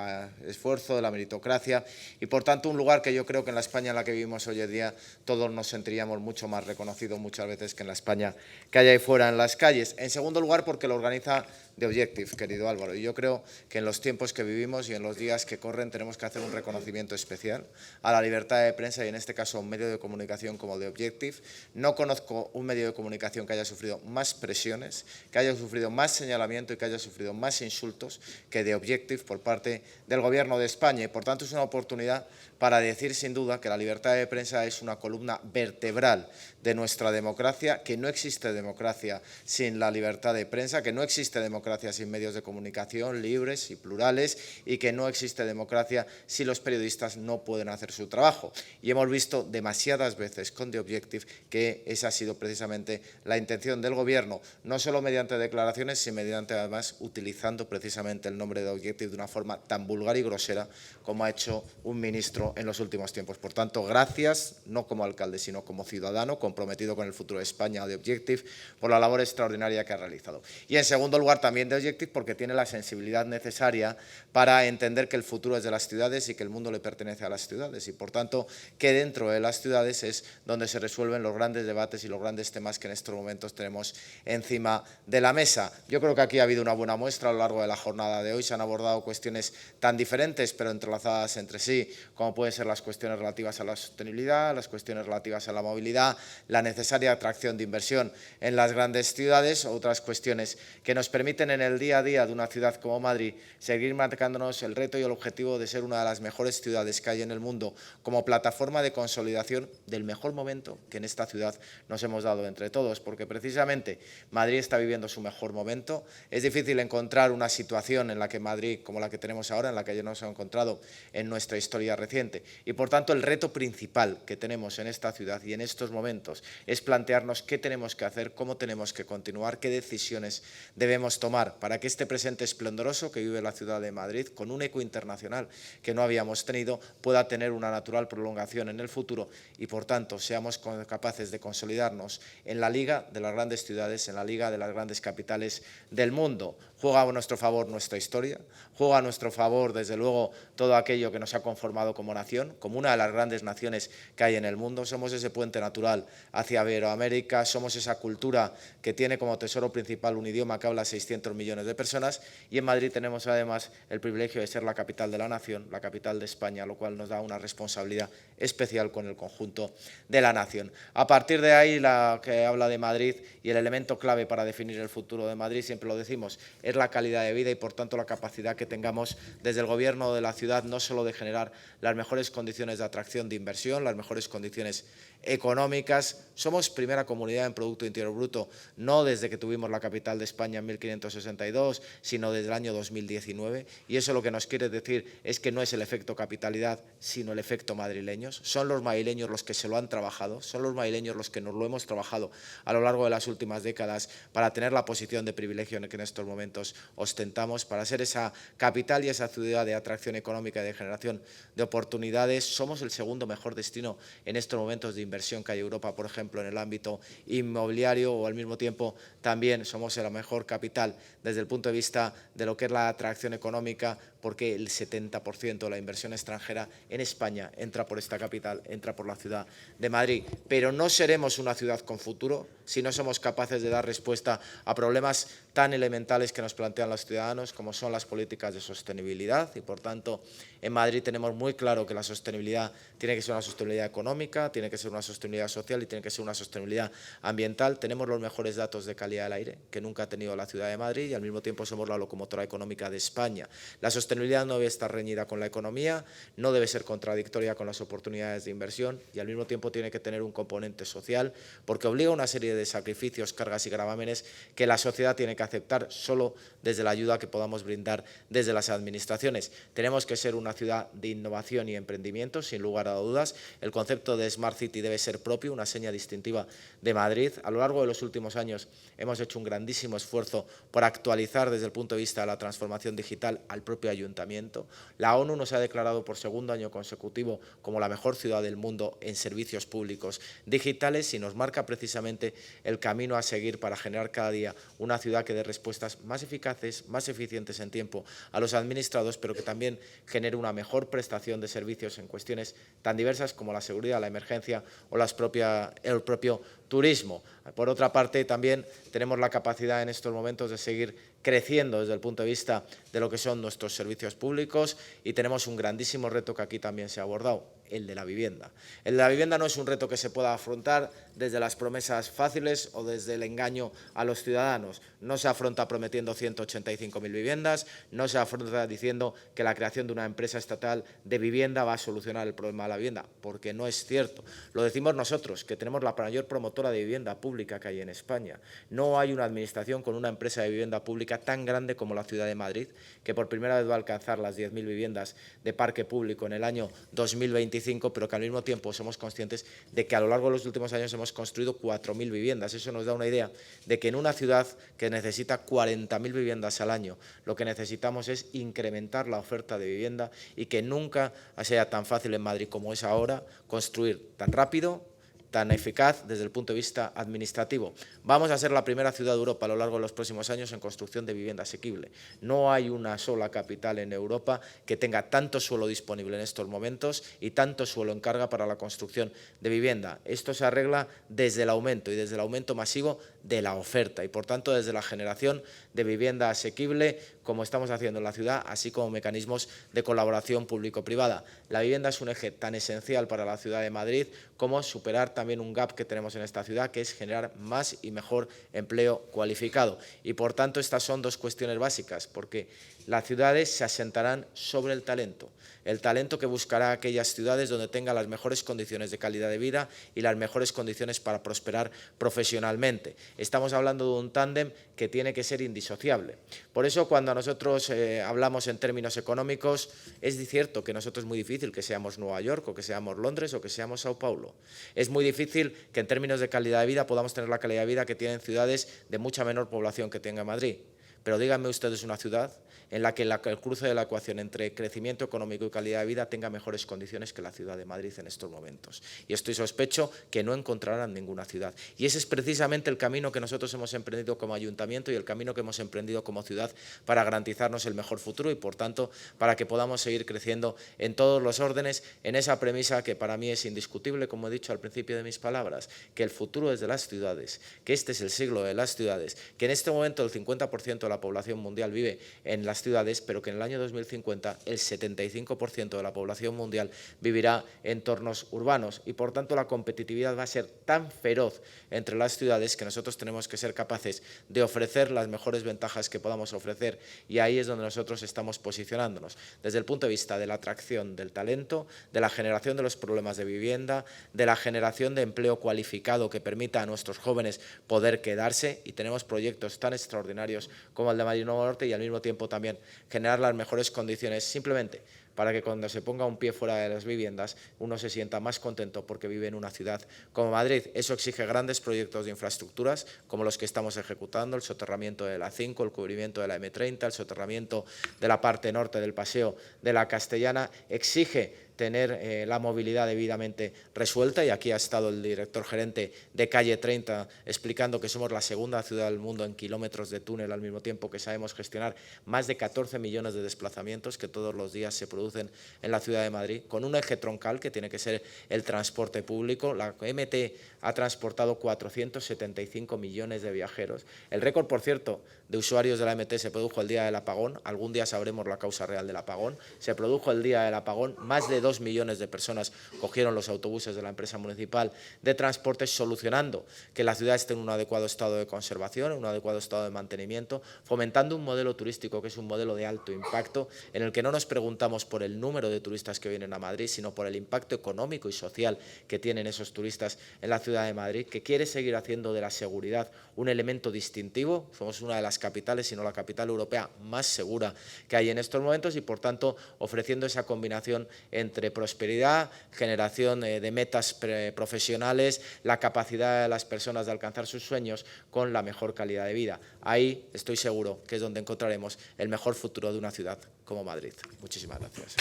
esfuerzo, de la meritocracia, y por tanto un lugar que yo creo que en la España en la que vivimos hoy en día todos nos sentiríamos mucho más reconocidos muchas veces que en la España que hay ahí fuera en las calles. En segundo lugar, porque lo organiza The Objective, querido Álvaro, y yo creo que en los tiempos que vivimos y en los días que corren tenemos que hacer un reconocimiento especial a la libertad de prensa y en este caso a un medio de comunicación como The Objective. No conozco un medio de comunicación que haya sufrido más presiones, que haya sufrido más señalamiento y que haya sufrido más insultos que The Objective por parte del Gobierno de España, y por tanto es una oportunidad para decir sin duda que la libertad de prensa es una columna vertebral de nuestra democracia, que no existe democracia sin la libertad de prensa, que no existe democracia sin medios de comunicación libres y plurales, y que no existe democracia si los periodistas no pueden hacer su trabajo. Y hemos visto demasiadas veces con The Objective que esa ha sido precisamente la intención del Gobierno, no solo mediante declaraciones, sino mediante además utilizando precisamente el nombre de The Objective de una forma tan vulgar y grosera como ha hecho un ministro en los últimos tiempos. Por tanto, gracias, no como alcalde, sino como ciudadano comprometido con el futuro de España, The Objective, por la labor extraordinaria que ha realizado. Y en segundo lugar, también The Objective, porque tiene la sensibilidad necesaria para entender que el futuro es de las ciudades y que el mundo le pertenece a las ciudades, y por tanto que dentro de las ciudades es donde se resuelven los grandes debates y los grandes temas que en estos momentos tenemos encima de la mesa. Yo creo que aquí ha habido una buena muestra a lo largo de la jornada de hoy. Se han abordado cuestiones tan diferentes pero entrelazadas entre sí, como pueden ser las cuestiones relativas a la sostenibilidad, las cuestiones relativas a la movilidad, la necesaria atracción de inversión en las grandes ciudades, otras cuestiones que nos permiten en el día a día de una ciudad como Madrid seguir marcándonos el reto y el objetivo de ser una de las mejores ciudades que hay en el mundo como plataforma de consolidación del mejor momento que en esta ciudad nos hemos dado entre todos, porque precisamente Madrid está viviendo su mejor momento. Es difícil encontrar una situación en la que Madrid, como la que tenemos ahora, en la que ya nos hemos encontrado en nuestra historia reciente, y por tanto el reto principal que tenemos en esta ciudad y en estos momentos es plantearnos qué tenemos que hacer, cómo tenemos que continuar, qué decisiones debemos tomar para que este presente esplendoroso que vive la ciudad de Madrid, con un eco internacional que no habíamos tenido, pueda tener una natural prolongación en el futuro y por tanto seamos capaces de consolidarnos en la liga de las grandes ciudades, en la liga de las grandes capitales del mundo. Juega a nuestro favor nuestra historia, juega a nuestro favor desde luego todo aquello que nos ha conformado como nación, como una de las grandes naciones que hay en el mundo. Somos ese puente natural hacia Iberoamérica, somos esa cultura que tiene como tesoro principal un idioma que habla 600 millones de personas, y en Madrid tenemos además el privilegio de ser la capital de la nación, la capital de España, lo cual nos da una responsabilidad especial con el conjunto de la nación. A partir de ahí, la que habla de Madrid y el elemento clave para definir el futuro de Madrid, siempre lo decimos, es la calidad de vida y por tanto la capacidad que tengamos desde el Gobierno de la ciudad no solo de generar las mejores condiciones de atracción de inversión, las mejores condiciones económicas. Somos primera comunidad en Producto Interior Bruto, no desde que tuvimos la capital de España en 1562, sino desde el año 2019, y eso lo que nos quiere decir es que no es el efecto capitalidad, sino el efecto madrileños. Son los madrileños los que se lo han trabajado, son los madrileños los que nos lo hemos trabajado a lo largo de las últimas décadas para tener la posición de privilegio en que en estos momentos ostentamos, para ser esa capital y esa ciudad de atracción económica y de generación de oportunidades. Somos el segundo mejor destino en estos momentos de inversión que hay en Europa, por ejemplo, en el ámbito inmobiliario, o al mismo tiempo también somos la mejor capital desde el punto de vista de lo que es la atracción económica, porque el 70% de la inversión extranjera en España entra por esta capital, entra por la ciudad de Madrid. Pero no seremos una ciudad con futuro si no somos capaces de dar respuesta a problemas tan elementales que nos plantean los ciudadanos, como son las políticas de sostenibilidad, y por tanto en Madrid tenemos muy claro que la sostenibilidad tiene que ser una sostenibilidad económica, tiene que ser una sostenibilidad social y tiene que ser una sostenibilidad ambiental. Tenemos los mejores datos de calidad del aire que nunca ha tenido la ciudad de Madrid y al mismo tiempo somos la locomotora económica de España. La sostenibilidad no debe estar reñida con la economía, no debe ser contradictoria con las oportunidades de inversión y al mismo tiempo tiene que tener un componente social porque obliga a una serie de sacrificios, cargas y gravámenes que la sociedad tiene que aceptar solo desde la ayuda que podamos brindar desde las administraciones. Tenemos que ser una ciudad de innovación y emprendimiento, sin lugar a dudas. El concepto de Smart City debe ser propio, una seña distintiva de Madrid. A lo largo de los últimos años hemos hecho un grandísimo esfuerzo por actualizar desde el punto de vista de la transformación digital al propio ayuntamiento. La ONU nos ha declarado por segundo año consecutivo como la mejor ciudad del mundo en servicios públicos digitales y nos marca precisamente el camino a seguir para generar cada día una ciudad que dé respuestas más eficaces, más eficientes en tiempo a los administrados, pero que también genere una mejor prestación de servicios en cuestiones tan diversas como la seguridad, la emergencia o el propio turismo. Por otra parte, también tenemos la capacidad en estos momentos de seguir creciendo desde el punto de vista de lo que son nuestros servicios públicos y tenemos un grandísimo reto que aquí también se ha abordado, el de la vivienda. El de la vivienda no es un reto que se pueda afrontar desde las promesas fáciles o desde el engaño a los ciudadanos. No se afronta prometiendo 185.000 viviendas, no se afronta diciendo que la creación de una empresa estatal de vivienda va a solucionar el problema de la vivienda, porque no es cierto. Lo decimos nosotros, que tenemos la mayor promotora de vivienda pública que hay en España. No hay una administración con una empresa de vivienda pública tan grande como la ciudad de Madrid, que por primera vez va a alcanzar las 10.000 viviendas de parque público en el año 2025, pero que al mismo tiempo somos conscientes de que a lo largo de los últimos años hemos construido 4.000 viviendas. Eso nos da una idea de que en una ciudad que necesita 40.000 viviendas al año, lo que necesitamos es incrementar la oferta de vivienda y que nunca sea tan fácil en Madrid como es ahora construir tan rápido, tan eficaz desde el punto de vista administrativo. Vamos a ser la primera ciudad de Europa a lo largo de los próximos años en construcción de vivienda asequible. No hay una sola capital en Europa que tenga tanto suelo disponible en estos momentos y tanto suelo en carga para la construcción de vivienda. Esto se arregla desde el aumento y desde el aumento masivo de la oferta y, por tanto, desde la generación de vivienda asequible, como estamos haciendo en la ciudad, así como mecanismos de colaboración público-privada. La vivienda es un eje tan esencial para la ciudad de Madrid como superar también un gap que tenemos en esta ciudad, que es generar más y mejor empleo cualificado. Y, por tanto, estas son dos cuestiones básicas, porque las ciudades se asentarán sobre el talento que buscará aquellas ciudades donde tenga las mejores condiciones de calidad de vida y las mejores condiciones para prosperar profesionalmente. Estamos hablando de un tándem que tiene que ser indisociable. Por eso, cuando nosotros hablamos en términos económicos, es cierto que nosotros es muy difícil que seamos Nueva York o que seamos Londres o que seamos Sao Paulo. Es muy difícil que en términos de calidad de vida podamos tener la calidad de vida que tienen ciudades de mucha menor población que tenga Madrid. Pero díganme ustedes una ciudad en la que el cruce de la ecuación entre crecimiento económico y calidad de vida tenga mejores condiciones que la ciudad de Madrid en estos momentos. Y estoy sospecho que no encontrarán ninguna ciudad. Y ese es precisamente el camino que nosotros hemos emprendido como ayuntamiento y el camino que hemos emprendido como ciudad para garantizarnos el mejor futuro y, por tanto, para que podamos seguir creciendo en todos los órdenes, en esa premisa que para mí es indiscutible, como he dicho al principio de mis palabras, que el futuro es de las ciudades, que este es el siglo de las ciudades, que en este momento el 50% de la población mundial vive en las ciudades, pero que en el año 2050 el 75% de la población mundial vivirá en entornos urbanos y, por tanto, la competitividad va a ser tan feroz entre las ciudades que nosotros tenemos que ser capaces de ofrecer las mejores ventajas que podamos ofrecer y ahí es donde nosotros estamos posicionándonos, desde el punto de vista de la atracción del talento, de la generación de los problemas de vivienda, de la generación de empleo cualificado que permita a nuestros jóvenes poder quedarse y tenemos proyectos tan extraordinarios como el de Madrid Nuevo Norte y al mismo tiempo también generar las mejores condiciones simplemente para que cuando se ponga un pie fuera de las viviendas uno se sienta más contento porque vive en una ciudad como Madrid. Eso exige grandes proyectos de infraestructuras como los que estamos ejecutando, el soterramiento de la A5, el cubrimiento de la M30, el soterramiento de la parte norte del Paseo de la Castellana, exige tener la movilidad debidamente resuelta y aquí ha estado el director gerente de Calle 30 explicando que somos la segunda ciudad del mundo en kilómetros de túnel al mismo tiempo que sabemos gestionar más de 14 millones de desplazamientos que todos los días se producen en la ciudad de Madrid, con un eje troncal que tiene que ser el transporte público. La MT ha transportado 475 millones de viajeros. El récord, por cierto, de usuarios de la MT se produjo el día del apagón. Algún día sabremos la causa real del apagón. Se produjo el día del apagón. Más de 2 millones de personas cogieron los autobuses de la empresa municipal de transporte, solucionando que la ciudad esté en un adecuado estado de conservación, en un adecuado estado de mantenimiento, fomentando un modelo turístico que es un modelo de alto impacto, en el que no nos preguntamos por el número de turistas que vienen a Madrid, sino por el impacto económico y social que tienen esos turistas en la ciudad de Madrid, que quiere seguir haciendo de la seguridad un elemento distintivo. Somos una de las capitales, si no la capital europea más segura que hay en estos momentos, y por tanto ofreciendo esa combinación entre prosperidad, generación de metas profesionales, la capacidad de las personas de alcanzar sus sueños con la mejor calidad de vida. Ahí estoy seguro que es donde encontraremos el mejor futuro de una ciudad como Madrid. Muchísimas gracias.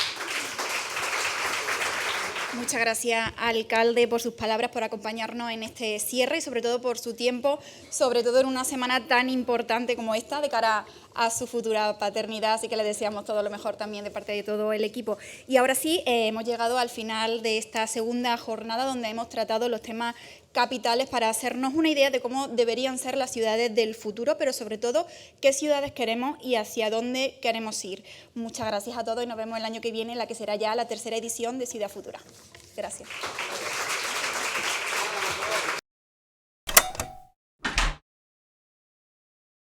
Muchas gracias, alcalde, por sus palabras, por acompañarnos en este cierre y sobre todo por su tiempo, sobre todo en una semana tan importante como esta de cara a su futura paternidad, así que le deseamos todo lo mejor también de parte de todo el equipo. Y ahora sí, hemos llegado al final de esta segunda jornada donde hemos tratado los temas capitales para hacernos una idea de cómo deberían ser las ciudades del futuro, pero sobre todo qué ciudades queremos y hacia dónde queremos ir. Muchas gracias a todos y nos vemos el año que viene en la que será ya la tercera edición de Ciudad Futura. Gracias.